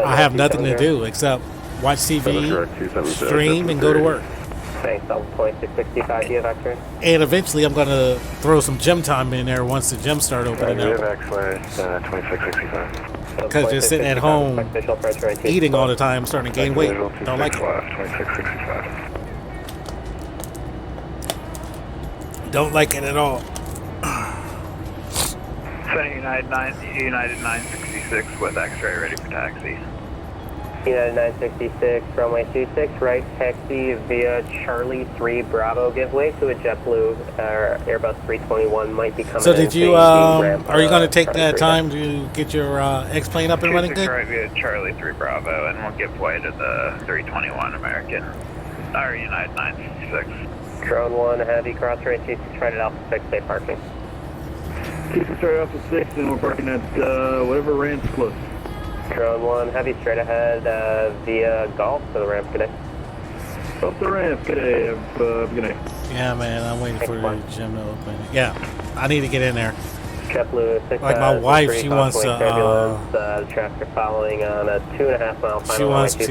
I have nothing to do except watch TV, stream, and go to work. And eventually I'm going to throw some gym time in there once the gym start opening up. Because just sitting at home eating all the time, starting to gain weight. Don't like it. Don't like it at all. United 966 with X-ray ready for taxi. United 966, runway 26, right taxi via Charlie 3 Bravo, give way to a JetBlue Airbus 321 might be coming. So did you, are you going to take that time to get your X-plane up and running good? Right via Charlie 3 Bravo, and we'll give way to the 321 American, or United 966. Drone 1, heavy cross rate 26, right at Alpha 6, stay parking. Keep it straight Alpha 6, and we're parking at whatever ramp's close. Drone 1, heavy straight ahead via Golf to the ramp, good day. Off the ramp, good day. Good day. Yeah, man, I'm waiting for the gym to open. Yeah, I need to get in there. JetBlue 6, like my wife, she wants to. Traffic following on a 2.5 mile final. She wants to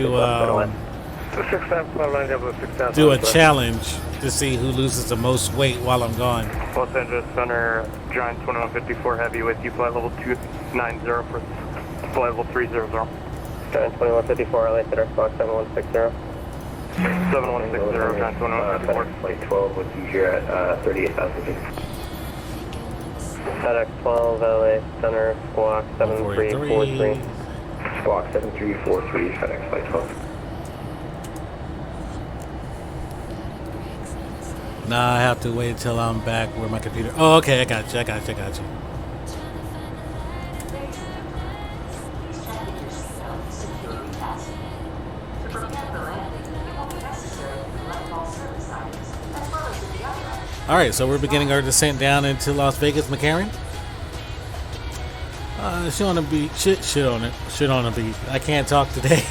do a challenge to see who loses the most weight while I'm gone. Los Angeles Center, Giant 2154 heavy with you, flight level 290 for flight level 300. Giant 2154, LA Center, Fox 7160. 7160, Giant 2154. Flight 12 with you here at 38,000 feet. FedEx 12, LA Center, Squawk 7343. Squawk 7343, FedEx Flight 12. Nah, I have to wait until I'm back where my computer. Oh, okay, I got you. All right, so we're beginning our descent down into Las Vegas, McCarran. Should on the beach. Should on the beach. I can't talk today.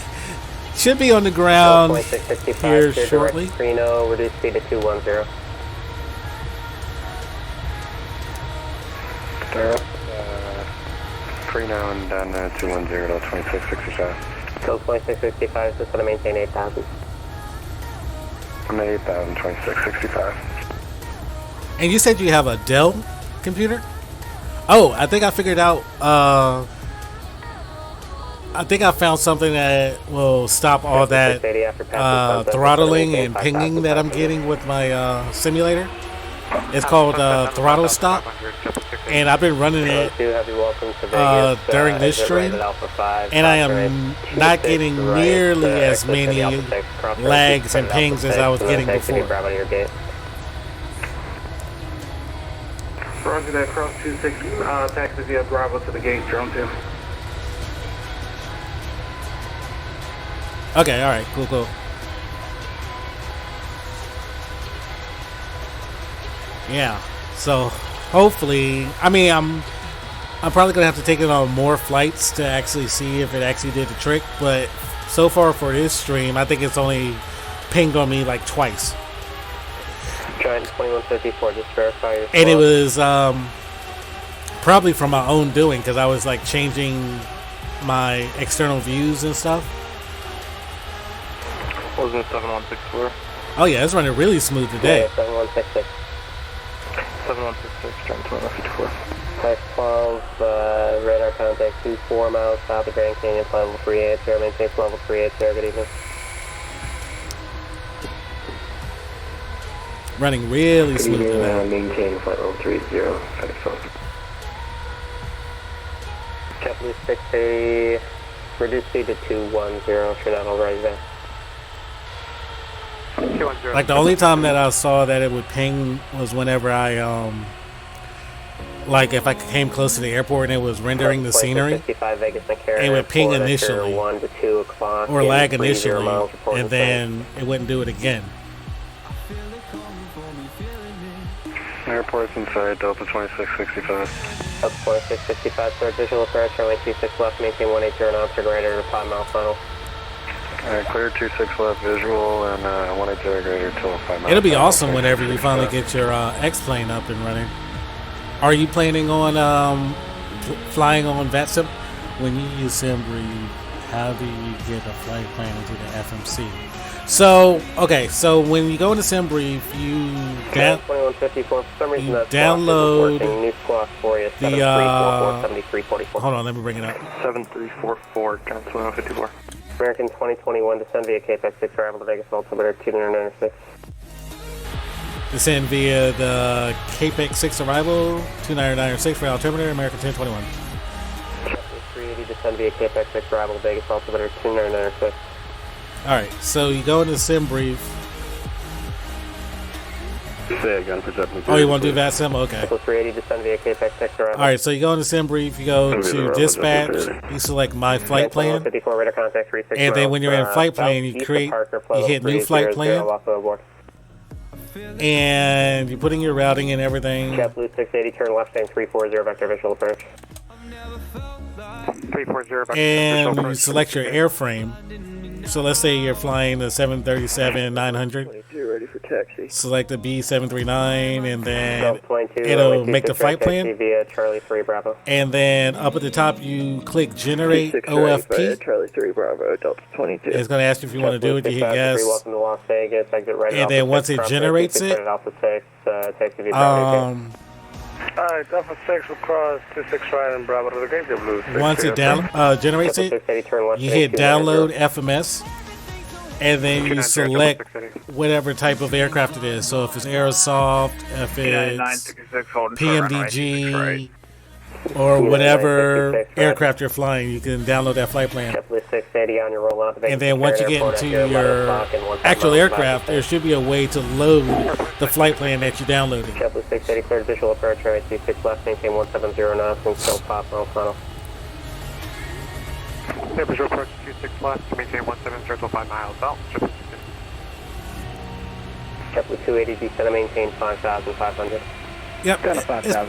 Should be on the ground here shortly. Reno, reduce speed to 210. Free now and down 210 to 2665. So 2665, just want to maintain 8,000. I'm at 8,000, 2665. And you said you have a Dell computer? Oh, I think I figured out. I think I found something that will stop all that throttling and pinging that I'm getting with my simulator. It's called Throttle Stop, and I've been running it during this stream, and I am not getting nearly as many lags and pings as I was getting before. Roger that, cross 26, taxi via Bravo to the gate, drone 2. Okay, alright, cool. Yeah, so hopefully, I mean, I'm probably gonna have to take it on more flights to actually see if it actually did the trick, but so far for this stream, I think it's only pinged on me like twice. Giant 2154, just verify your and it was probably from my own doing, because I was like changing my external views and stuff. Wasn't it 7164? Oh yeah, it's running really smooth today. Yeah, 7166. 7166, turn 2154. Type 12, radar contact 24 miles south of Grand Canyon, flight level 380, maintain level 380, good evening. Running really Good smooth evening, today. maintain flight level 30, JetBlue 680, reduce speed to 210, if you're not already there. Like the only time that I saw that it would ping was whenever I like if I came close to the airport and it was rendering the scenery, it would ping initially or lag initially, and then it wouldn't do it again. Airport's inside, Delta 2665. Delta 2665, third visual approach, runway 26 left, maintain 180 knots, or greater to 5 mile final. Alright, clear 26 left visual and 180 greater till 5 miles. It'll be awesome whenever you finally get your X-plane up and running. Are you planning on flying on VATSIM? When you use SimBrief, how do you get a flight plan into the FMC? So, okay, so when you go into SimBrief, you download the, hold on, let me bring it up. 7344, turn 2154. American 2021, descend via KPX 6, arrival to Vegas, altimeter 2996. Descend via the KPX 6 arrival, 2996 for altimeter, American 1021. 380, descend via KPX 6, arrival to Vegas, altimeter 2996. Alright, so you go into SimBrief. Oh, you want to do VATSIM? Okay. 380, descend via KPX 6, arrival. Alright, so you go into SimBrief, you go to dispatch, you select my flight plan, and then when you're in flight plan, you hit new flight plan, and you put in your routing and everything. JetBlue 680, turn left, stand 340, vector visual approach. 340, and you select your airframe. So let's say you're flying the 737-900. Ready for taxi. Select the B739, and then it'll make the flight plan. Charlie 3 Bravo. And then up at the top, you click Generate OFP. Charlie 3 Bravo, Delta 22. It's going to ask you if you want to do it. You hit yes. And then once it generates it, Delta 6 will cross 26 right and Bravo to the gate. Blue. Once it generates it, you hit Download FMS, and then you select whatever type of aircraft it is. So if it's Aerosoft, if it's PMDG, or whatever aircraft you're flying, you can download that flight plan. And then once you get into your actual aircraft, there should be a way to load the flight plan that you downloaded. JetBlue 680 cleared visual approach, right 26 left, maintain 170 knots, and still 5 mile final. Visual approach 26 left, maintain 170 till 5 miles out. JetBlue 280 descend and maintain 5,500. Yep, it's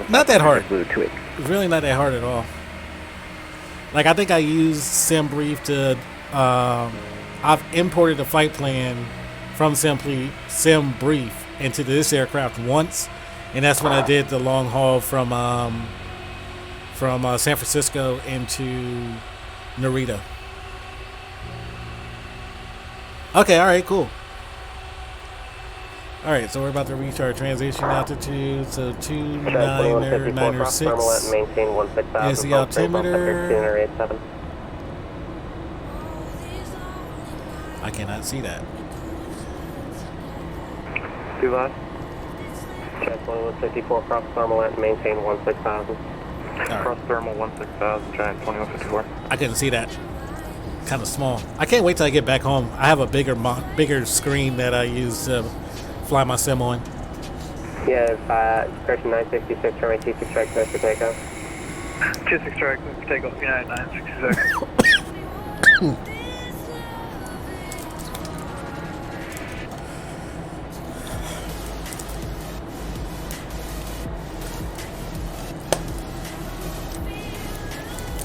not that hard. It's really not that hard at all. Like, I think I used SimBrief to, I've imported a flight plan from SimBrief into this aircraft once, and that's when I did the long haul from San Francisco into Narita. Okay, all right, cool. All right, so we're about to reach our transition altitude. So 2996 is the altimeter. I cannot see that. Do that. Jet 2154, cross thermal and maintain 16,000. Cross thermal 16,000, giant 2154. I couldn't see that. Kind of small. I can't wait till I get back home. I have a bigger screen that I use to fly my sim on. Yeah, correction 966, runway 26 strike, clear for takeoff. 26 strike, clear for takeoff, United 966.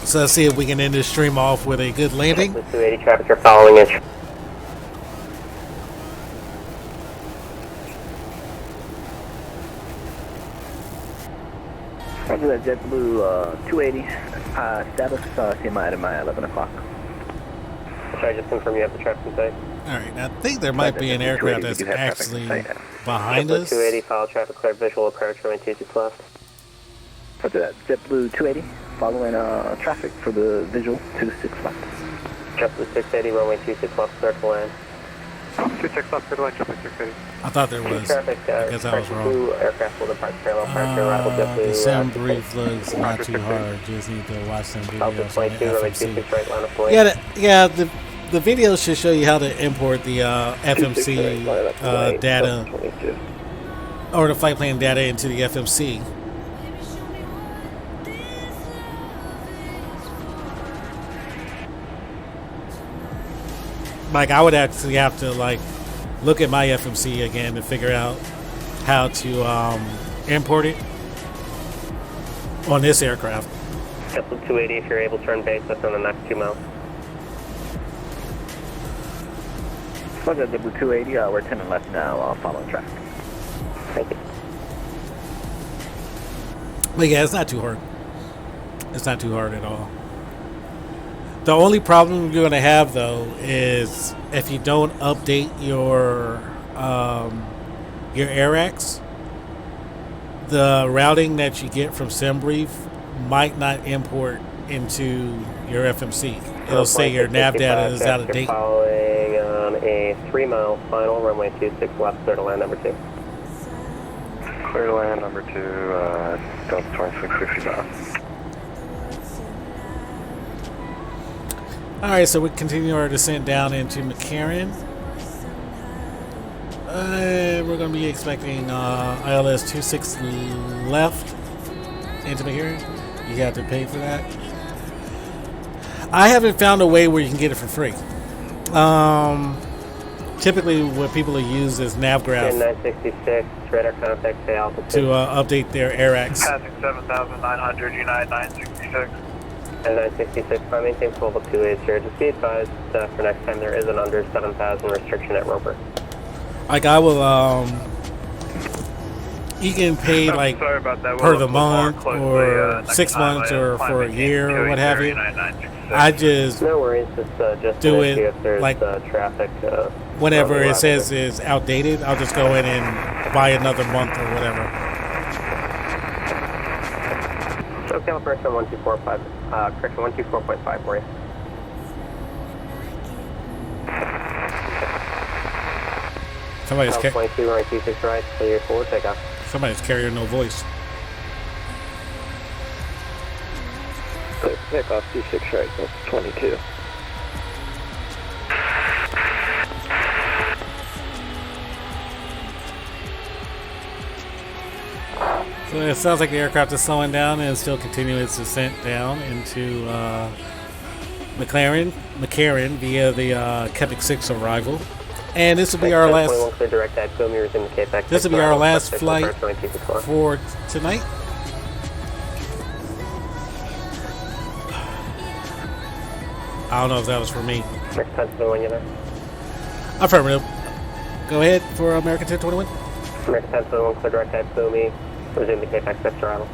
So let's see if we can end this stream off with a good landing. 280 traffic, you're following it. Roger that, JetBlue 280, status, CMI at my 11 o'clock. Sorry, just confirm you have the traffic in sight. Alright, I think there might be an aircraft that's actually behind us. 280, follow traffic clear, visual approach, runway 26 left. Roger that. JetBlue 280, following traffic for the visual 26 left. JetBlue 680, runway 26 left, clear to land. 26 left, clear to land, JetBlue 680. I thought there was. Traffic, I guess I was wrong. Two aircraft will depart parallel park, arrival The JetBlue. sim brief looks not too hard. Just need to watch some videos on the 22, runway 26 right, line of flight. Yeah, the video should show you how to import the FMC data or the flight plan data into the FMC. Like, I would actually have to like look at my FMC again to figure out how to import it on this aircraft. JetBlue 280, if you're able to turn base within the next 2 miles. Roger, JetBlue 280, we're 10 and left now, following traffic. Thank you. But yeah, it's not too hard. It's not too hard at all. The only problem you're going to have, though, is if you don't update your AirX, the routing that you get from SimBrief might not import into your FMC. It'll say your nav data is out of date. Following on a 3-mile final, runway 26 left, clear to land number 2. Clear to land number 2, Delta 2665. Alright, so we continue our descent down into McCarran. We're going to be expecting ILS 26 left into McCarran. You have to pay for that. I haven't found a way where you can get it for free. Typically, what people use is NavGraph 966, radar contact, say altitude. to update their AirX. Passing 7,900, United 966. And 966, I maintain full level 280 here. Just be advised for next time there is an under 7,000 restriction at Roper. Like, I will, you can pay like per the month or 6 months or for a year or what have you. I just no worries, it's just do it if there's like traffic. whenever it says is outdated, I'll just go in and buy another month or whatever. So calibration 1245, correction 124.5 for you. Somebody's 22, right, 26 right, clear forward, take off. Somebody's carrying no voice. Clear, take off 26 right, that's 22. So it sounds like the aircraft is slowing down and still continuing its descent down into McCarran via the Quebec 6 arrival. And this will be our last. This will be our last flight for tonight. I don't know if that was for me. Affirmative. Go ahead for American 1021. American 1021, clear direct at Pumi. Resume the K-Pax 6 arrival.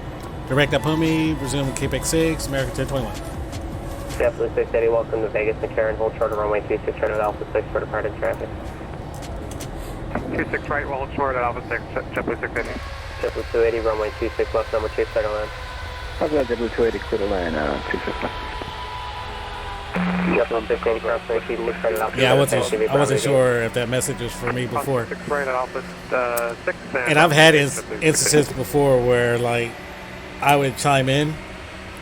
Direct at Pumi, resume K-Pax 6, American 1021. JetBlue 680, welcome to Vegas, McCarran, hold short of runway 26, turn at Alpha 6 for departed traffic. 26 right, hold short at Alpha 6, JetBlue 680. JetBlue 280, runway 26 left, number 2, clear to land. Roger, JetBlue 280, clear to land, 26 left. Yeah, I wasn't sure if that message was for me before. And I've had instances before where like I would chime in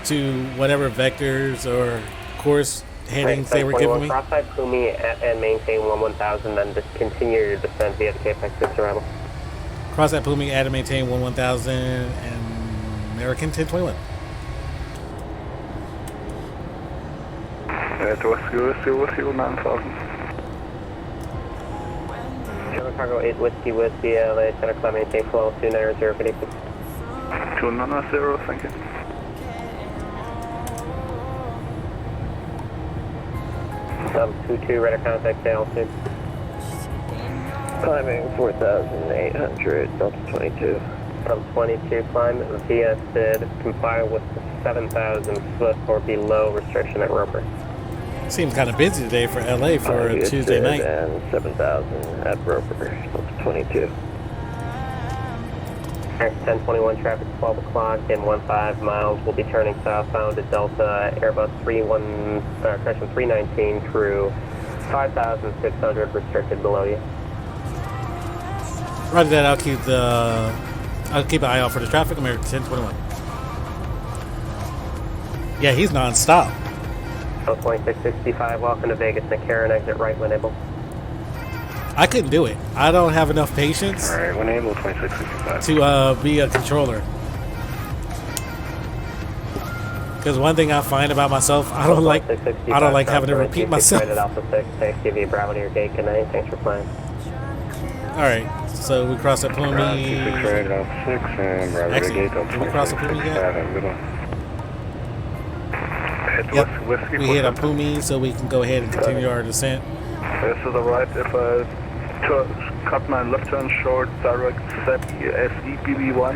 to whatever vectors or course headings they were giving me. Cross-side Pumi and maintain 1000, then just continue your descent via the K-Pax 6 arrival. Cross-side Pumi, add and maintain 1000 and American 1021. Whiskey 9000. German Cargo 8 Whiskey, LA, Center Club, maintain flow 290, 290, thank you. Sub 22, radar contact, say altitude. Climbing 4,800, Delta 22. From 22, climb via SID, comply with the 7,000 foot or below restriction at Roper. Seems kind of busy today for LA for a Tuesday night. And 7,000 at Roper, 22. 1021 traffic 12 o'clock in 15 miles. We'll be turning southbound at Delta Airbus 319 through 5,600 restricted below you. Roger that. I'll keep an eye out for the traffic. American 1021. Yeah, he's non-stop. 2665, welcome to Vegas McCarran, exit right when able. I couldn't do it. I don't have enough patience. All right, when able, 2665. To be a controller. Because one thing I find about myself, I don't like having to repeat myself. Alpha 6, thanks, give you Bravo to your gate, good night, thanks for flying. Alright, so we crossed at Plumie. Actually, did we cross at Plumie yet? Yep, we hit a Plumie, so we can go ahead and continue our descent. This is the right. If I cut my left turn short, direct SEPB1.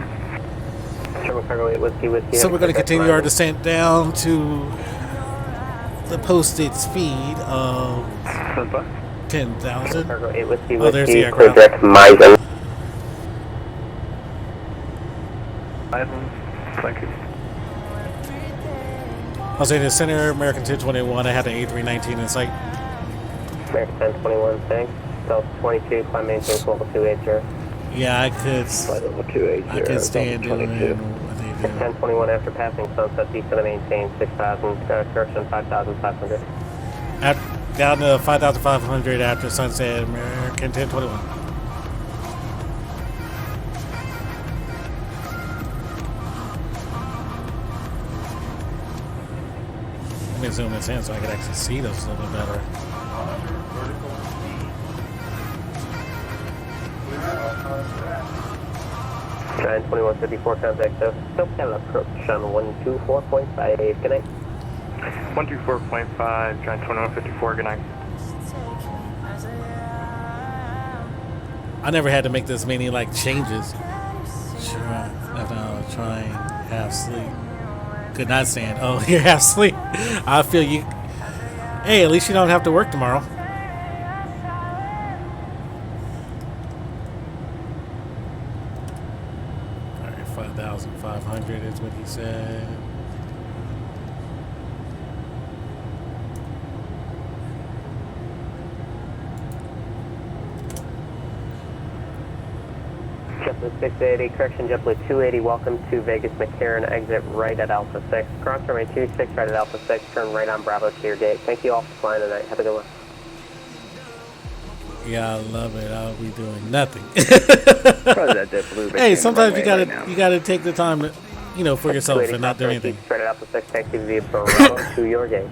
So we're going to continue our descent down to the posted speed of 10,000. Oh, there's the aircraft. Thank you. I'll say the center, American 1021. I had an A319 in sight. American 1021, thanks. Delta 22, climb maintain level 280. Yeah, I could stand doing what they do. 1021 after passing sunset, east of the maintain 6,000, correction 5,500. Down to 5,500 after sunset, American 1021. Let me zoom this in so I can actually see this a little bit better. Giant 2154 contact SoCal approach on 124.5, good night. 124.5, Giant 2154, good night. I never had to make this many changes. Trying half sleep. Could not stand. Oh, you're half asleep. I feel you. Hey, at least you don't have to work tomorrow. Alright, 5,500 is what he said. JetBlue 680, correction JetBlue 280, welcome to Vegas McCarran, exit right at Alpha 6. Cross runway 26 right at Alpha 6, turn right on Bravo to your gate. Thank you all for flying tonight. Have a good one. Yeah, I love it. I'll be doing nothing. Hey, sometimes you gotta take the time to, for yourself and not do anything. Right at Alpha 6, taxi via Bravo to your gate.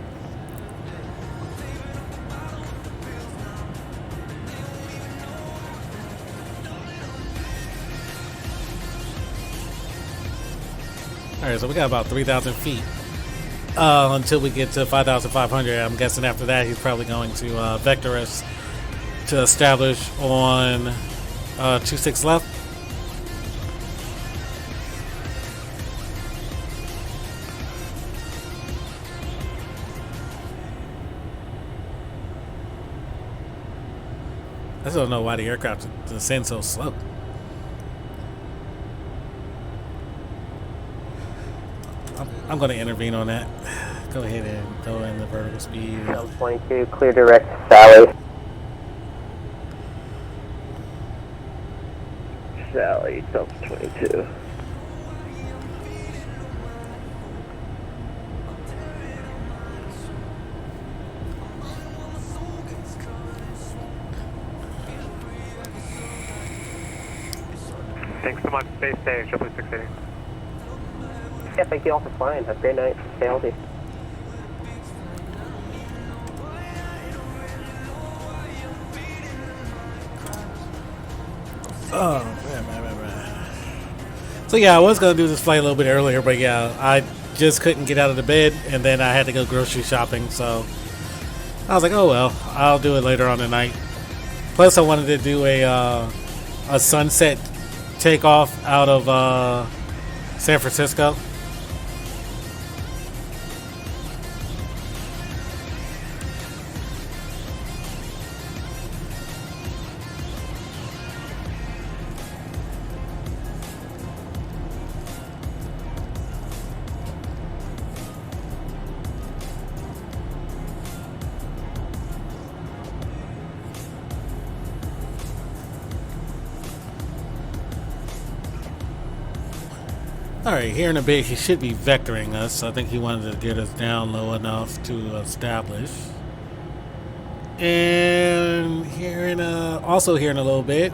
Alright, so we got about 3,000 feet until we get to 5,500. I'm guessing after that he's probably going to vector us to establish on 26 left. I still don't know why the aircraft descends so slow. I'm going to intervene on that. Go ahead and go in the vertical speed. 22, clear direct Sally. Sally, Delta 22. Thanks so much. Stay safe, JetBlue 680. Yeah, thank you all for flying. Have a great night. Stay healthy. Oh, man. So yeah, I was going to do this flight a little bit earlier, but yeah, I just couldn't get out of the bed, and then I had to go grocery shopping, so I was like, oh well, I'll do it later on tonight. Plus, I wanted to do a sunset takeoff out of San Francisco. Alright, here in a bit he should be vectoring us. I think he wanted to get us down low enough to establish. And here in also here in a little bit,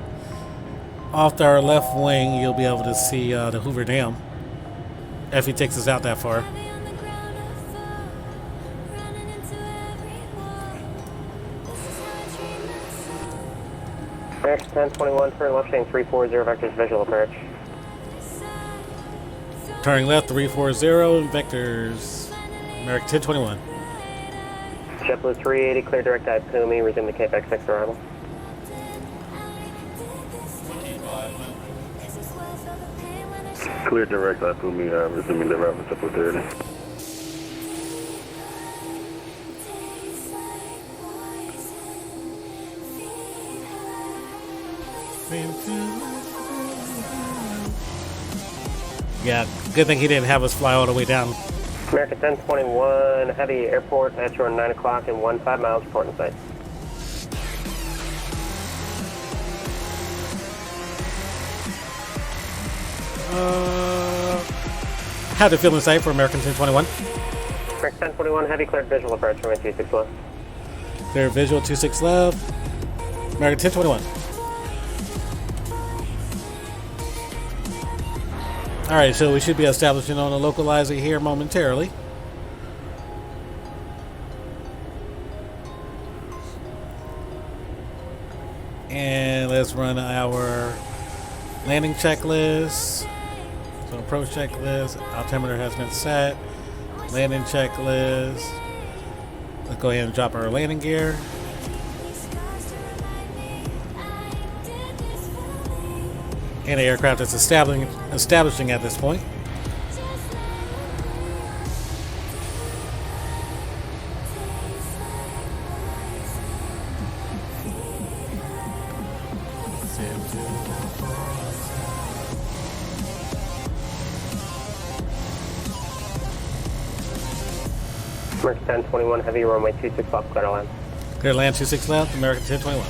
off our left wing, you'll be able to see the Hoover Dam if he takes us out that far. American 1021, turn left saying 340 vectors visual approach. Turning left 340 vectors. American 1021. JetBlue 380, clear direct eye Pumi, resume the KFX 6 arrival. Clear direct eye Pumi, resuming the arrival JetBlue 380. Yeah, good thing he didn't have us fly all the way down. American 1021, heavy airport at your 9 o'clock and 15 miles, reporting site. Had the field in sight for American 1021. American 1021, heavy cleared visual approach from 26 left. Clear visual 26 left. American 1021. Alright, so we should be establishing on a localizer here momentarily. And let's run our landing checklist. So approach checklist, altimeter has been set. Landing checklist. Let's go ahead and drop our landing gear. And the aircraft is establishing at this point. American 1021, heavy runway 26 left, clear to land. Clear to land 26 left, American 1021.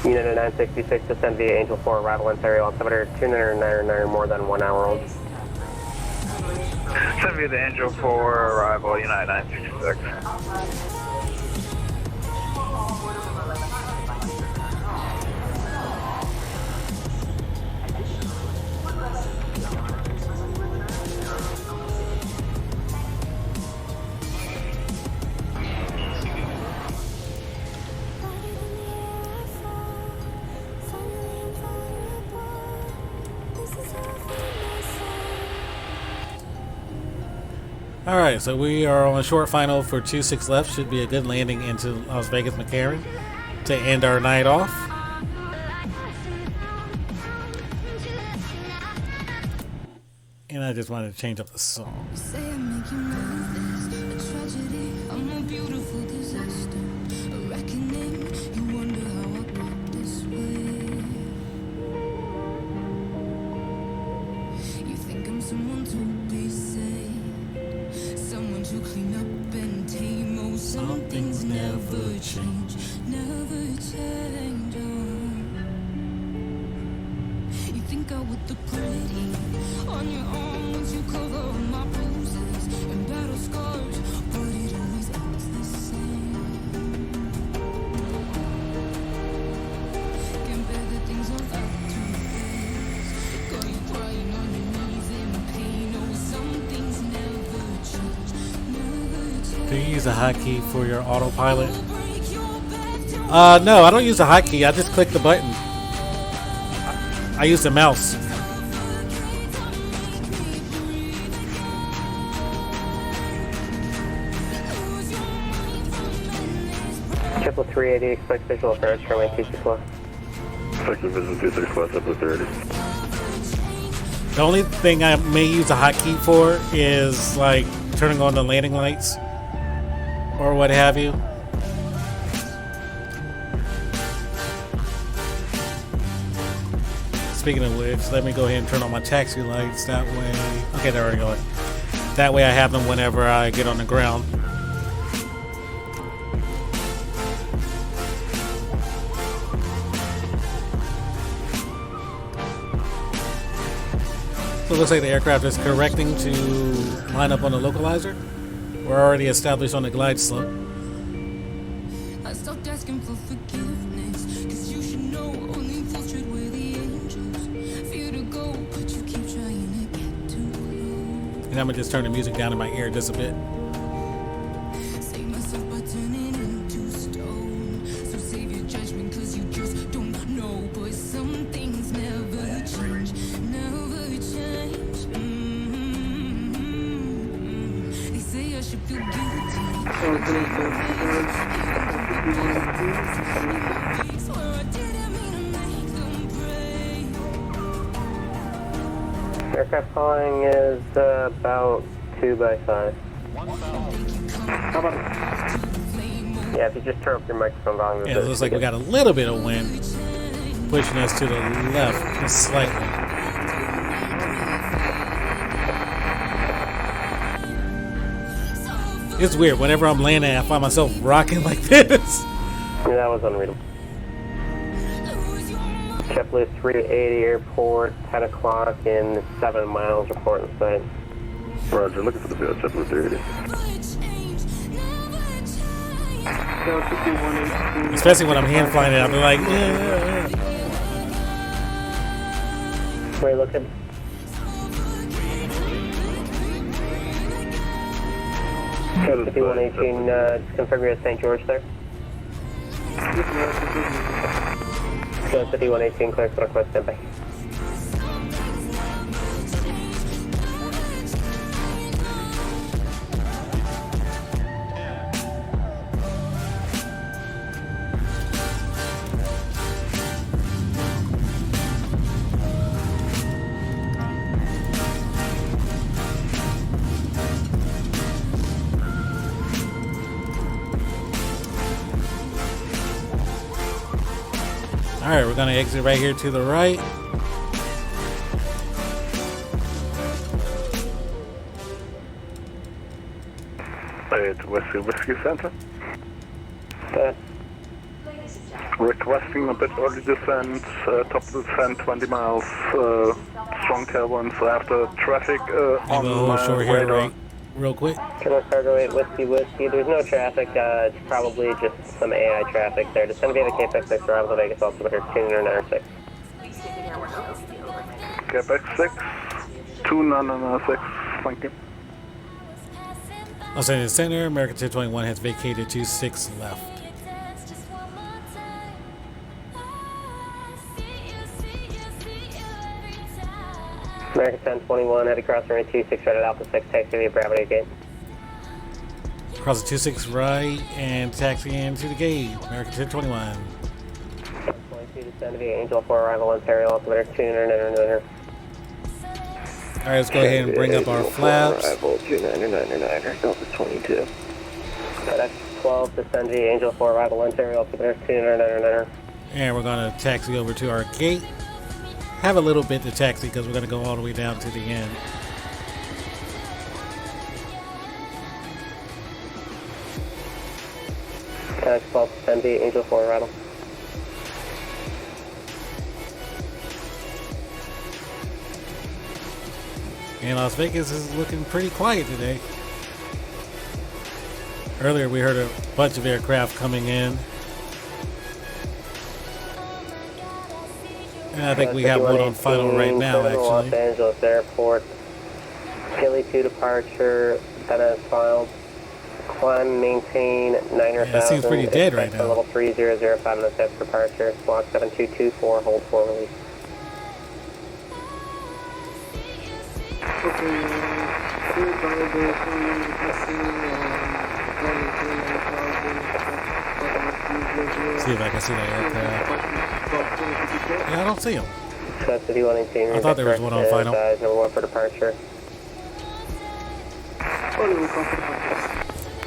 Unit 966, descend via Angel 4, arrival Ontario, altimeter 2999, more than 1 hour old. Send via the Angel 4, arrival Unit 966. Alright, so we are on a short final for 26 left. Should be a good landing into Las Vegas McCarran to end our night off. And I just wanted to change up the song. Some things never change, never change. You think I would look pretty on your arm once you cover all my bruises and battle scars, but it always ends the same. Can't bear the things I've had to face. Got you crying on your knees in pain. Oh, some things never change, never change. Do you use a hotkey for your autopilot? No, I don't use a hotkey. I just click the button. I use the mouse. Triple 380, expect visual approach, runway 26 left. Expect visual 26 left, JetBlue 380. The only thing I may use a hotkey for is like turning on the landing lights or what have you. Speaking of which, let me go ahead and turn on my taxi lights. That way, okay, they're already going. That way I have them whenever I get on the ground. So it looks like the aircraft is correcting to line up on the localizer. We're already established on the glide slope. I stopped asking for forgiveness, cause you should know only fools tread where the angels fear to go, but you keep trying to get too close. And I'm gonna just turn the music down in my ear just a bit. Save myself by turning into stone. So save your judgment, cause you just don't know. But some things never change, never change. They say I should feel guilty. Aircraft calling is about 2x5. Yeah, if you just turn up your microphone volume. Yeah, it looks like we got a little bit of wind pushing us to the left just slightly. It's weird. Whenever I'm landing, I find myself rocking like this. Yeah, that was unreadable. JetBlue 380 airport, 10 o'clock in 7 miles, report in sight. Roger, looking for the field, JetBlue 380. Especially when I'm hand flying it, I'll be like, Where are you looking? Code 5118, just confirm you're at St. George there. Code 5118, clear for request standby. Alright, we're gonna exit right here to the right. It's Whiskey Center. Requesting a bit early descent, top of the descent, 20 miles, strong tailwinds after traffic on Hold short here, radar. right, real quick. Colonel Cargo 8 Whiskey. There's no traffic, it's probably just some AI traffic there. Descend via the KPX-6, arrival to Vegas, altimeter 2996. KPX-6, 2996, thank you. I'll say in the center, American 1021 has vacated to 6 left. American 1021, head across runway 26, right at Alpha 6, taxi via Bravo to gate. Cross the 26 right and taxi into the gate. American 1021. 22, descend via Angel 4, arrival Ontario, altimeter 299. Alright, let's go ahead and bring up our flaps. Arrival 299, Delta 22. FedEx 12, descend via Angel 4, arrival Ontario, altimeter 299. And we're going to taxi over to our gate. Have a little bit to taxi because we're going to go all the way down to the end. FedEx 12, descend via Angel 4, arrival. And Las Vegas is looking pretty quiet today. Earlier we heard a bunch of aircraft coming in. And I think we have one on final right now, actually. Los Angeles Airport. Philly 2 departure, that is filed. Climb, maintain, 9,000. Yeah, it seems pretty dead right now. Level 3005 in the set departure. Block 7224, hold 4 release. See if I can see that aircraft. Yeah, I don't see him. Custody 118. I thought there was one on final. Number 1 for departure.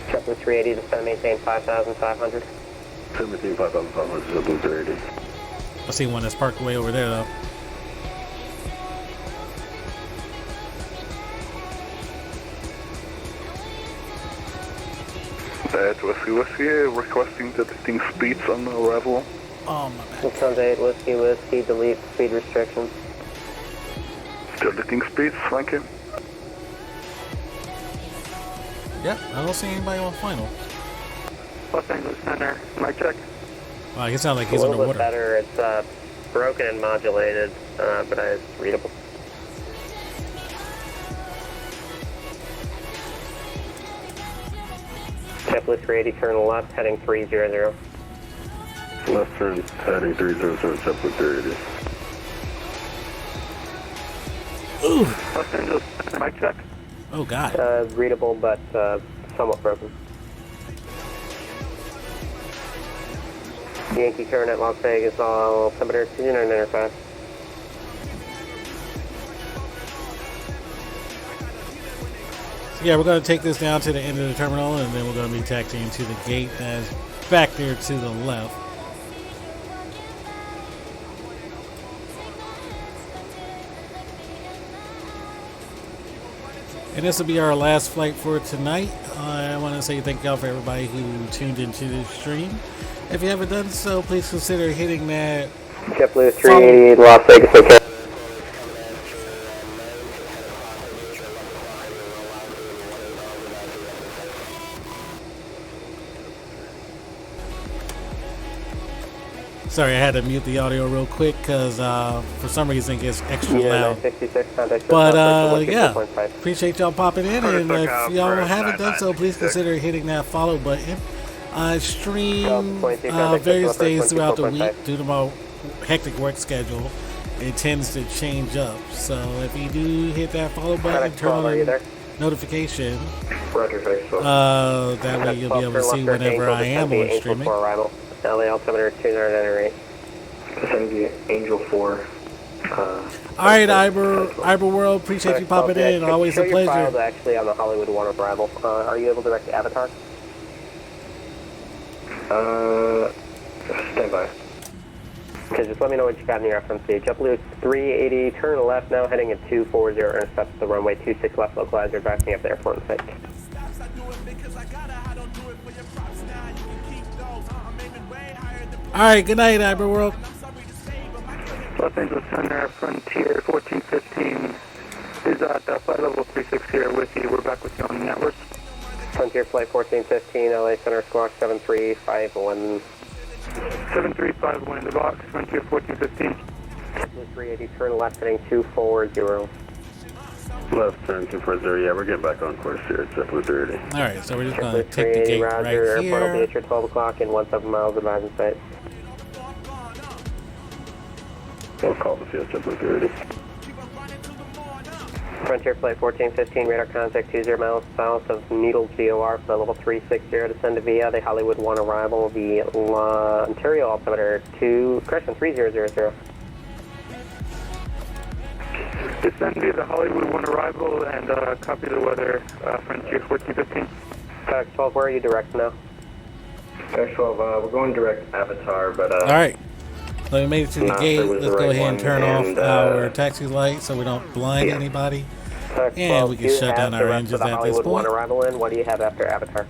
JetBlue 380, descend maintain 5,500. Maintain 5,500, JetBlue 380. I see one that's parked way over there, though. That Whiskey, requesting detecting speeds on arrival. Oh, my bad. Lufthansa 8 Whiskey, delete speed restrictions. Lifting speeds, thank you. Yep, I don't see anybody on final. Los Angeles Center, mic check. Wow, he sounds like he's a little underwater. bit better. It's broken and modulated, but it's readable. JetBlue 380, turn left, heading 300. Left turn, heading 300, JetBlue 380. Ooh. Los Angeles, mic check. Oh, God. Readable, but somewhat broken. Yankee turn at Las Vegas, altimeter 2995. Yeah, we're going to take this down to the end of the terminal, and then we're going to be taxiing to the gate that's back there to the left. And this will be our last flight for tonight. I want to say thank y'all for everybody who tuned into the stream. If you haven't done so, please consider hitting that JetBlue 380, Las Vegas, okay. Sorry, I had to mute the audio real quick because for some reason it gets extra loud. 966, But yeah, appreciate y'all popping in, and if y'all haven't done so, please consider hitting that follow button. I stream various days throughout the week due to my hectic work schedule. It tends to change up, so if you do hit that follow button, turn on notification. That way you'll be able to see whenever I am on streaming. LA altimeter 298. Angel 4. Alright, Iber World, appreciate you popping in. Always a pleasure. Your actually on the Hollywood One arrival. Are you able to direct the Avatar? Stand by. Okay, just let me know what you got in your FMC. JetBlue 380, turn left now, heading at 240, intercept the runway 26 left, localizer, driving up the airport in sight. Alright, good night, Iber World. Los Angeles Center, Frontier 1415 is at flight level 36 here with you. We're back with you on the network. Frontier Flight 1415, LA Center, squawk 7351. 7351 in the box, Frontier 1415. 380, turn left, heading 240. Left turn 240, yeah, we're getting back on course here at JetBlue 380. Alright, so we're just going to take the gate right here. Airport will be at your 12 o'clock in 17 miles of advise in sight. We'll call the field JetBlue 380. Frontier Flight 1415, radar contact 20 miles south of Needles VOR, flight level 360, descend to via the Hollywood 1 arrival, the Ontario altimeter 300. Descend via the Hollywood 1 arrival and copy the weather, Frontier 1415. FedEx 12, where are you direct now? FedEx 12, we're going direct Avatar, but Alright. So we made it to the gate. Let's go ahead and turn off our taxi light so we don't blind anybody. And we can shut down our engines at this point. Arrival in. What do you have after Avatar?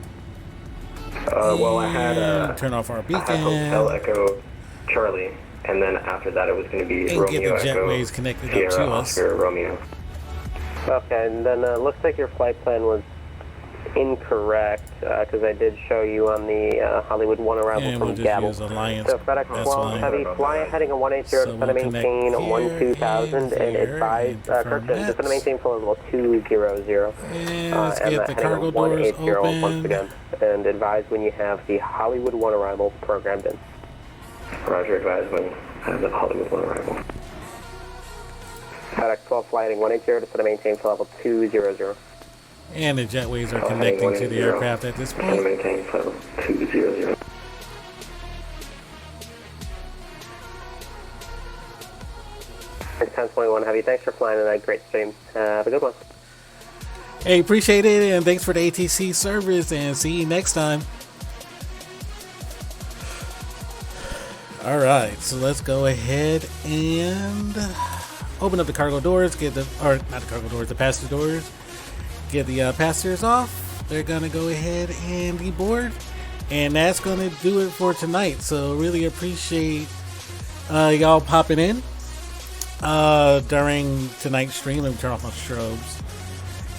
Well, I had turn off our beacon. Hotel Echo Charlie, and then after that it was going to be and Romeo get the Echo jetways connected Sierra, up to us. Oscar, Romeo. Okay, and then looks like your flight plan was incorrect because I did show you on the Hollywood 1 arrival and from we'll just Gabble. use Alliance. So FedEx 12 Heavy, fly heading a 180, So descend to maintain 12000 and advise, correction, descend to maintain full level 200. And let's and get the cargo doors 180 open. once again. And advise when you have the Hollywood 1 arrival programmed in. Roger, advise when I have the Hollywood 1 arrival. FedEx 12 flying 180, descend to maintain full level 200. And the jetways are connecting to the aircraft at this point. Maintain level 200. It's 1021 Heavy. Thanks for flying tonight. Great stream. Have a good one. Hey, appreciate it, and thanks for the ATC service, and see you next time. Alright, so let's go ahead and open up the cargo doors, not the cargo doors, the passenger doors. Get the passengers off. They're gonna go ahead and deboard, and that's gonna do it for tonight. So really appreciate y'all popping in. during tonight's stream. Let me turn off my strobes.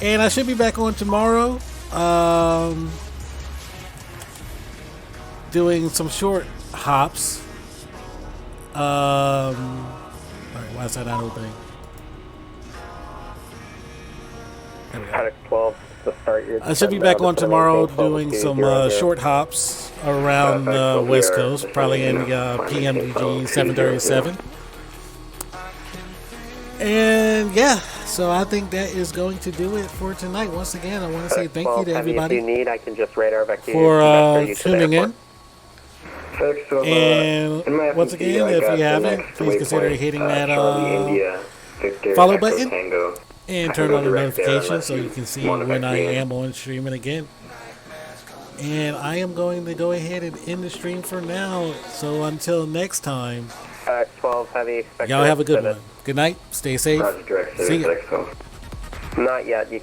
And I should be back on tomorrow. Doing some short hops. Alright, why is that not opening? Paddock 12, to start your I should be back on tomorrow doing some short hops around the West Coast, probably in the PMDG 737. And yeah, so I think that is going to do it for tonight. Once again, I want to say thank you to everybody If you need, I can just radar back to for you tuning in. And once again, if you haven't, please consider hitting that follow button and turn on the notifications so you can see when I am on streaming again. And I am going to go ahead and end the stream for now. So until next time, 12 heavy. y'all have a good one. Good night. Stay safe. See ya. Not yet. You